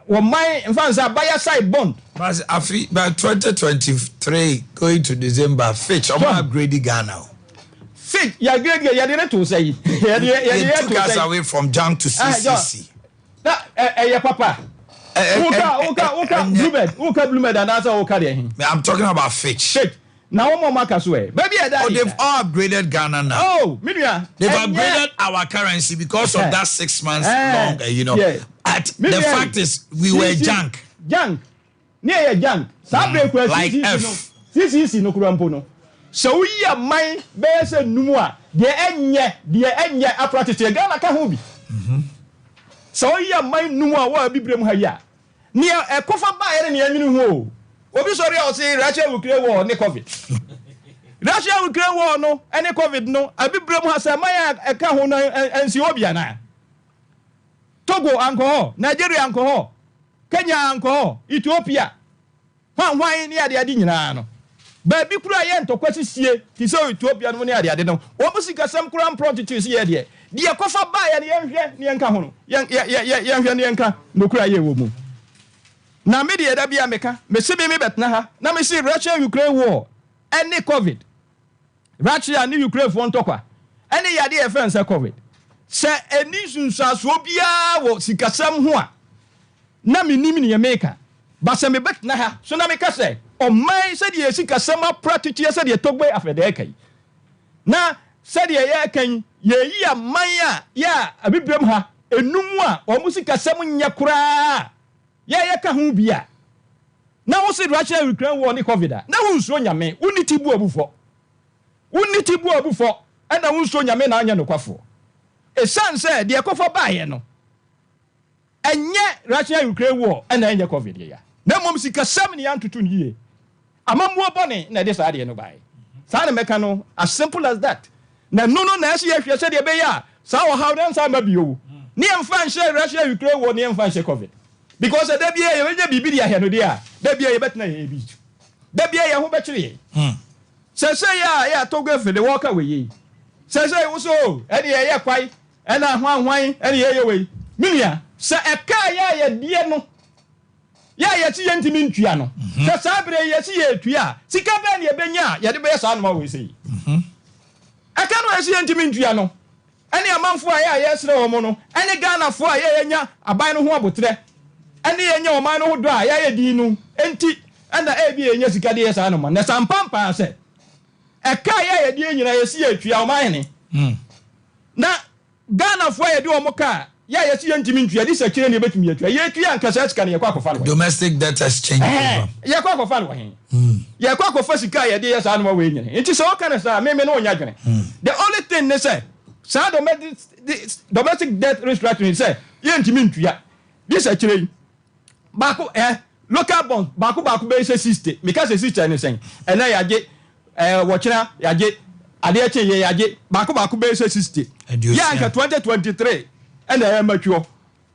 my fans are buyer side bond. But by 2023 going to December, Fitch, I'm upgrading Ghana. Fitch, you upgrade. You didn't to say. You took us away from junk to CCC. Now, papa. Bluebird, and answer I'm talking about Fitch. Now, one more markers way. Baby, they've all upgraded Ghana now. Oh, Miria. They've upgraded our currency because of that 6 months long, Yeah. The fact is, we were junk. Near junk. Like F. This no kurampono. So we are my best numua. The enye apparatus. Ghana kahubi. So we are my numua wa bibrem haya. Near a kofa ba ere near minu. Obi sorry I say Russia will create war ne COVID. Russia will create war no any COVID no. Abibrem has a maya a kahuna and Siobia na. Togo alcohol, Nigeria alcohol, Kenya alcohol, Ethiopia. Why near the Adinano? Baby Kurayan to question he saw Ethiopia money at the Adino. Opposite some crown prostitutes here, dear. Dear Kofa by and Yanka, Yanka, no cry woman. Now, media Dabia Meka, Messibe Betnaha, now me see Russia Ukraine war, any COVID. Russia and Ukraine for Tokwa, any idea offense COVID. Say any sunsa swobia wo sikasam ho a na menim ne America ba se me bet na ha so na me ka say o man se de sikasam apratiti se de togbe afede kai na se de ye kan ye yi aman a ya abibrem ha enum a o mu sikasam nya kura ye ka ho bia na wo se Russia Ukraine war ni COVID a na wo nso nyame uniti bu abufo and na wo nso nyame na anya no kwafo a son said, the Kofa Bayano. And yet, Russia Ukraine war and then COVID. No Mumsika 7 years to 2 years. A man more bonny, na this idea no by. Sana Mecano, as simple as that. No, Nancy, if you said, Beya, so how dance I may be you. Near French, Russia Ukraine war near French COVID. because da bia ye nya bibi dia he no dia da bia ye betna ye bi da bia ye ho betwere se ya to go fe de work away ye se wo so e de ye kwai e na hwan e de ye we minia se e ka ya die no ya ti ye ntimi ntua no se sabre ye si ye tua sika ba ne ye benya ye de be sa no ma we sei aka no ye si ye ntimi ntua no ene amanfo a ye sere wo mo no ene Ghana fo a ye nya aban no ho abotre ene ye nya oman no ho do a ye di nu enti enda e bi ye nya sika de ye sa no ma na sampampa se eka ye di nyina ye si ye tua oman ne na Ghana fo ye di o mo ka ye si ye ntimi ntua di se kire ne betumi ye tua ye tua nkasa sika ne ye kwa akofa no domestic debt exchange program ye kwa akofa no he ye kwa akofa sika ye de ye sa no ma we nyina enti se o kana sa me no nya dwene the only thing ne say sa domestic debt restructuring say ye ntimi ntua this a kire bako local bond bako be say 60 because 60 ne say ena ya je wo kira ya je Ade Akye ye ya je bako be say 60 ya nka 2023 ena ya matuo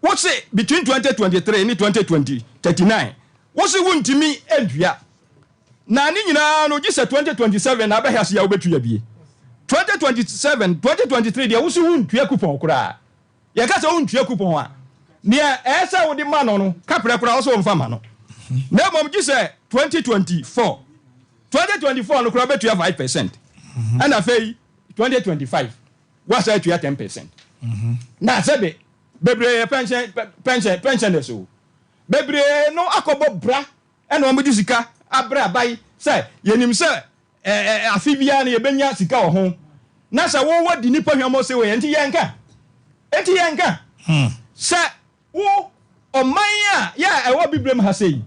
wo say between 2023 and 2020 39 wo say wo ntimi adua na ni nyina no gise 2027 na abehia se ya obetu ya bie 2027 2023 dia wo say wo ntua coupon kura ya ka say wo ntua coupon a ne esa wo di ma no kapre kura wo so mfa ma no na mom gise 2024 no kura betu ya 5% and afei 2025 wa say tu ya 10% na sebe bebre pension so bebre no akobo bra e no mo sika abra bai say yenim say afibia na ye benya sika wo ho na say wo wadi nipa hwamo say we enti yenka say wo oman ya ewo bibrem ha say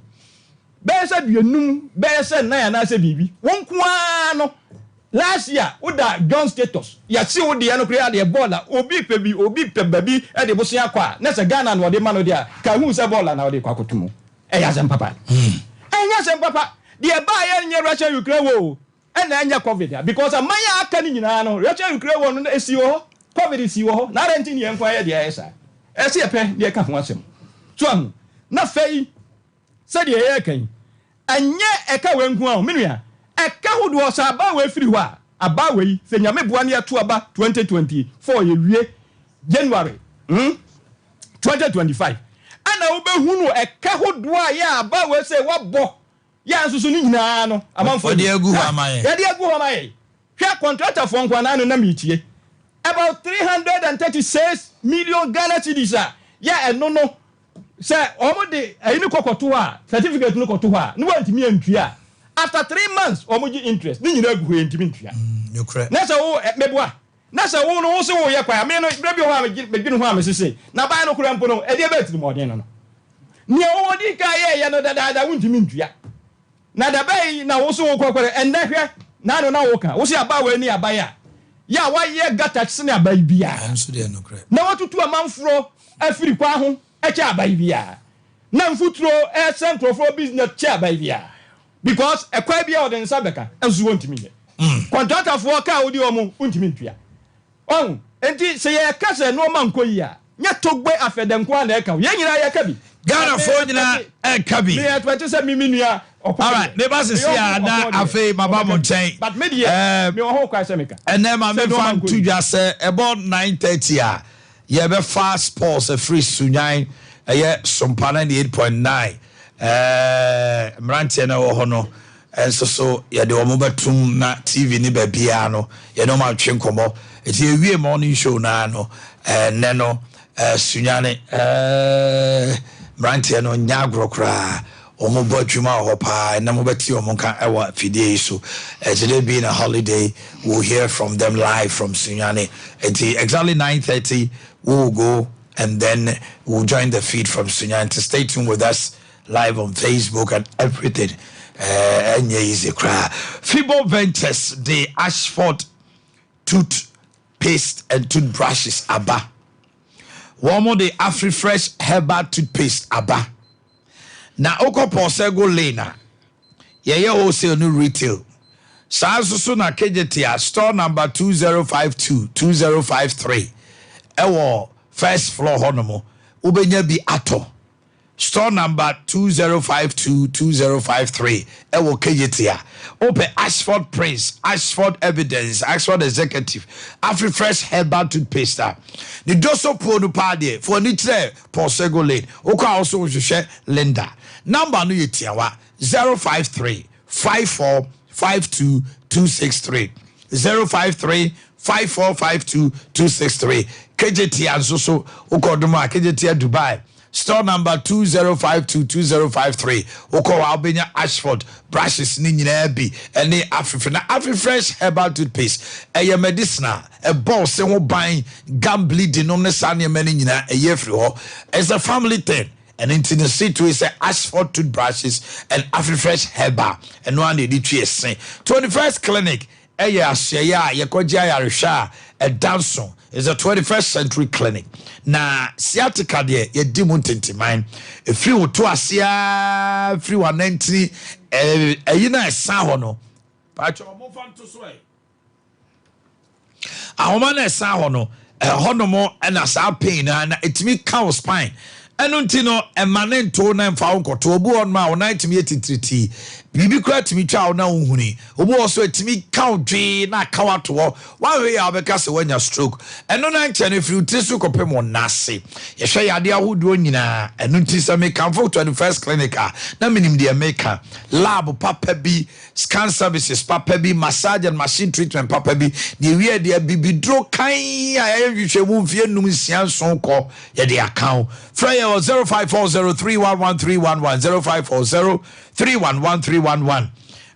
be say bienum be say na ya na say bibi won kwa no last year uda John status ya si wo de no krea de bola obi pebabi e de bosia kwa na se Ghana no de ma no dia ka hu se bola na de kwa kotumu e ya sem papa de ba ya nye Russia Ukraine wo e na nya covid because amanya aka ni nyina no Russia Ukraine wo no esi wo covid si wo na renti ni enfa ya de esa e se pe de ka ho asem so na fei se de ye kan anye e ka wenku a menua eka hodo sa aba we firi ho a aba we se nyame boa ne ato aba 2024 ye wie January 2025 ana wo behunu eka hodo a ya aba we se wabo ya nsusu ni nyina no amanfo de agu ho amaye ya de agu ho amaye hwa contractor fo nkwana no na mitie about 336 million Ghana cedis ya eno no se omode ayini kokoto a certificate no koto a no wantimi antua after 3 months omoji interest ni nyina agu ho ntimi ntua na se wo meboa na se wo no wo se wo ye kwa me no brebi ho a megwinu ho a mesese na ban no kura mpo no e de betiri mo den no ni wo di ka ye no dada wuntimi ntua na da bai na wo se wo kokore enda hwe na no na wo ka wo se aba we ni aba ya wa ye gata sene aba bia nso de no kra na watutu amanfuro afiri kwa ho e cha aba bia na mfuturo e central for business cha aba bia because ekwa bia odin sabeka enso wontimi ye contractor for ka odi omo wontimi ntua enti se ye ka se no man koyi a nya togbe afedenko na e ka ye nyira ye ka bi Ghana for nyina e ka bi me atwete se miminua all right me ba se sia na afei maba mo chen but me de me ho kwa se meka ene ma me fan tudwa se about 9:30 a ye be fast sports a free sunyan ye Sompa 98.9 mrantie na wo ho no enso so ye de omo batum na TV ni ba bia no ye no ma twe nkomo eti ewie morning show na no ne no sunyane mrantie no nyagrokra omo bodwuma ho pa na mo beti omo kan ewa fidie so today being a holiday we'll hear from them live from sunyane eti exactly 9:30 we'll go and then we'll join the feed from Sunyane. To stay tuned with us live on Facebook and everything. Easy cry. Fibo Ventures, the Ashford toothpaste and toothbrushes Abba. One more the Afri-Fresh herbal toothpaste Abba. Na oko posego lena. Yeye wholesale new retail. Saasusu na KJT store number 2052-2053. Ewo first floor honomo ubenya bi ato store number 2052-2053 ewo KJTia. Open Ashford Prince, Ashford Evidence, Ashford Executive, Afri-Fresh Herbal Toothpaste. The doso ponu party for nitre Porsego Lane. Oka also share Linda. Number no yetiawa 053 54 52 263 053 5452 263 KJTia Zoso Ukoduma KJTia Dubai. Store number 2052-2053. Oko Albania Ashford brushes ni nyina bi ene Afri-Fresh Herbal Toothpaste. Eye medicinal, a ball se ho ban gum bleeding no ne sane mani nyina eye free ho. It's a family thing. And in the city is Ashford toothbrushes and Afri-Fresh Herbal. And one day the 21st clinic. Eye asya ye koja yarisha a danson is a 21st century clinic. Na sciatica de ye di mu tentiman. If you to asia free 190 yina esa ho no. Pacho mo fan to so e. Ahoma na esa ho no. Hono mo na sa pain na etimi cow spine. Eno ntino emanento na mfa nkoto obu on ma ona etimi etitriti bibi kura timi twa na ohuni obu also etimi count dwe na kawato one way abeka se wanya stroke eno na nche ne firi trisu kopem onase ye hwe yade ahodo nyina eno ntisa me comfort 21st clinic na minim de America lab papa bi scan services papa bi massage and machine treatment papa bi de wie de bibi dro kan ya hwe mu mfie num nsia nson ko ye de account frey 0540311311 0540311311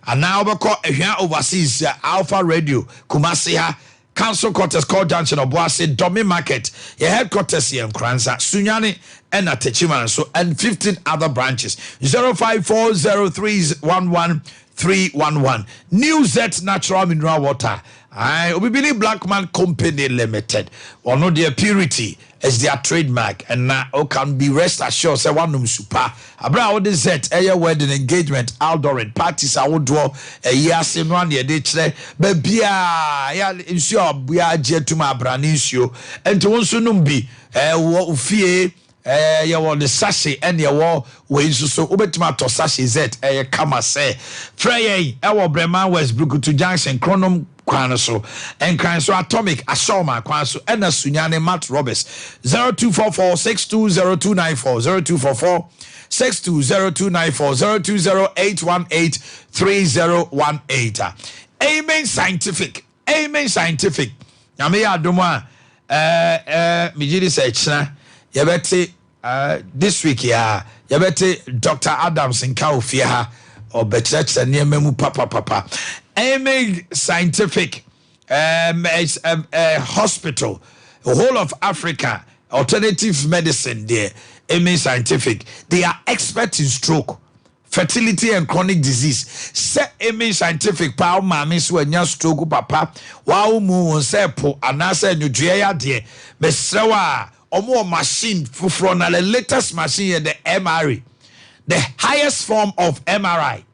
and now we call overseas Alpha Radio Kumasi ha Council Quarters Call Junction of Boakye Domi Market your headquarters here in Kranza Sunyani and Atechiman so and 15 other branches 0540311311 New Z Natural Mineral Water we believe Blackman Company Limited or no their purity as their trademark and now can be rest assured say one super abra what is that wedding engagement outdooring parties I would draw a year same one year they say baby ya ensure we are jet to my brand issue and to also numbi fear you want the sachet and your wall ways so ubetima to sachet z kama say Frey our Bremen Westbrook to Junction Chronom Kwanaso and Kranso Atomic Asoma Kwaso and Sunyane Matt Roberts 0244-620294 0244-620294 0208183018 Amen Scientific Yame Adoma Mijidi Sechna Yabete this week Yabete Dr. Adams in Kaufia or Betch and near Memu Papa Amen Scientific hospital, whole of Africa, alternative medicine there, Amen Scientific. They are experts in stroke, fertility and chronic disease. Say Amen Scientific, power mami so enya stroke papa, wa mu se po anase nudua de mesrewa omo machine fufro na the latest machine the MRI. The highest form of MRI.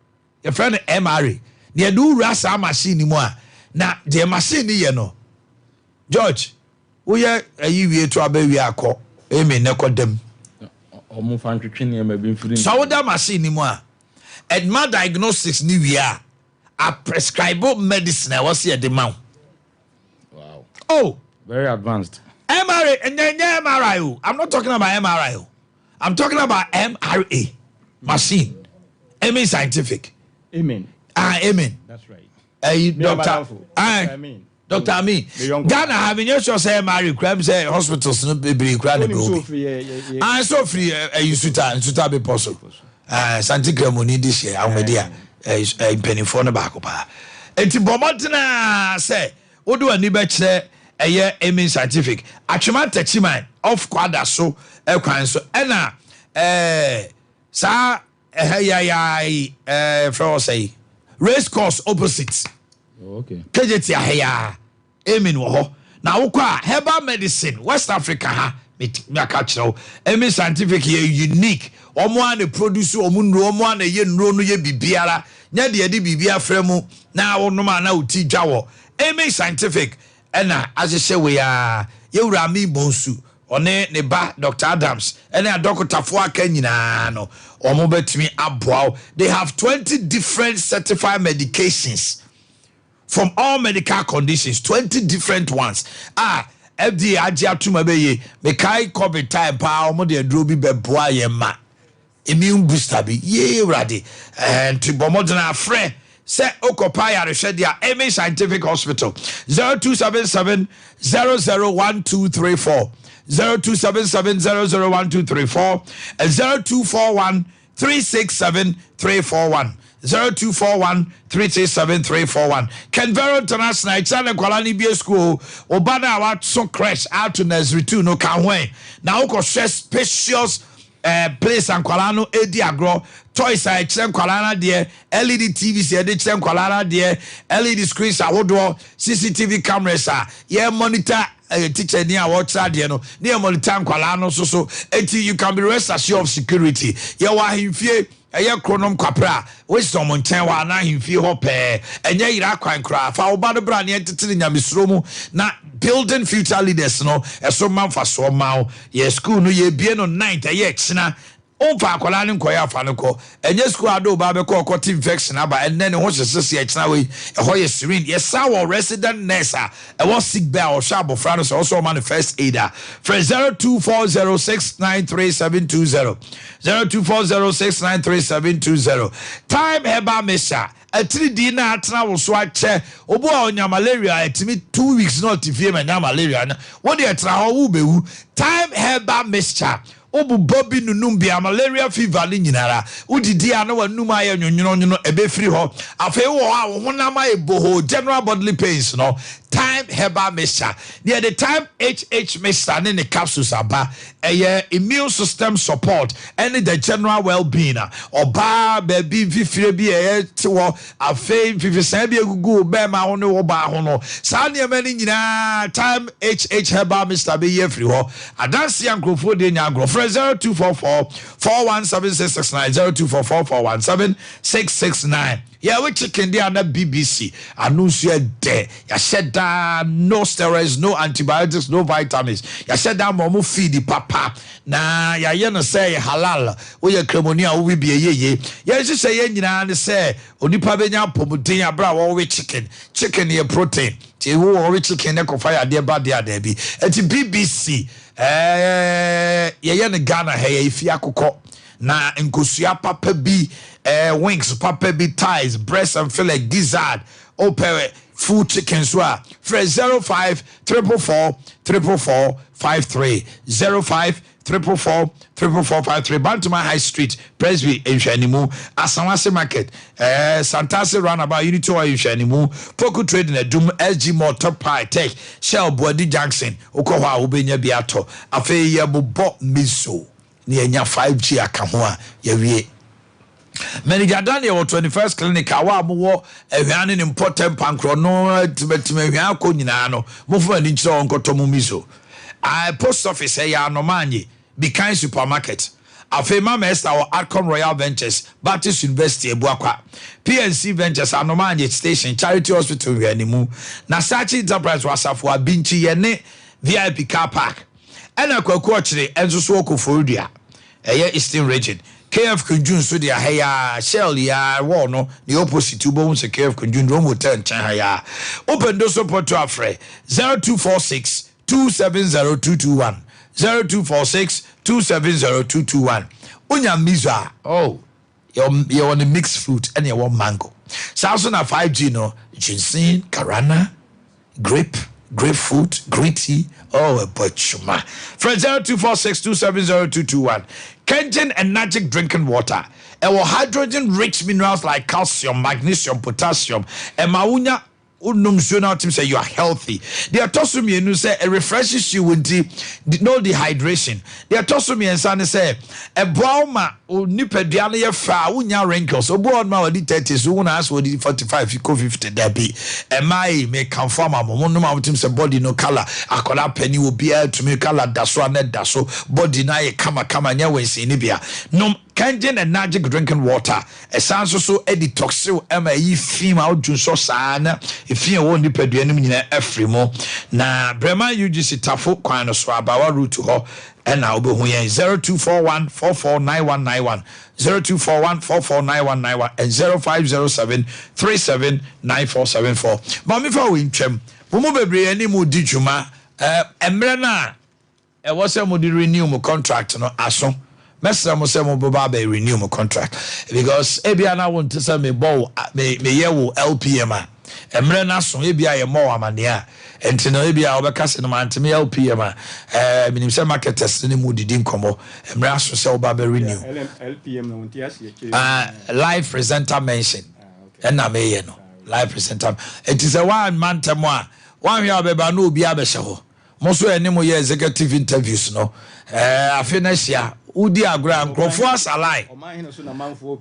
Your friend MRI. They do rasa machine mo na the machine ye no George we are ayi to abawi akọ emi ne kodem omo fan twetwe ne ma bi mfiri so that machine mo edma diagnostics ni wi a prescribe medicine I was here the man. Wow. Oh, very advanced. MRI and MRI. I'm not talking about MRI. I'm talking about MRA machine. Amen Scientific. Amen. Amen. That's right. Doctor Amin. Dr. Amin. Ghana having your show say Mary Crab say hospitals no be crowd go. And so free you suta be possible. Santi Cremoni this year Almedia penny for the back pa. Enti bomotna say odo ani be kire eye Amin Scientific. Atwema tachiman of kwada so kwan so na sa from say race course opposite. Okay. KJT ahya. Amen wo ho. Na wo kwa herbal medicine West Africa ha me catch now. Amen Scientific here unique. Omo an produce omo nro omo an ye nro no ye bibiara. Nya de de bibia fremu na wo no ma na uti dwa wo. Amen Scientific na as say we ya ye wura mi bonsu one ne ba Dr. Adams ene adokotafo aka nyina no omo betumi aboa. They have 20 different certified medications from all medical conditions, 20 different ones. FDA agye atuma beye me kai COVID time pa omo de aduro bi beboa ye ma immune booster bi ye rade and to bomodena frɛ say okopa ya rehwedia Amy Scientific Hospital 0277 001234 0277 001234 and 0241 367 341 0241 337 341. Canberra International Italian Kwalani B School Obana Awat so crash out to nursery 2 no can wait. Now go spacious place and Kwalano Edi Agro toys I chen Kwalana dear LED TVs I chen Kwalana dear LED screens awodo CCTV cameras monitor teacher near watch near monitor Kwalano so until you can be rest assured of security. Himfie chronom kwapra wisdom nchen wa na himfie ho pe enye ira kwan kra fa oba de bra ne tetene nyamesro mu na building future leaders no eso manfa so ma ye school no ye bie no 9th ye china onfa akola ne nkoya afa ne ko enye school ado ba be ko infection aba enne ne ho hyesese ye china we ho ye syringe ye saw resident nurse e was sick be o sha abofra no so also manifest aider for 0240693720 0240693720 time heba mesha atiri na atena wo so ache obo a onya malaria atimi 2 weeks not ifie ma nya malaria na wo de etra ho wo bewu time heba mesha obu bobi nunum bia malaria fever ni nyinara udidi ana wanum aye nwonwono ebe free ho afei wo a wo honam aye boho general bodily pains no time herbal mixture near the time HH mixture in the capsules aba immune system support and the general well-being oba baby fifire bi to afei fifisa bi egugu be ma ho ne wo ba ho no sa ne mani nyina time HH herbal mixture be ye free ho adanse ankrofo de nya agro 0244 417669 0244 417669. Yeah, we chicken there na BBC. Announce you there. Ya said that no steroids, no antibiotics, no vitamins. Ya said that momu feed the papa. Na ya yena say halal. We ya cremonia we be ye. Ya just say nyina say onipa benya pomuden ya bra we chicken. Chicken ye protein. Ti wo we chicken na ko fire there ba there there bi. Eti BBC ya yena Ghana he ifi akokɔ. Na nkosua papa bi wings papa bi thighs breast and fillet gizzard opere full chicken so fresh 05 444 444 53 05 444 444 Bantama High Street Presby Enshanimu Asamase Market Santase Roundabout Unity or Enshanimu Poku Trading a Doom SG Motor Pie Tech Shell Body Jackson Okowa Ubenya Biato Afe Yabu Bo Miso Near 5G Akamoa Yawie Manager Daniel 21st clinic awa mo ehwan ne important pancro no timetime ehwan ko nyina no mofo ani nchiro onkoto mu miso post office ya no manye be kind supermarket afema Esther or Arcom Royal Ventures Baptist University Ebuakwa PNC Ventures anomanye station Charity Hospital wianimu na Sachi Enterprise wasafo abinchi ye ne VIP car park ena kwaku ochire enso so okofodua eye Eastern Region KF Kunjun so dia heya Shell ya wo no the opposite ubo se KF Kunjun room hotel nchan ya open do support to afre 0246 270221 0246 270221 onya miza you want a mixed fruit and you want mango Samsung na 5G no ginseng karana grapefruit gritty a butchuma from 0246 270221 Kengen and Magic drinking water. Hydrogen rich minerals like calcium, magnesium, potassium, and maunya say you are healthy. They are tossing me and say it refreshes you with no dehydration. They are tossing me and say a broma nipediana ya fa unya wrinkles. So born ma di 30 so una as di 45 you go 50 there be. Am I may confirm a moment no ma say body no color. Akola penny will be able to make color daso net daso body na ye kama nya we see ni bia. No Kangen and Magic drinking water. A sounds also editoxil MAE female junso sana. If you won't depend on every more. Na Brema UGC Tafo Quano Swabawa route to her. And now be 0241 449191 0241 449191 and 0507 379474. Mami fa we ntwem. Bomo bebre ani mu di djuma emre na e wo se mo di renew mo contract no aso. Mesra mo se mo boba be renew mo contract because ebia na won tese me bow me ye wo LPM a emre na so ebia ye mo amane a enti no ebia obeka se no manteme LPM a minim se marketers ne mu didi nkomo emre aso se oba be renew LPM no nti ase live presenter mention na me ye no live presenter it is a one man temo a one hwe obeba no obi abehye ho mo so ene mo ye executive interviews no afenasia udi agra nkrofo asalai Omanhene so na manfo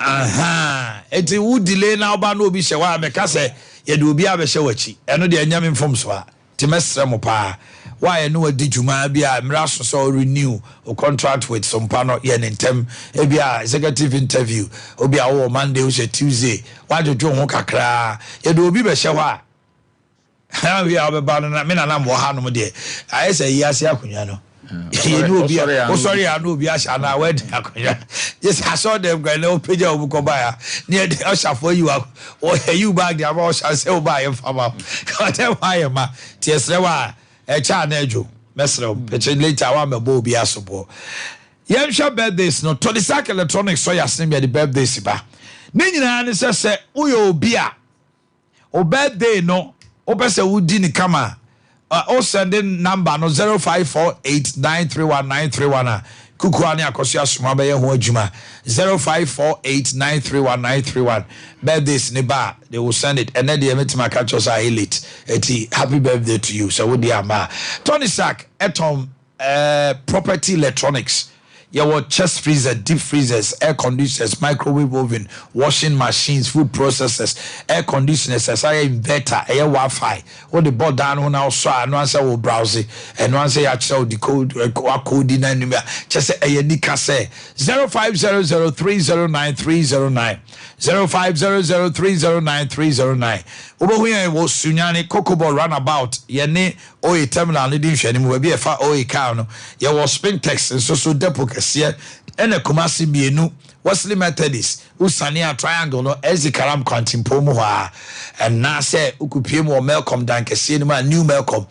eti udile na oba no obi hye wa meka se ye de obi abehye wachi eno de anyame mfom so a ti mesre mo pa why no adi djuma bia mra so renew o contract with Sompa no ye ntem e bia executive interview obi a wo Monday o Tuesday wa jojo ho kakra ye de obi behye ho a ha we abeba no na me na mo ha no de ayese yi ase akunwa no you know be sorry I know be asha na wed akonya yes I saw them go no page obu ko buy near the usher for you or you bag the about shall say buy farmer god why ma tiesrewa e cha na ejo mesre peche later wa mebo bi asobo yem sha birthdays no to the sack electronics so yasin be the birthdays ba ne nyina ne se uyo obi a o birthday no o pese wudi ni kama sending number no 0548931931 kukuani akosia suma be ye ho adwuma 0548931931 birthdays ne ba they will send it and then they metima catch us elite eti happy birthday to you so we dey ama Tony Sack etom property electronics your chest freezer, deep freezers, air conditioners, microwave oven, washing machines, food processors, air conditioners, inverter, air Wi-Fi. What the board down on our side, no answer will browse it, and no answer actually the code in anywhere. Just a Nika say 0500309309 0500309309. Over here was Sunyani Kokobo runabout. Yene Oe terminal leading Shani will be a far Oe Kano. There was Spintex and so depo here and a Kumasi Bienu. Wesley Methodist, Usania Triangle, no Ezikaram Quantimpomoa, and Nase Ukupimo Malcolm Danke Cinema, New Malcolm,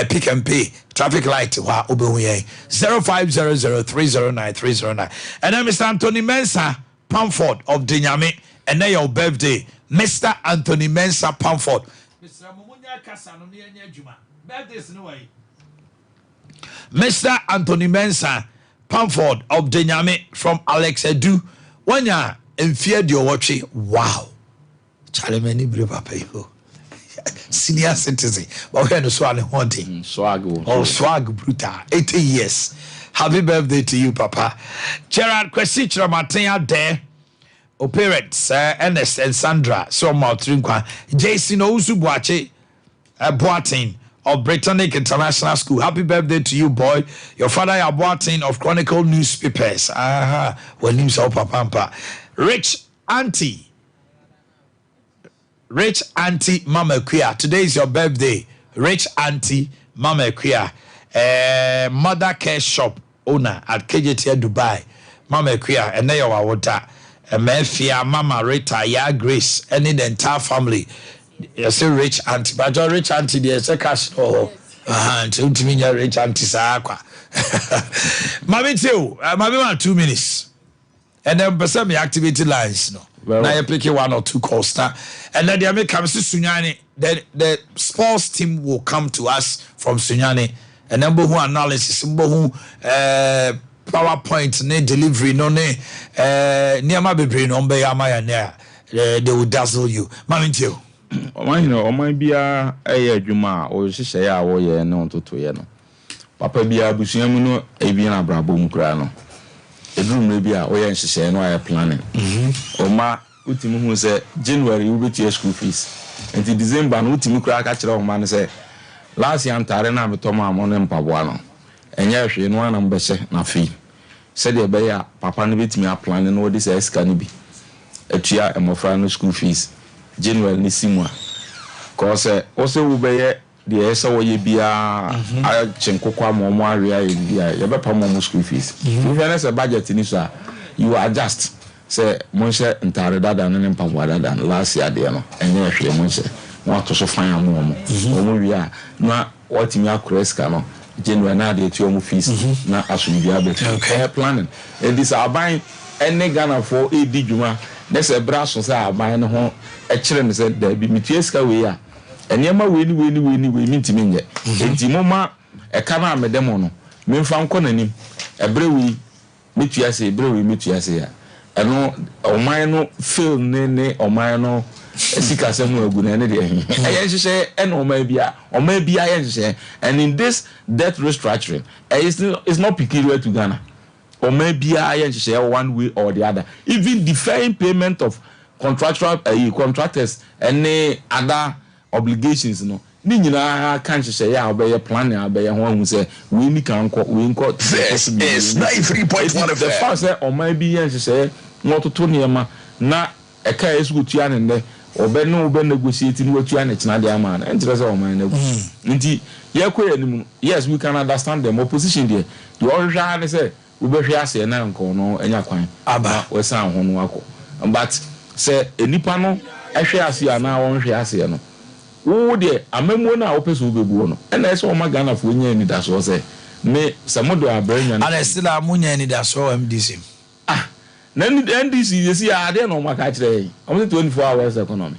Pick and Pay, traffic light, wa Ubuye 0500309309. And then Mr. Anthony Mensah Pamford of Dinyame, and then your birthday, Mr. Anthony Mensah Pamford. Mr. Mumunya Kasano Juma, birthday's no way. Mr. Anthony Mensah Pamford of Dinyame from Alex Edu. When ya in fear your watching, wow. Charlie many brave people. Senior citizen. But we're no swag haunting. Swag. Oh, swag brutal. 80 years. Happy birthday to you, Papa. Gerard Kwesichra Martin there. O parents, Ernest and Sandra, so Trinkwa, Jason Owusu Boakye, Boatin of Britannic International School. Happy birthday to you, boy. Your father, Boatin of Chronicle Newspapers. Aha, well, name's Papa. Rich Auntie Mama Queer. Today is your birthday. Rich Auntie Mama Queer. Mother Care Shop owner at KJT Dubai. Mama Queer, and there you are, water. Mefia, Mama Rita, Ya Grace, and in the entire family. You say Rich Auntie, but your Rich Auntie, there's a cash. Oh, until to me, Rich Auntie Sakwa. Mammy, too, Mammy, 2 minutes. And then, person me activity lines, no. Now you pick 1 or 2 calls, and then they comes to Sunyani. Then the sports team will come to us from Sunyani, and then who analysis, who PowerPoint, ne delivery, no ne near my baby, no be amaya near. They will dazzle you. Mammy, too. You know, might be a Juma or she say, I will ye no to Yeno. Papa be a Busiamuno, Aviana Brabum Grano. A room may be a way and she say, no, I am planning. Or ma Utimu who said, January will be to your school fees. And the December, Utimu crack at your man say, last year, Tarena Toma Monem Pabuano. And yes, in one ambassador, na fee. said the bear papa no bit me a plan and what this is can be a chia and my friend school fees general ni simwa cause also will be the esa we bia a chenko kwa mo area bia ye be pa mo school fees if there is a budget in so you adjust say monse ntare dada no mpa dada last year de no enye hwe monse what to so fine am omo wi a na what me akreska no general na de ti omo fees na asubia be okay planning and this are buying any Ghana for edi djuma na se braso say aban no ho e kire ne say da bi mitieska we a enema we ni mintimi nye enti moma e ka na amedemo no memfa nko nanim ebre we mituase ebre we mituase ya eno oman no fail ne oman no esika semu agu na ne de eyen hye eno oman bia yen hye and in this debt restructuring it's not peculiar to Ghana oman bia yen hye one way or the other even deferring payment of contractual contractors and other obligations no ni nyina kan hye ya obeye plan na obeye ho hu se we ni kan ko we nko this is 93.1 of the fact say oman bi yen hye no to niema na e ka esu tua ne ne obe negotiate ni watua ne kina de ama na entre say oman na gu nti ye ko yanim yes we can understand them opposition there the orja ne say we be hwe ase na nko no enya kwan aba we san ho no akọ but say enipa no ehwe ase ana won hwe ase no wo de amemu na opeso bebu no na ese o magana fo nya ni da so say me samodo abranya na still amunya ni da so MDC na NDC yesi ade no maka kire am 24 hours economy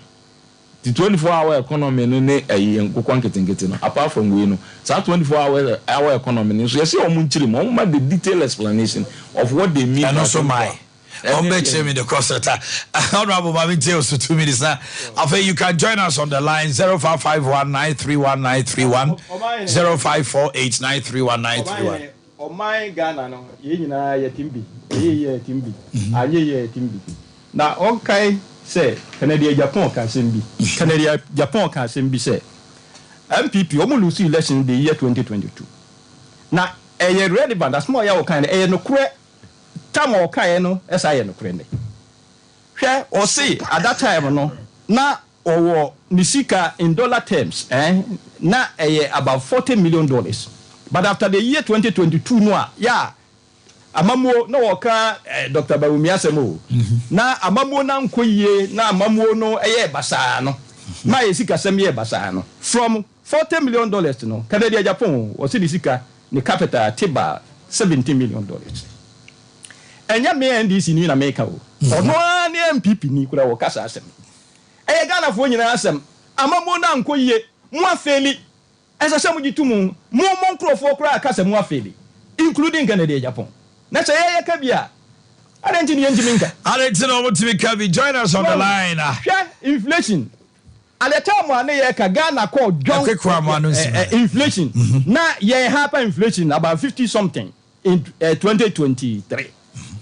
the 24 hour economy no ne nkokwa nketenkete no apart from we no so 24 hour economy no so yesi o mu nkire mo ma the detailed explanation of what they mean and also my Ombeche me the Cosetta. Honorable Mami Tales for 2 minutes now. After you can join us on the line 0551931931 0548931931. Oh my Ghana no ye nyina ye timbi ye timbi anye ye timbi na okay say Canada Japan can sembi Canada Japan can sembi say MPP o mu lose election the year 2022 na eye relevant as more ya o kan eye no kure time o kan no esa ye no kure ne hwe o see at that time no na owo nisika in dollar terms na eye about $40 million. But after the year 2022 no yeah amamuo no woka Dr. Bawumia asemo na amamuo na nkoyie na amamuo no eye basa no na yesika sem ye basa no from $40 million no Canada Japan o se disika ni capital tiba $70 million enya me NDC ni na make o ono ani MPP ni kura wo kasa asem eye Ghana fo nyina asem amamuo na nkoyie mo afeli esa se mugitumu mo nkrofo kura akasa mu afeli including Canada Japan na say ye ka bia arenti ni njiminka arenti no mo timi ka bi join us on the line inflation at the time one ye ka Ghana call John inflation na ye hyperinflation about 50 something in 2023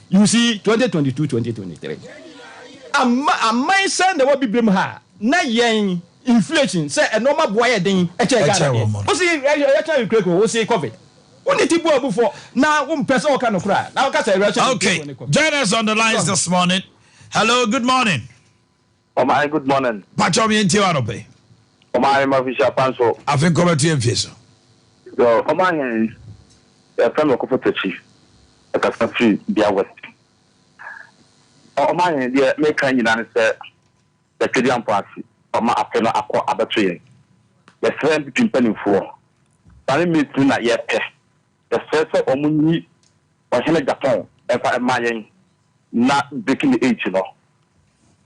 you see 2022-2023 am send the what be blame her na yen inflation say a normal boy den e che Ghana o see e che Ukraine o see COVID only tibu abufo na person o ka no kra na o ka say okay join us on the lines this morning. Hello, good morning. Oh my good morning. Pacho mi enti wano pe. Oh my Mafisha Panso. Afin come to mfieso. Yo, oh my friend ko fotochi. E ka sa free bia west. Oh my dia me kan nyina ne say the Canadian party ma apeno akọ abeto yen the friend between penifo tani meet na ye pe the first omunyi Omanhene Japan e fa mayen na breaking the age no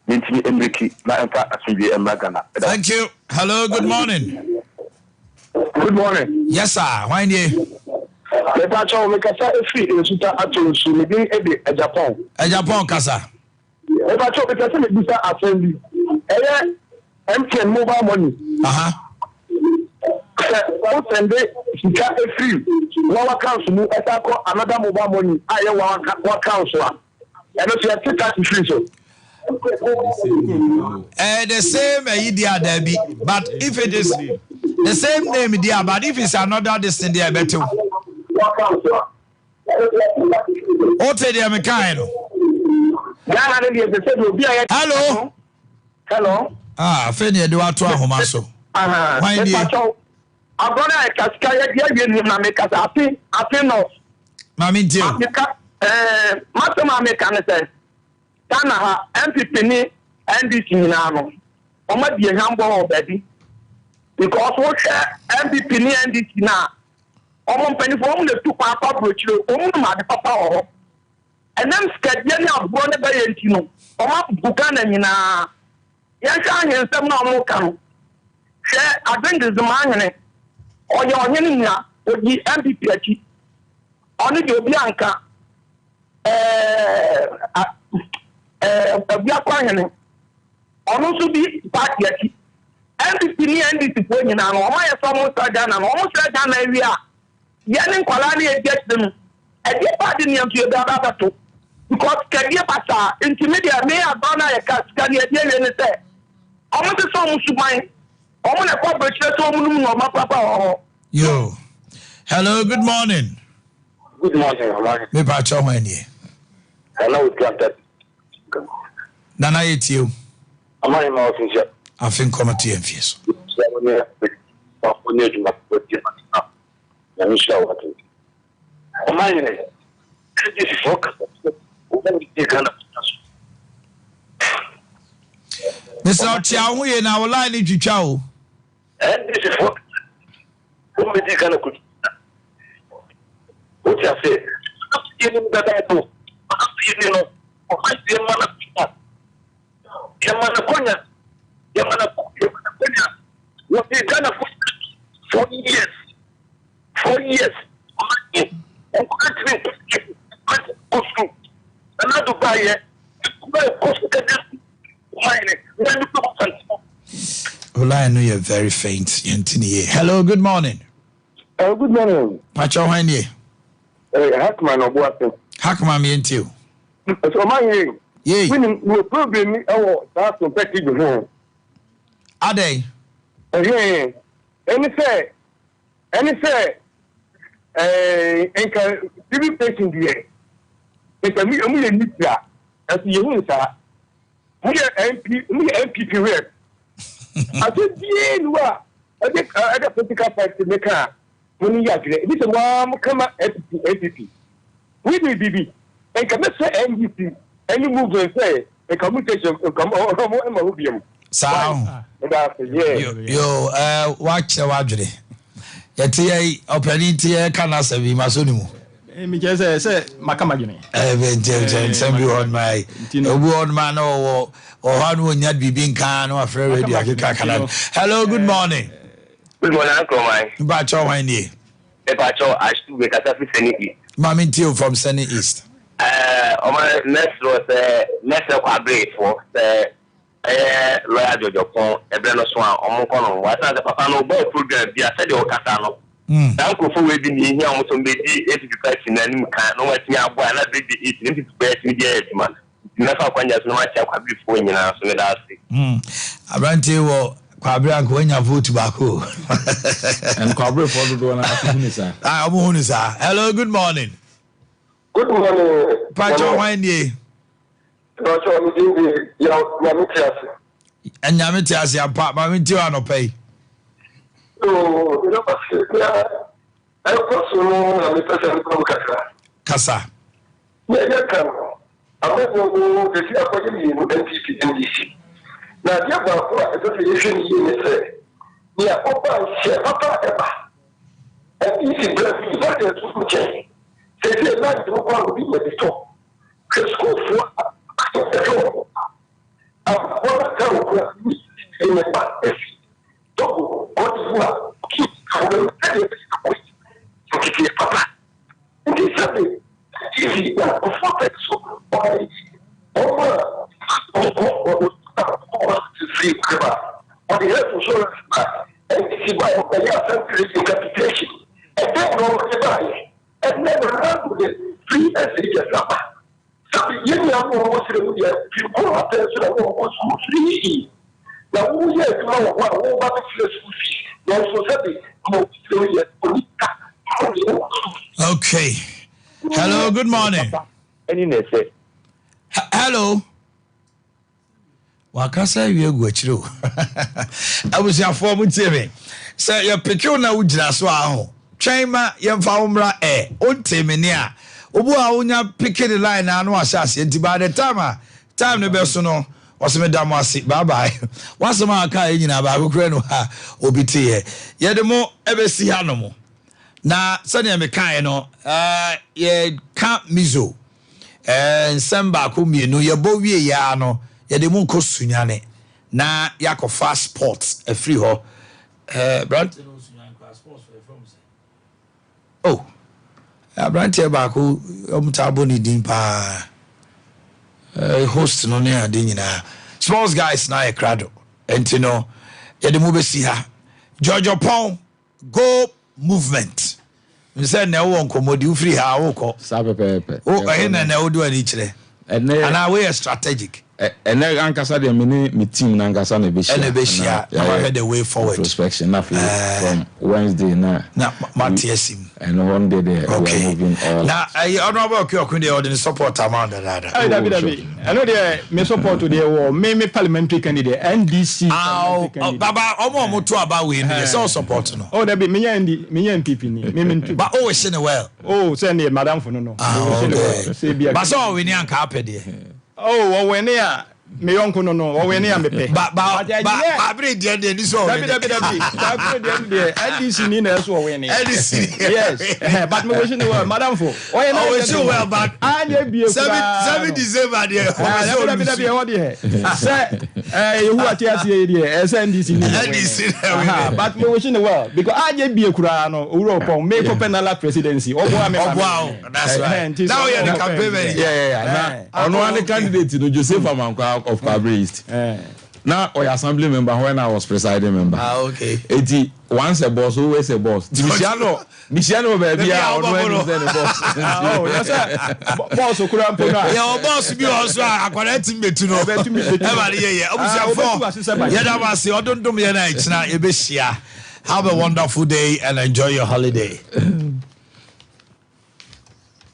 mentimi emreki na emfa asundwe emagana. Thank you. Hello, good morning. Good morning. Yes sir, why you le pa cho me kasa efi esuta atonsu me bin e de Japan kasa e pa cho me kasa me bisa assembly eye MTN mobile money. What send it? She got a free. One account mu etako another mobile money. Aye one account so. And she has taken free so. The same idea there be, but if it is the same name there, but if it's another this thing there better. What say the American? Hello. Hello. Ah, Feni do atu ahoma so. Why be? Agora kaskaya dia ni na me kasa afi no. Mami ntie. Matema me kan say. Tana ha MPP ni NDC ni na no. Oma die hambo obedi. Because what MPP ni NDC na. Omo mpani fo omo le tu pa brochiro. Omo ma de papa ho. Enam skadia ni abro ne ba yenti no. Oma bukana nyina. Ya sha hensem na omo kan. She adwende zumanyene. Oye onyene nya oji MPP achi. Oni de obi anka abia kwanyene. Ono so bi party achi. MPP ni NDC fo nyina no. Oma ye so mo sada na no. Omo sada na wi a. Ye ne nkwala na e get dem. E di party ni antu e da ba to. Because career pasa intermediate me abana ya kaska ni e die we ne say. Omo te so mo suban. Omo na kwa brechire so omo no ma papa ho. Yo. Hello, good morning. Good morning, Omar. Me pa cho mani. Hello, Captain. Nana yetio. Amari ma official. Afin committee en fieso. Mr. Ochiahu ye na wala ni twitwa o. This is what we kind of could. What you say? You know that I do. You know, I see a man of Yamana. What you gonna put 4 years? 4 years. And country another buyer. Well, I know you're very faint. Hello, good morning. Good morning. Pacho Hanye. Hackman or Boakye. Hackman, me and you. So, my name. Yay. We probably that's protected the home. Ade. Okay. Any say, and can be patient here. It can be only a nitra as you will say. We are MPP rep. I said, yeah, I think I got political party maker. When you are this is one come APP. We will be and can say NDC. Any movement say a communication come over. Sound. Yo, watch the wadre. Yeti opportunity can answer be masonimu. Me just say makamagini. Send on my obu man or one when yet be being can or afraid radio. Hello, good morning. Good morning, Uncle Mike. Bacho Wine. Bacho, I should be at Senny. Mammy Tio from Senny East. My next was next break for the lawyer Jojo, a brand of swan, or Mokono. What are the Papa no ball program? Be a said or Catano. Uncle for wedding here almost on the 80% and no one see a boy and I did it into best media man. Never when there's no much I before you know, so that's it. I ran to you. Kwabra when you vote tobacco. And Kwabra for the one I hello, good morning. Good morning. Pacho Wanye. Pacho Midi, Yamitias. And Yamitias, your papa, Mammy pay. Oh, you know, I also know Kasa. Yeah, I'm not going to see a party in NPP NDC. Now, the other association here say, we are open, share, ever. And this is not a change. Say, they're not to go be at the top. Because school for the floor. I'm going to tell you in the past. Don't go to keep Papa. And this is easy, perfect. So, by over. See, on the health insurance and see by the capitation. And then go and never run with it free as it is. So you know what you go up there so that was free. Now who is what okay. Hello, good morning. Hello. Wakasa you go chiro. Abusiafo mu tie me. Say your pikin na ujira so aho. Twema yemfa umra ontemi a. Obu a unya pikin line na no asase nti by the time no be so no waseme damasi bye bye. Wasema aka enyina ba akokre no ha obiti ye. Ye de mo ebesi ha no mo. Na sani me kan no ye ka mizo. Nsamba ko mienu ye bo wie ya no. Ye de mu nko sunyane na yakofa sports a free ho brand oh brand here back who omtabo ni din pa host no ne ade nyina sports guys na e crado entino ye de mu be si ha George Pong go movement we say na wo nkomodi u free ha wo ko sapepepe oh na wo do ani kire and we are strategic. And then Ankasa de me team na Ankasa na Beshia. Now I had the way forward. Introspection na from Wednesday na. Na Matiesim. And one day there we are moving all. Now I honorable Okyo dey order support amount that. David. I know there me support to the me parliamentary candidate NDC. Baba omo to about we no so support no. Oh David me NPP ni. Me but oh we say well. Oh say na madam for no. But so we ni anka apede. Oh, when ya me yonko no, when ya me pe. Ba bre dey ni so. David. NDC ni na so when ya. NDC. Yes. But me wish you well, madam for. Oh, you wish you well, but anya bie 7 December there. David what there. Say who atiase there, NDC ni. NDC. But me wish you well because anya bie kura no, Europe me ko penala presidency. Wow, that's right. Now you the campaign. Yeah. Ono one candidate no Joseph Amankwa of Kwabri East. Now or assembly member when I was presiding member. Okay. Eti once a boss, always a boss. Michiano baby ono the boss. Oh, yes sir. Boss okura mpona. Your boss be also akwara team betu no. Everybody obusiafo. Yeda wase odondom ye na ichina ebehia. Have a wonderful day and enjoy your holiday.